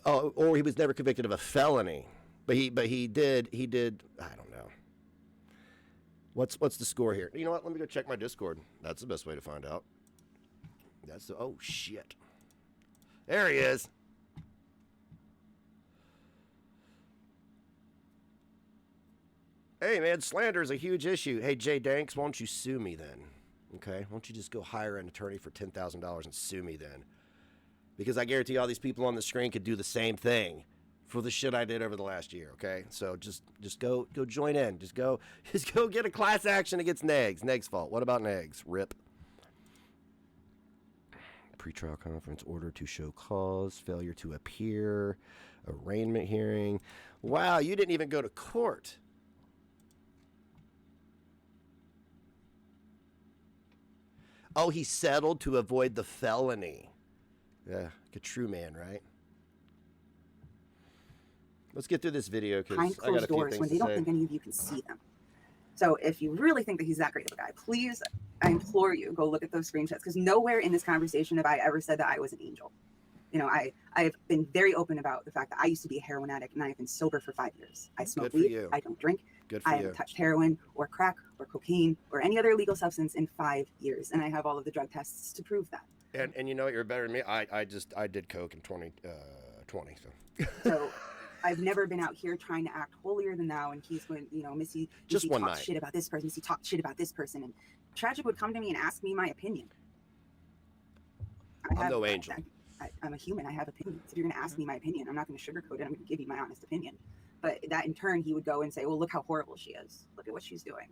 Oh, or he was never convicted of a felony, but he did. I don't know. What's the score here? You know what? Let me go check my Discord. That's the best way to find out. Oh shit. There he is. Hey man, slander is a huge issue. Hey Jay Danks, why don't you sue me then? Okay, why don't you just go hire an attorney for $10,000 and sue me then? Because I guarantee all these people on the screen could do the same thing for the shit I did over the last year. Okay, so just go join in. Just go get a class action against Negs. Negs' fault. What about Negs? RIP. Pretrial conference, order to show cause, failure to appear, arraignment hearing. Wow, you didn't even go to court. Oh, he settled to avoid the felony. Yeah, like a true man, right? Let's get through this video because Behind I got closed a few doors things when to they don't say. think any of you can see them. So if you really think that he's that great of a guy, please, I implore you, go look at those screenshots, because nowhere in this conversation have I ever said that I was an angel. You know, I've been very open about the fact that I used to be a heroin addict and I have been sober for 5 years. I smoke weed, I don't drink, I haven't touched heroin or crack or cocaine or any other illegal substance in 5 years, and I have all of the drug tests to prove that. And you know what, you're better than me. I did coke in 2020, so. So I've never been out here trying to act holier than thou, and he's going, you know, Missy Just one talked night. shit about this person, Missy talked shit about this person, and Tragic would come to me and ask me my opinion. I'm no angel. I'm a human. I have opinions. If you're going to ask me my opinion, I'm not going to sugarcoat it. I'm going to give you my honest opinion. But that in turn, he would go and say, well, look how horrible she is. Look at what she's doing.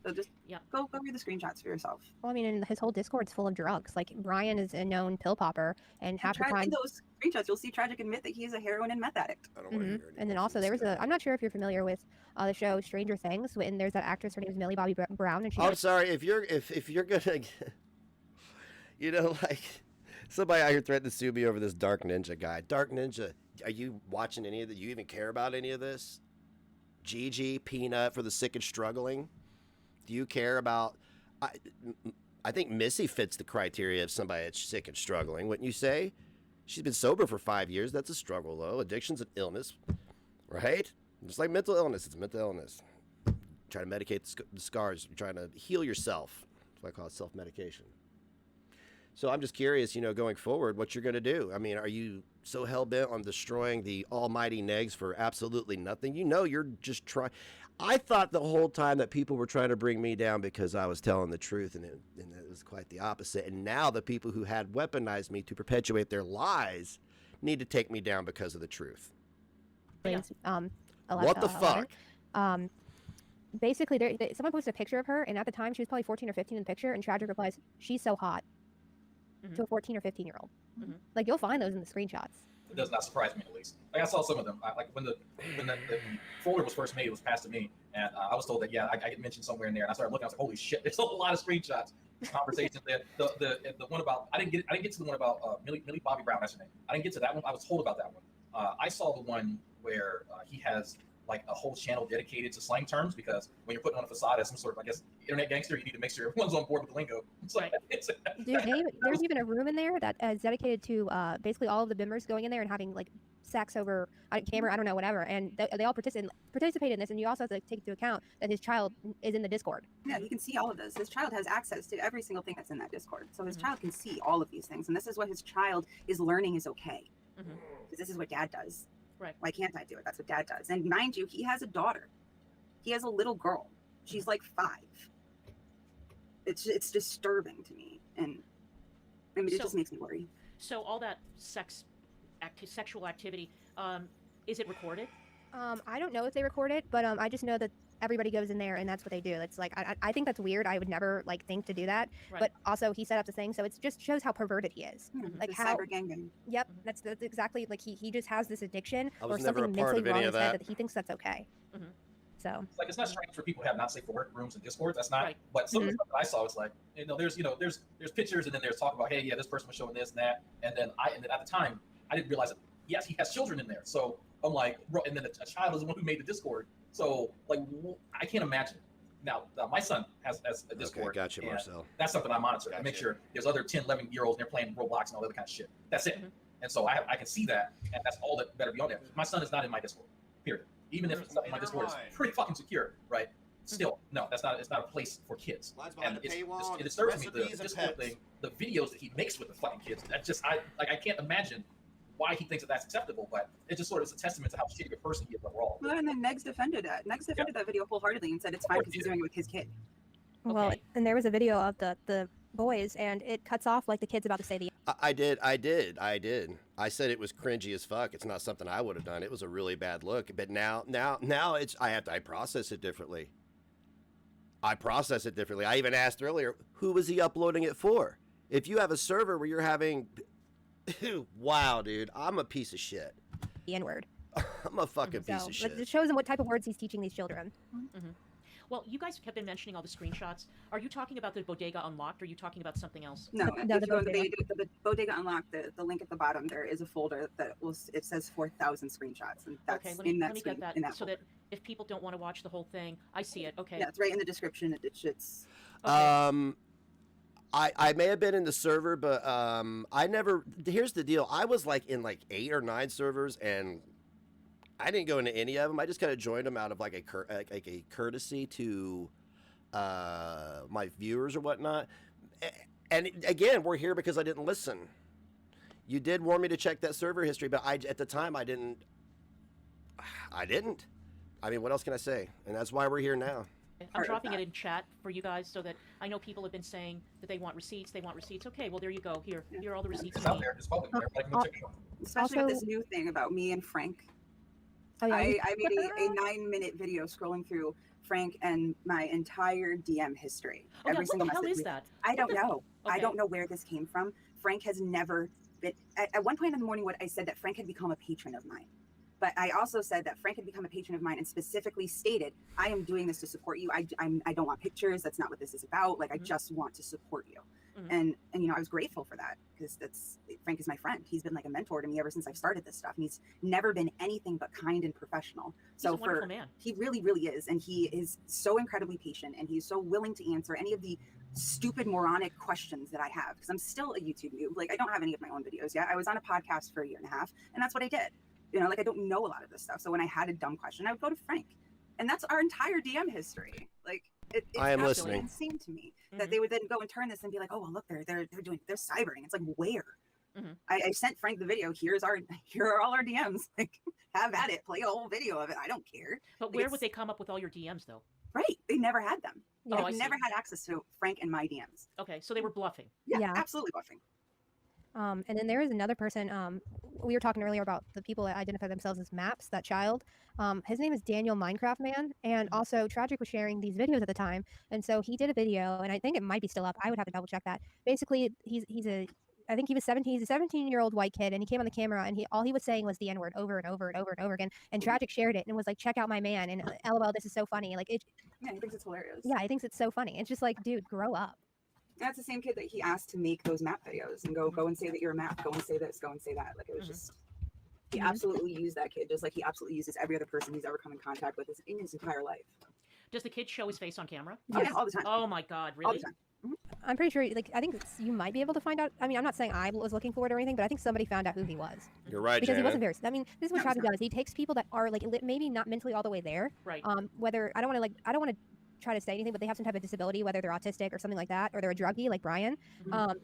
So just go read the screenshots for yourself. Well, I mean, and his whole Discord's full of drugs. Like, Brian is a known pill popper, and half the time... In those screenshots, you'll see Tragic admit that he's a heroin and meth addict. I don't want to hear And then also, there was I'm not sure if you're familiar with the show Stranger Things, and there's that actress, her name is Millie Bobby Brown, and she... I'm sorry, if you're gonna, you know, like... Somebody out here threatened to sue me over this Dark Ninja guy. Dark Ninja, are you watching any of that? You even care about any of this? Gigi, Peanut for the sick and struggling? Do you care about... I think Missy fits the criteria of somebody that's sick and struggling, wouldn't you say? She's been sober for 5 years. That's a struggle, though. Addiction's an illness, right? Just like mental illness, it's a mental illness. Try to medicate the scars. You're trying to heal yourself. That's why I call it self-medication. So I'm just curious, you know, going forward, what you're going to do. I mean, are you so hell-bent on destroying the almighty Negs for absolutely nothing? You know, you're just trying. I thought the whole time that people were trying to bring me down because I was telling the truth, and it was quite the opposite. And now the people who had weaponized me to perpetuate their lies need to take me down because of the truth. What the fuck? Basically, someone posted a picture of her, and at the time, she was probably 14 or 15 in the picture, and Tragic replies, "She's so hot." To a 14 or 15-year-old. Like, you'll find those in the screenshots. It does not surprise me, at least. Like, I saw some of them. Like when the folder was first made, it was passed to me, and I was told that I get mentioned somewhere in there. And I started looking. I was like, holy shit! There's a lot of screenshots, conversations there. The one about I didn't get to the one about Millie Bobby Brown. That's her name. I didn't get to that one. I was told about that one. I saw the one where he has like a whole channel dedicated to slang terms, because when you're putting on a facade as some sort of, I guess, internet gangster, you need to make sure everyone's on board with the lingo. So, Dude, there's even a room in there that is dedicated to basically all of the bimmers going in there and having like sex over camera, I don't know, whatever, and they all participate in this. And you also have to take into account that his child is in the Discord. Yeah, you can see all of this. His child has access to every single thing that's in that Discord, so his child can see all of these things, and this is what his child is learning is okay, because this is what dad does. Right. Why can't I do it? That's what dad does. And mind you, he has a daughter. He has a little girl. She's like 5. It's disturbing to me, and I mean, it just makes me worry. So all that sexual activity, is it recorded? I don't know if they record it, but I just know that everybody goes in there and that's what they do. It's like, I think that's weird. I would never like think to do that. Right. But also he set up the thing, so it just shows how perverted he is. Like how cyber gangbang. Yep, that's exactly, like he just has this addiction or never something a part mentally of wrong any in of his head that. that he thinks that's okay. So it's like, it's not strange for people to have not safe for work rooms and Discords. That's not. Right. But some of the stuff that I saw was like, there's pictures, and then there's talk about, hey, yeah, this person was showing this and that, and then at the time I didn't realize that yes, he has children in there. So I'm like, bro, and then a child is the one who made the Discord. So like, I can't imagine. Now my son has a Discord. Okay, gotcha, Marcel. That's something I monitor. I make sure there's other 10, 11-year-olds and they're playing Roblox and all that other kind of shit. That's it. And so I can see that, and that's all that better be on there. My son is not in my Discord. Period. Even if stuff in my Discord is pretty fucking secure, right? Still, no, it's not a place for kids. And it disturbs me, the Discord thing, the videos that he makes with the fucking kids. That just I can't imagine why he thinks that that's acceptable, but it just sort of is a testament to how shitty of a person he is overall. Well, and then Negs defended it. Negs defended that video wholeheartedly and said it's fine because he's doing it with his kid. Well, and there was a video of the boys, and it cuts off like the kid's about to say the. I did. I said it was cringy as fuck. It's not something I would have done. It was a really bad look. But now it's I process it differently. I even asked earlier, who was he uploading it for? If you have a server where you're having, wow, dude, I'm a piece of shit. The N-word. I'm a fucking piece of shit. It shows him what type of words he's teaching these children. Well, you guys have been mentioning all the screenshots. Are you talking about the Bodega Unlocked, or are you talking about something else? No, the Bodega Unlocked, the link at the bottom, there is a folder that it says 4,000 screenshots, and that's okay, let me get that, so that if people don't want to watch the whole thing, I see it. Okay. Yeah, it's right in the description. It's Okay. I may have been in the server, but I never. Here's the deal. I was like in like 8 or 9 servers, and I didn't go into any of them. I just kind of joined them out of like a courtesy to my viewers or whatnot. And again, we're here because I didn't listen. You did warn me to check that server history, but at the time I didn't. I mean, what else can I say? And that's why we're here now. I'm dropping it in chat for you guys so that I know people have been saying that they want receipts. Okay, well, there you go. Here are all the receipts. It's out there. It's public. Everybody can go check it out. especially with this new thing about me and Frank. Oh, yeah. I made a 9-minute video scrolling through Frank and my entire DM history. Every single what the hell message. is that? I don't know. Okay. I don't know where this came from. Frank has never been. At one point in the morning, I said that Frank had become a patron of mine. But I also said that Frank had become a patron of mine and specifically stated, I am doing this to support you. I don't want pictures. That's not what this is about. Like, I just want to support you. And you know, I was grateful for that because Frank is my friend. He's been like a mentor to me ever since I've started this stuff. And he's never been anything but kind and professional. He's a wonderful man. He really, really is. And he is so incredibly patient and he's so willing to answer any of the stupid moronic questions that I have because I'm still a YouTube noob. Like, I don't have any of my own videos yet. I was on a podcast for 1.5 years and that's what I did. You know, like, I don't know a lot of this stuff. So when I had a dumb question, I would go to Frank. And that's our entire DM history. Like, it's I am absolutely listening. insane to me that they would then go and turn this and be like, oh, well, look, they're cybering. It's like, where? I sent Frank the video. Here are all our DMs. Like, have at it. Play a whole video of it. I don't care. But Like, where would they come up with all your DMs, though? Right. They never had them. Oh, I They see. never had access to Frank and my DMs. Okay, so they were bluffing. Yeah. Absolutely bluffing. And then there is another person. We were talking earlier about the people that identify themselves as Maps, that child. His name is Daniel Minecraft Man, and also Tragic was sharing these videos at the time, and so he did a video, and I think it might be still up. I would have to double check that. Basically, I think he was 17. He's a 17-year-old white kid, and he came on the camera, and all he was saying was the N-word over and over and over and over again. And Tragic shared it and was like, "Check out my man," and LOL, this is so funny. Like, it. Yeah, he thinks it's hilarious. Yeah, he thinks it's so funny. It's just like, dude, grow up. That's the same kid that he asked to make those map videos and go and say that you're a map, go and say this, go and say that. Like, it was just, he absolutely used that kid just like he absolutely uses every other person he's ever come in contact with in his entire life. Does the kid show his face on camera? Oh, yeah, all the time. Oh my God, really? All the time. I'm pretty sure, like, I think you might be able to find out. I mean, I'm not saying I was looking for it or anything, but I think somebody found out who he was. You're right, because he Janet. wasn't very. I mean, this is what Travis does. He takes people that are like maybe not mentally all the way there. Right. Whether I don't want to try to say anything, but they have some type of disability, whether they're autistic or something like that, or they're a druggie like Brian.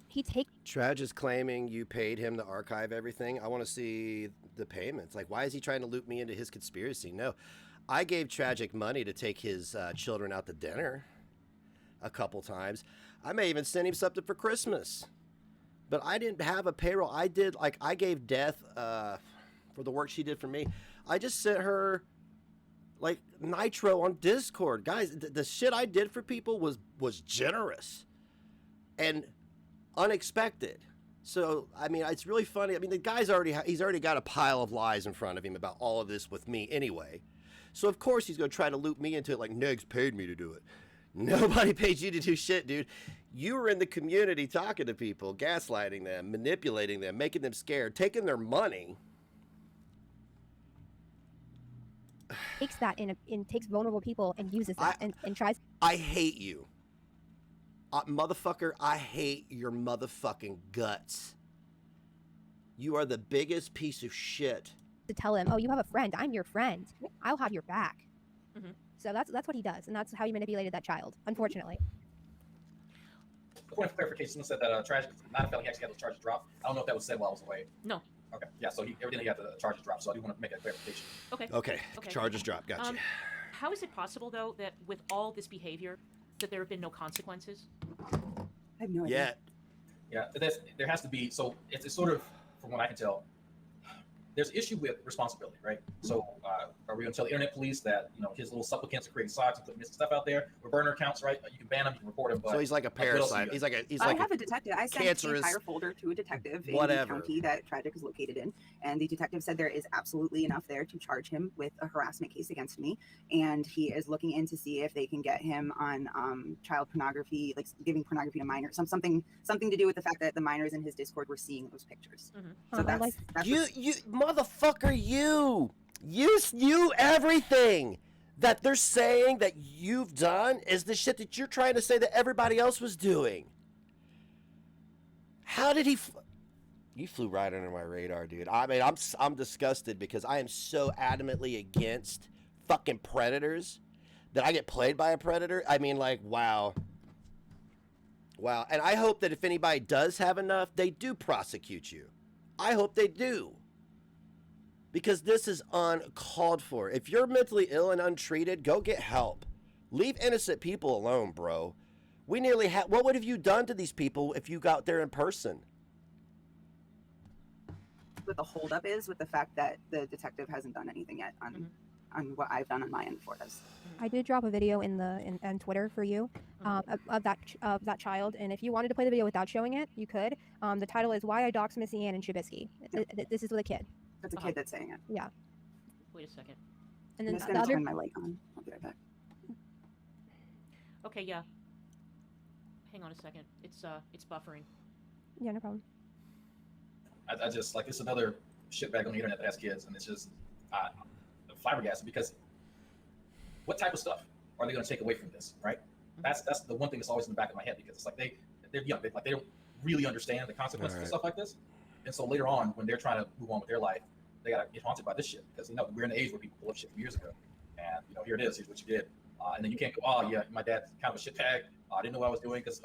He takes. Traj is claiming you paid him to archive everything. I want to see the payments. Like, why is he trying to loop me into his conspiracy? No, I gave Tragic money to take his children out to dinner a couple times. I may even send him something for Christmas. But I didn't have a payroll. I gave Death for the work she did for me. I just sent her like Nitro on Discord. Guys, the shit I did for people was generous and unexpected. So, I mean, it's really funny. I mean, the guy's he's already got a pile of lies in front of him about all of this with me anyway. So, of course, he's going to try to loop me into it like Negs paid me to do it. Nobody paid you to do shit, dude. You were in the community talking to people, gaslighting them, manipulating them, making them scared, taking their money. Takes that and takes vulnerable people and uses that and tries. I hate you. Motherfucker, I hate your motherfucking guts. You are the biggest piece of shit. To tell him, oh, you have a friend. I'm your friend. I'll have your back. So that's what he does, and that's how he manipulated that child, unfortunately. Point of clarification, someone said that Tragic is not a felon. He actually got those charges dropped. I don't know if that was said while I was away. No. Okay. Yeah, so everything he got the charges dropped, so I do want to make that clarification. Okay. Charges dropped. Gotcha. How is it possible, though, that with all this behavior, that there have been no consequences? I have no idea. Yeah, there has to be. So it's sort of, from what I can tell, there's an issue with responsibility, right? So are we going to tell the internet police that, you know, his little supplicants are creating socks and putting this stuff out there? Or burner accounts, right? You can ban them, you can report them. But so he's like a parasite. I have a detective. I sent the entire folder to a detective in the county that Tragic is located in, and the detective said there is absolutely enough there to charge him with a harassment case against me, and he is looking in to see if they can get him on child pornography, like giving pornography to minors, something to do with the fact that the minors in his Discord were seeing those pictures. So that's you motherfucker, you everything. that they're saying that you've done is the shit that you're trying to say that everybody else was doing. How did he... You flew right under my radar, dude. I mean, I'm disgusted because I am so adamantly against fucking predators that I get played by a predator. I mean, like, wow. Wow. And I hope that if anybody does have enough, they do prosecute you. I hope they do. Because this is uncalled for. If you're mentally ill and untreated, go get help. Leave innocent people alone, bro. We nearly had... What would have you done to these people if you got there in person? What the holdup is with the fact that the detective hasn't done anything yet on what I've done on my end for this. I did drop a video on Twitter for you of that child, and if you wanted to play the video without showing it, you could. The title is "Why I Doxed Missy Ann in Chibisky." This is with a kid. That's a kid that's saying it. Yeah. Wait a second. And then I'm just gonna turn my light on. I'll be right back. Okay, yeah. Hang on a second. It's buffering. Yeah, no problem. I just, like, it's another shitbag on the internet that has kids, and it's just flabbergasted because what type of stuff are they going to take away from this, right? That's the one thing that's always in the back of my head, because it's like they're young, they don't really understand the consequences of stuff like this, and so later on when they're trying to move on with their life, they got to get haunted by this shit, because we're in an age where people pull up shit from years ago, and here it is, here's what you did, and then you can't go, oh yeah, my dad's kind of a shitbag, I didn't know what I was doing, because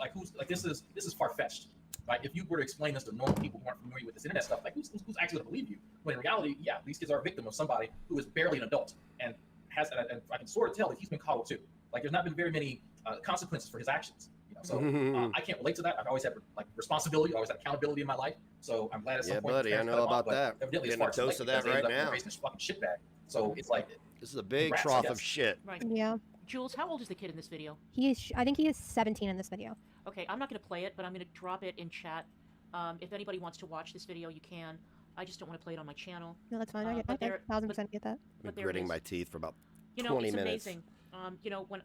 this is far-fetched. Right? If you were to explain this to normal people who aren't familiar with this internet stuff, like who's actually going to believe you? When in reality, yeah, these kids are a victim of somebody who is barely an adult and and I can sort of tell that he's been coddled too. Like, there's not been very many consequences for his actions. So I can't relate to that. I've always had responsibility, always had accountability in my life. So I'm glad at some point. Yeah, buddy, I know about that. Evidently, getting a dose of that right now. This fucking shitbag. So it's like this is a big trough of shit. Right. Yeah. Jules, how old is the kid in this video? I think he is 17 in this video. Okay, I'm not going to play it, but I'm going to drop it in chat. If anybody wants to watch this video, you can. I just don't want to play it on my channel. No, that's fine. I 1,000% get that. I'm gritting my teeth for about 20 minutes. It's amazing.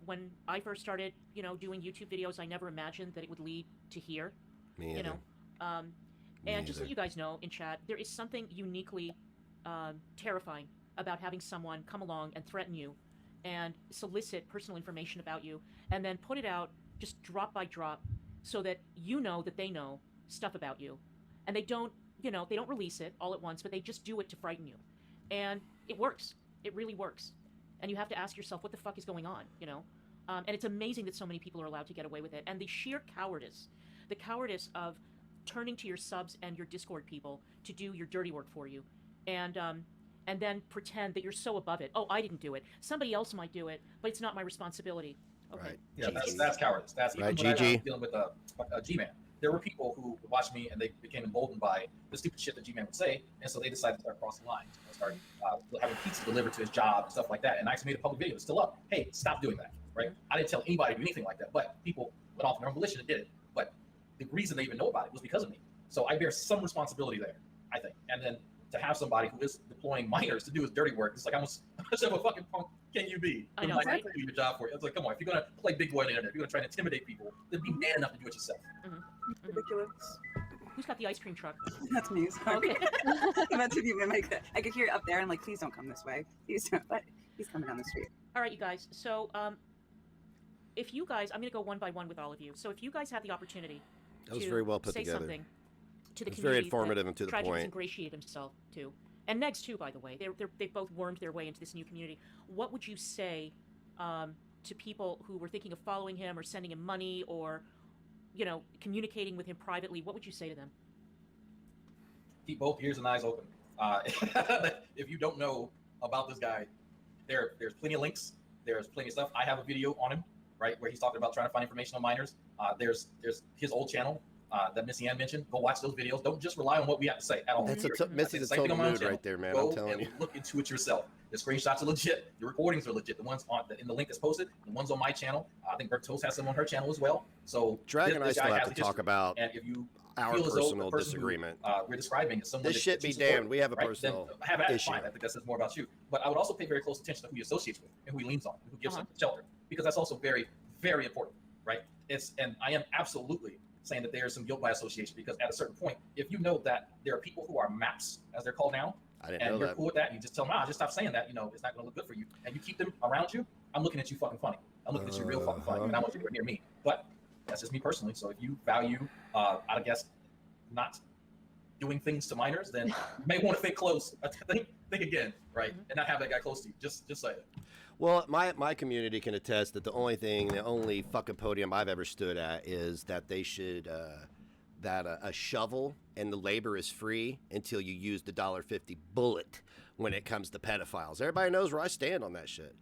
When I first started, doing YouTube videos, I never imagined that it would lead to here. Me either. And just so you guys know, in chat, there is something uniquely terrifying about having someone come along and threaten you and solicit personal information about you and then put it out just drop by drop so that you know that they know stuff about you. And they don't release it all at once, but they just do it to frighten you. And it works. It really works. And you have to ask yourself, what the fuck is going on, And it's amazing that so many people are allowed to get away with it. And the sheer cowardice of turning to your subs and your Discord people to do your dirty work for you. And then pretend that you're so above it. Oh, I didn't do it. Somebody else might do it, but it's not my responsibility. Okay. Right. Yeah, that's cowardice. That's even right, when GG. I was dealing with a G-Man. There were people who watched me and they became emboldened by the stupid shit that G-Man would say, and so they decided to start crossing lines, start having pizza delivered to his job and stuff like that. And I actually made a public video. It's still up. Hey, stop doing that, right? I didn't tell anybody to do anything like that, but people went off on their own volition and did it. But the reason they even know about it was because of me. So I bear some responsibility there, I think. And then to have somebody who is deploying minors to do his dirty work, it's like, how much of a fucking punk can you be? I know, right? Do your job for you. It's like, come on, if you're going to play big boy on the internet, if you're going to try to intimidate people, then be man enough to do it yourself. Ridiculous. Who's got the ice cream truck? That's me. Sorry. Okay. I could hear it up there. I'm like, please don't come this way. Please don't. But he's coming down the street. All right, you guys. So, if you guys, I'm going to go one by one with all of you. So, if you guys have the opportunity that was very well put say together. Something to the it's community, very informative and to the Tragic's point. ingratiated himself to, and Negs too, by the way. They've both wormed their way into this new community. What would you say to people who were thinking of following him or sending him money or, communicating with him privately? What would you say to them? Keep both ears and eyes open. If you don't know about this guy, there's plenty of links. There's plenty of stuff. I have a video on him, right, where he's talking about trying to find information on minors. There's his old channel that Missy Ann mentioned. Go watch those videos. Don't just rely on what we have to say at all. Missy's a total mood right there, man. Go I'm telling and you. look into it yourself. The screenshots are legit. The recordings are legit. The ones in the link that's posted, the ones on my channel. I think Bert Toast has some on her channel as well. So Dragon and I still have to history. talk about and if you our feel as though personal the person disagreement. Who, we're describing as someone This shit be damned. We have a personal have at it, issue. fine. I think that says more about you. But I would also pay very close attention to who he associates with and who he leans on, and who gives him shelter, because that's also very, very important, right? And I am absolutely saying that there is some guilt by association, because at a certain point, if you know that there are people who are maps, as they're called now, I didn't and know you're that. cool with that. You just tell them, just stop saying that. You know, it's not going to look good for you. And you keep them around you. I'm looking at you fucking funny. I'm looking at you real fucking funny. And I want you to near me. But that's just me personally. So if you value, I guess, not doing things to minors, then you may want to think close. Think again, right? And not have that guy close to you. Just say it. Well, my community can attest that the only fucking podium I've ever stood at is that they should that a shovel and the labor is free until you use the $1.50 bullet when it comes to pedophiles. Everybody knows where I stand on that shit.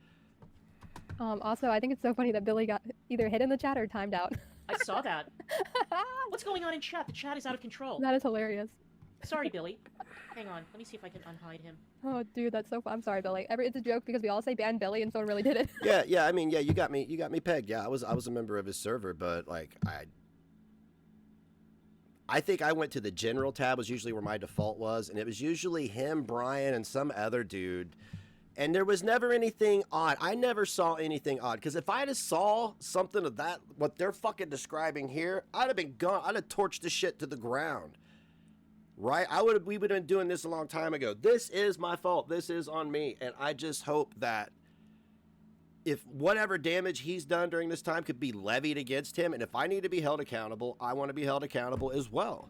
Also, I think it's so funny that Billy got either hit in the chat or timed out. I saw that. What's going on in chat? The chat is out of control. That is hilarious. Sorry, Billy. Hang on. Let me see if I can unhide him. Oh, dude, that's so fun. I'm sorry, Billy. It's a joke because we all say ban Billy and someone really did it. Yeah. I mean, yeah, you got me pegged. Yeah, I was a member of his server, but like I think I went to the general tab was usually where my default was, and it was usually him, Brian, and some other dude. And there was never anything odd. I never saw anything odd. Because if I just saw something of that, what they're fucking describing here, I'd have been gone. I'd have torched the shit to the ground. Right? We would have been doing this a long time ago. This is my fault. This is on me. And I just hope that if whatever damage he's done during this time could be levied against him, and if I need to be held accountable, I want to be held accountable as well.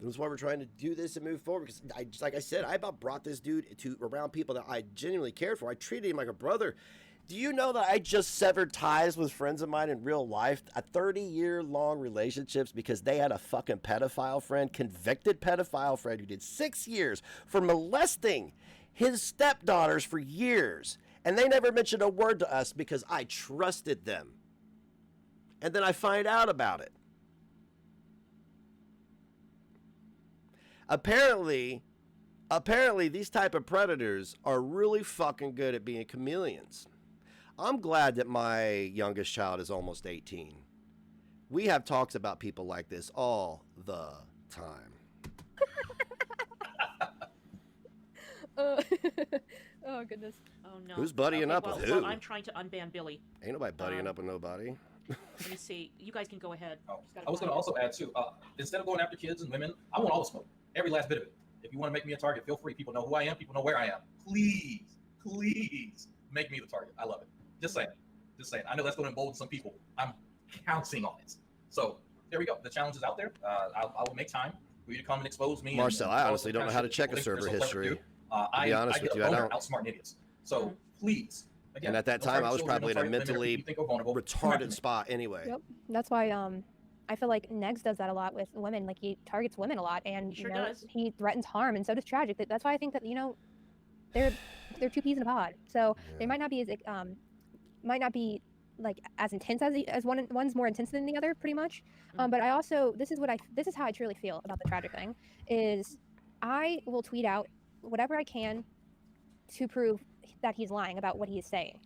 That's why we're trying to do this and move forward. Because, like I said, I about brought this dude around people that I genuinely cared for. I treated him like a brother. Do you know that I just severed ties with friends of mine in real life? 30-year-long relationships because they had a fucking pedophile friend, convicted pedophile friend who did 6 years for molesting his stepdaughters for years. And they never mentioned a word to us because I trusted them. And then I find out about it. Apparently, these type of predators are really fucking good at being chameleons. I'm glad that my youngest child is almost 18. We have talks about people like this all the time. Oh, goodness. Oh, no. Who's buddying up with who? Well, I'm trying to unban Billy. Ain't nobody buddying up with nobody. Let me see. You guys can go ahead. I was going to also add, too, instead of going after kids and women, I want all the smoke. Every last bit of it. If you want to make me a target, feel free. People know who I am. People know where I am. Please make me the target. I love it. Just saying. I know that's going to embolden some people. I'm counting on it. So there we go. The challenge is out there. I will make time for you to come and expose me. Marcel, I honestly don't know how to check a server history. To be honest with you, I don't. Outsmarting idiots. So please. Again, and at that time, I was probably in a mentally retarded spot anyway. Yep. That's why I feel like Negs does that a lot with women. Like he targets women a lot, and he sure does. He threatens harm, and so does Tragic. That's why I think that they're two peas in a pod. So they might not be like as intense as one's more intense than the other, pretty much. But I also this is how I truly feel about the Tragic thing. Is I will tweet out whatever I can to prove that he's lying about what he is saying.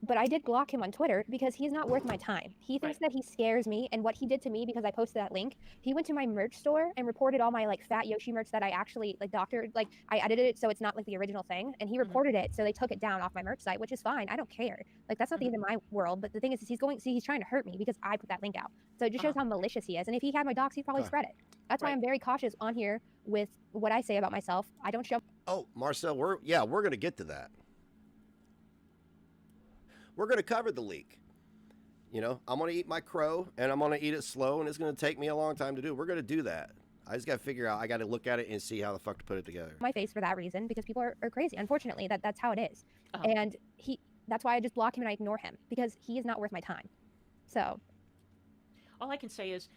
But I did block him on Twitter because he's not worth my time. He thinks that he scares me, and what he did to me because I posted that link, he went to my merch store and reported all my like fat Yoshi merch that I actually like doctored, like I edited it so it's not like the original thing, and he reported it, so they took it down off my merch site, which is fine. I don't care. Like that's not the end of my world. But the thing is he's trying to hurt me because I put that link out. So it just shows how malicious he is. And if he had my docs, he'd probably spread it. That's why I'm very cautious on here with what I say about myself. I don't show. Oh, Marcel, we're gonna get to that. We're going to cover the leak. You know, I'm going to eat my crow, and I'm going to eat it slow, and it's going to take me a long time to do. We're going to do that. I just got to figure out, I got to look at it and see how the fuck to put it together. My face for that reason, because people are crazy. Unfortunately, that's how it is. And that's why I just block him and I ignore him, because he is not worth my time. So. All I can say is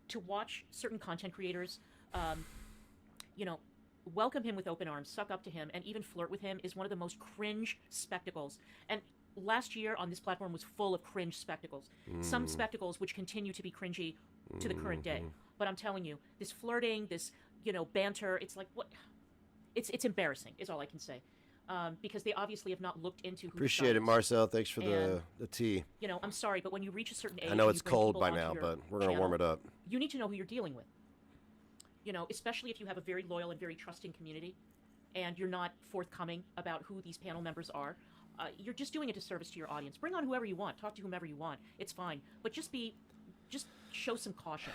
to watch certain content creators, welcome him with open arms, suck up to him, and even flirt with him is one of the most cringe spectacles. And last year on this platform was full of cringe spectacles. Some spectacles which continue to be cringy to the current day. But I'm telling you, this flirting, this, banter, it's like, what? It's embarrassing, is all I can say. Because they obviously have not looked into who. Appreciate it, Marcel. Thanks for the tea. I'm sorry, but when you reach a certain age... I know it's cold by now, but we're going to warm it up. You need to know who you're dealing with. Especially if you have a very loyal and very trusting community, and you're not forthcoming about who these panel members are. You're just doing a disservice to your audience. Bring on whoever you want. Talk to whomever you want. It's fine. But just show some caution.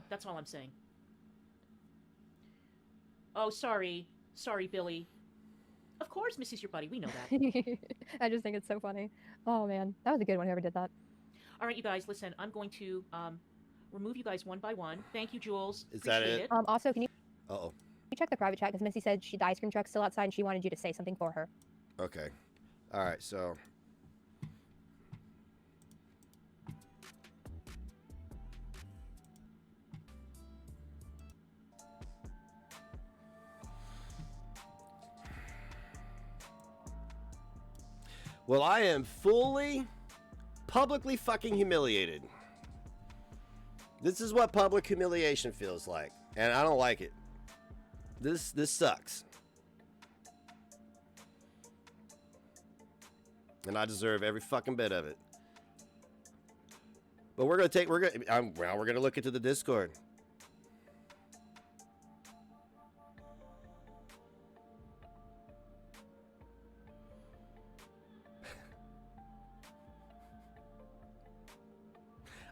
That's all I'm saying. Oh, sorry. Sorry, Billy. Of course, Missy's your buddy. We know that. I just think it's so funny. Oh man, that was a good one. Whoever did that. All right, you guys, listen. I'm going to remove you guys one by one. Thank you, Jules. Is that Appreciate it? Also, can you Uh-oh. check the private chat because Missy said the ice cream truck's still outside and she wanted you to say something for her. Okay. All right, so well, I am publicly fucking humiliated. This is what public humiliation feels like, and I don't like it. This sucks. And I deserve every fucking bit of it. But we're gonna look into the Discord.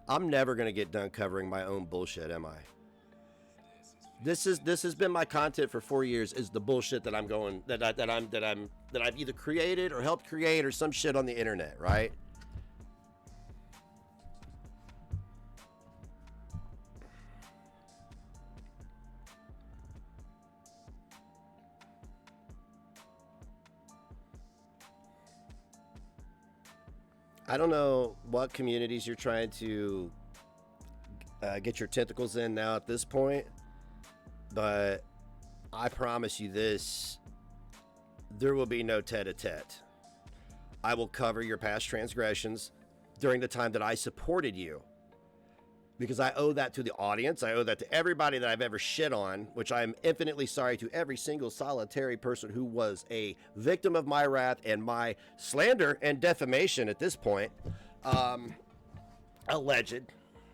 I'm never gonna get done covering my own bullshit, am I? This has been my content for 4 years. Is the bullshit that I've either created or helped create or some shit on the internet, right? I don't know what communities you're trying to get your tentacles in now at this point, but I promise you this, there will be no tete-a-tete. I will cover your past transgressions during the time that I supported you, because I owe that to the audience. I owe that to everybody that I've ever shit on, which I am infinitely sorry to every single solitary person who was a victim of my wrath and my slander and defamation at this point. Alleged.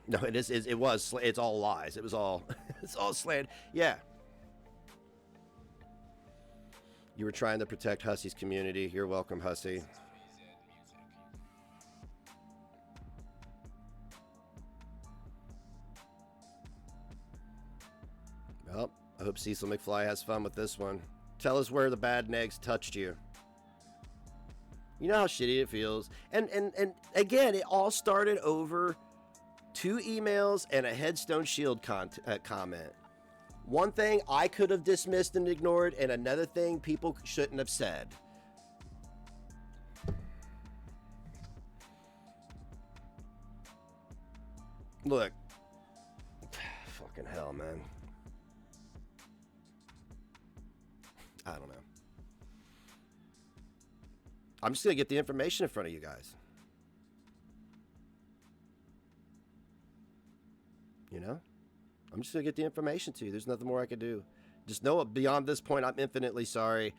No, it's all lies. It was all, it's all slander. Yeah. You were trying to protect Hussey's community. You're welcome, Hussey. Well, I hope Cecil McFly has fun with this one. Tell us where the bad negs touched you. You know how shitty it feels. And again, it all started over 2 emails and a Headstone Shield comment. One thing I could have dismissed and ignored, and another thing people shouldn't have said. Look. Fucking hell, man. I don't know. I'm just going to get the information in front of you guys. You know? I'm just going to get the information to you. There's nothing more I could do. Just know beyond this point, I'm infinitely sorry.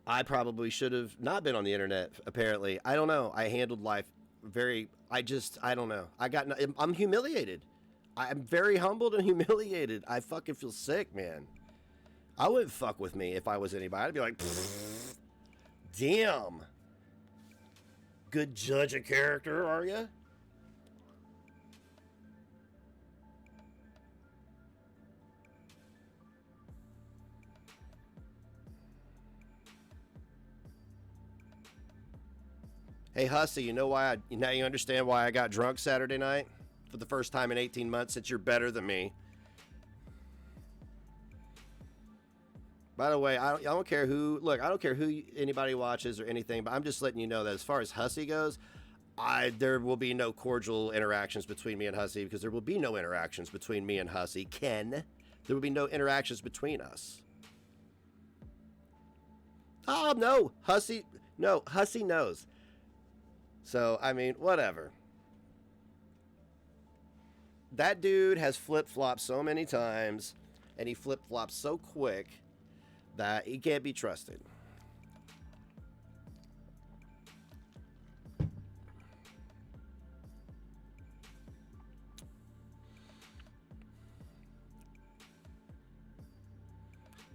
I probably should have not been on the internet, apparently. I don't know. I handled life I don't know. I'm humiliated. I'm very humbled and humiliated. I fucking feel sick, man. I wouldn't fuck with me if I was anybody. I'd be like, damn. Good judge of character, are you? Hey, Hussey, you know why? Now you understand why I got drunk Saturday night? For the first time in 18 months, since you're better than me. By the way, I don't care who, I don't care who anybody watches or anything, but I'm just letting you know that as far as Hussey goes, there will be no cordial interactions between me and Hussey, because there will be no interactions between me and Hussey. Ken, there will be no interactions between us. Oh, no, Hussey knows. So, I mean, whatever. That dude has flip-flopped so many times, and he flip-flops so quick that he can't be trusted.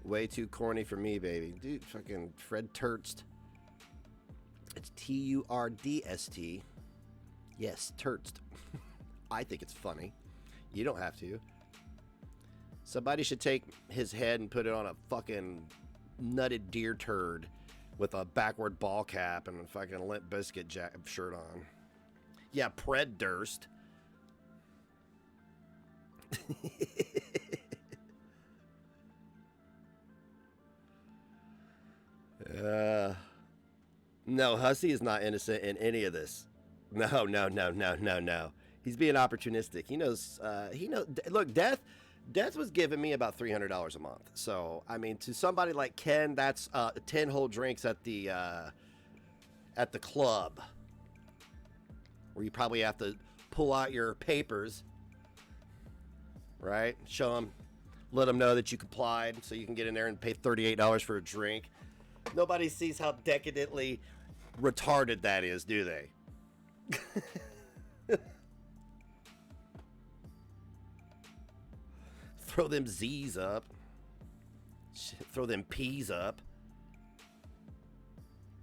Way too corny for me, baby. Dude, fucking Fred Turdst. It's Turdst. Yes, Turdst. I think it's funny. You don't have to. Somebody should take his head and put it on a fucking nutted deer turd with a backward ball cap and a fucking Limp Bizkit shirt on. Yeah, Fred Turdst. No, Hussey is not innocent in any of this. No. He's being opportunistic. He knows. Look, Death was giving me about $300 a month. So, I mean, to somebody like Ken, that's 10 whole drinks at the club, where you probably have to pull out your papers, right? Show them, let them know that you complied, so you can get in there and pay $38 for a drink. Nobody sees how decadently retarded that is, do they? Throw them Z's up. Throw them P's up.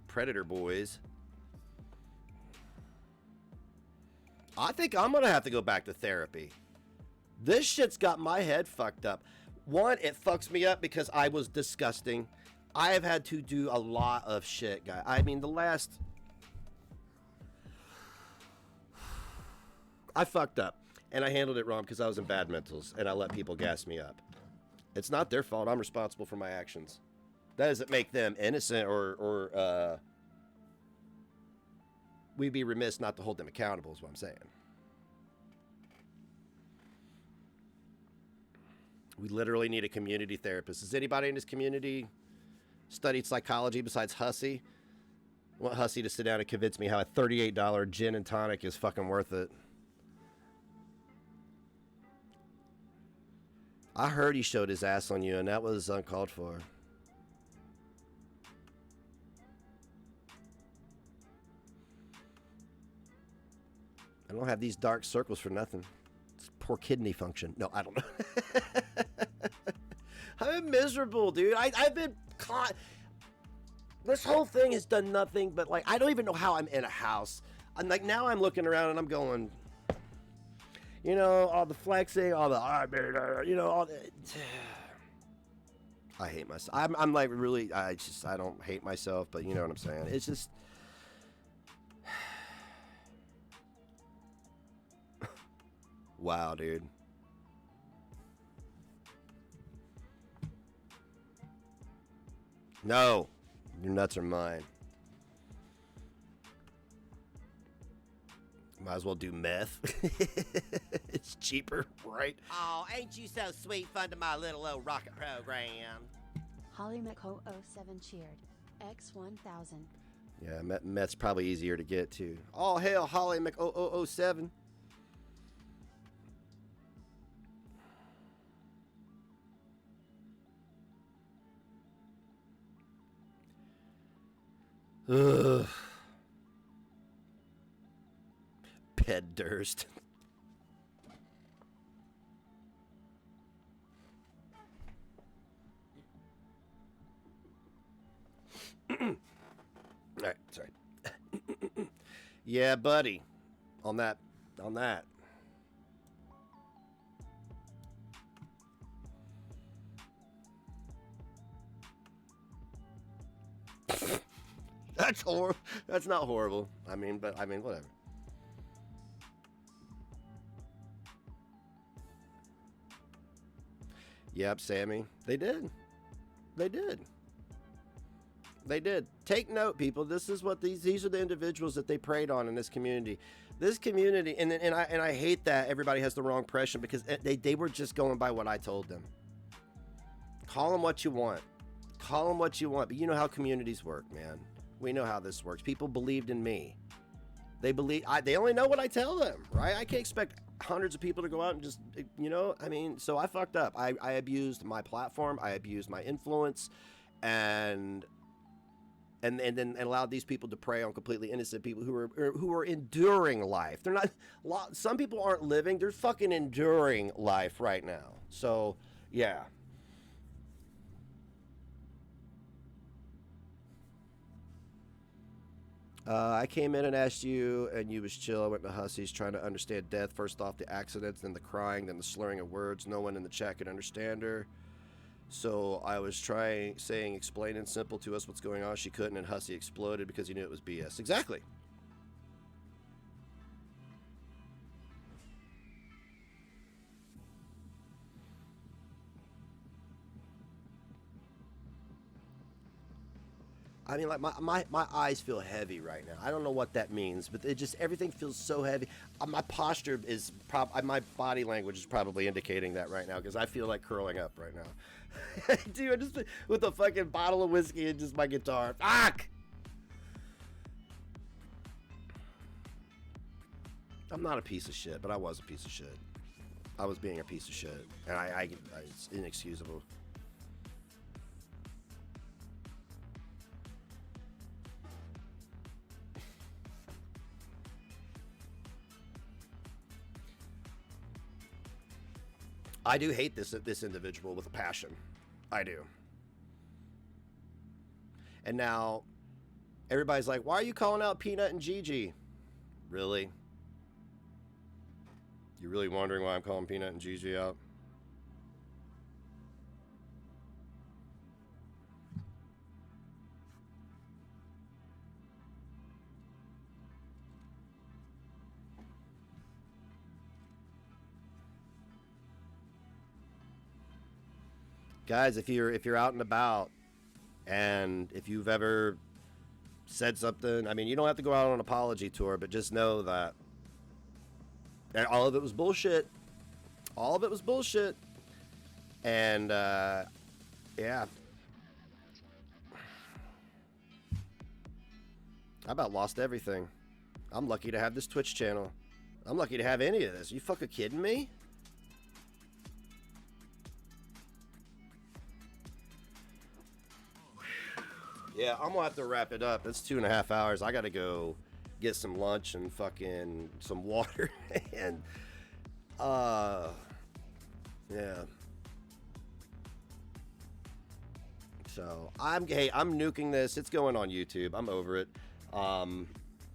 Predator boys. I think I'm going to have to go back to therapy. This shit's got my head fucked up. One, it fucks me up because I was disgusting. I have had to do a lot of shit, guy. I mean, I fucked up, and I handled it wrong because I was in bad mentals, and I let people gas me up. It's not their fault. I'm responsible for my actions. That doesn't make them innocent, or we'd be remiss not to hold them accountable, is what I'm saying. We literally need a community therapist. Has anybody in this community studied psychology besides Hussey? I want Hussey to sit down and convince me how a $38 gin and tonic is fucking worth it. I heard he showed his ass on you, and that was uncalled for. I don't have these dark circles for nothing. It's poor kidney function. No, I don't know. I'm miserable, dude. I've been caught. This whole thing has done nothing but, like, I don't even know how I'm in a house. I'm like, now I'm looking around and I'm going, you know, all the flexing, all the, you know, all the. I hate myself. I'm like, really, I don't hate myself, but you know what I'm saying. It's just. Wow, dude. No, your nuts are mine. Might as well do meth. It's cheaper, right? Oh, ain't you so sweet funding my little old rocket program? Holly Mc007 cheered. X1000. Yeah, meth's probably easier to get to. Oh, hell, Holly Mc007. Ugh. Fred Turdst. All right, sorry. Yeah, buddy. On that. That's horrible. That's not horrible. I mean, whatever. Yep, Sammy. They did. Take note, people. This is what these are the individuals that they preyed on in this community. This community, and I hate that everybody has the wrong impression because they were just going by what I told them. Call them what you want. But you know how communities work, man. We know how this works. People believed in me. They only know what I tell them, right? I can't expect hundreds of people to go out and just, you know, I mean, so I fucked up. I abused my platform. I abused my influence and then allowed these people to prey on completely innocent people who are enduring life. They're not, some people aren't living. They're fucking enduring life right now. So, yeah. I came in and asked you, and you was chill. I went to Hussey's trying to understand death. First off, the accidents, then the crying, then the slurring of words. No one in the chat could understand her. So I was saying explain in simple to us what's going on. She couldn't, and Hussey exploded because he knew it was BS. Exactly. I mean, like, my eyes feel heavy right now. I don't know what that means, but it just, everything feels so heavy. My posture is my body language is probably indicating that right now, because I feel like curling up right now. Dude, I just, with a fucking bottle of whiskey and just my guitar. Fuck! I'm not a piece of shit, but I was a piece of shit. I was being a piece of shit, and it's inexcusable. I do hate this individual with a passion. I do. And now, everybody's like, why are you calling out Peanut and Gigi? Really? You're really wondering why I'm calling Peanut and Gigi out? Guys, if you're out and about, and if you've ever said something, I mean, you don't have to go out on an apology tour, but just know that all of it was bullshit. All of it was bullshit. And yeah, I about lost everything. I'm lucky to have this Twitch channel. I'm lucky to have any of this. Are you fucking kidding me? Yeah, I'm gonna have to wrap it up. It's 2.5 hours. I gotta go get some lunch and fucking some water and yeah. So I'm nuking this. It's going on YouTube. I'm over it.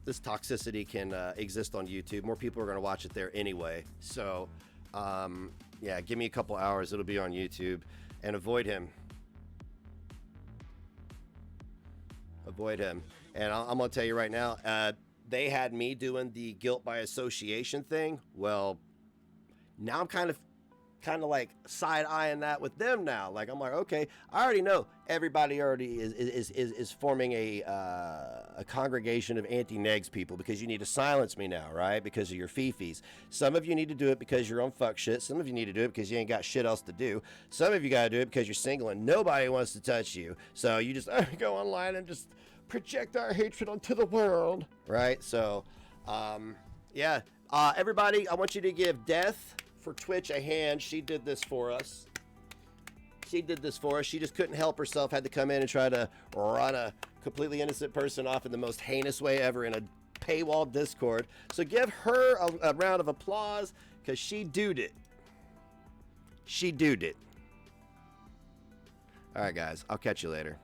This toxicity can exist on YouTube. More people are gonna watch it there anyway. So yeah, give me a couple hours. It'll be on YouTube. And avoid him. Avoid him. And I'm gonna tell you right now, they had me doing the guilt by association thing. Well, now I'm kind of like side-eyeing that with them now. Like, I'm like, okay, I already know everybody already is forming a congregation of anti-negs people, because you need to silence me now, right? Because of your fifis. Some of you need to do it because you're on fuck shit. Some of you need to do it because you ain't got shit else to do. Some of you got to do it because you're single and nobody wants to touch you. So you just go online and just project our hatred onto the world, right? So, yeah. Everybody, I want you to give Death for Twitch a hand. She did this for us. She did this for us. She just couldn't help herself. Had to come in and try to run a completely innocent person off in the most heinous way ever in a paywall Discord. So give her a round of applause, because she doed it. She doed it. All right, guys. I'll catch you later.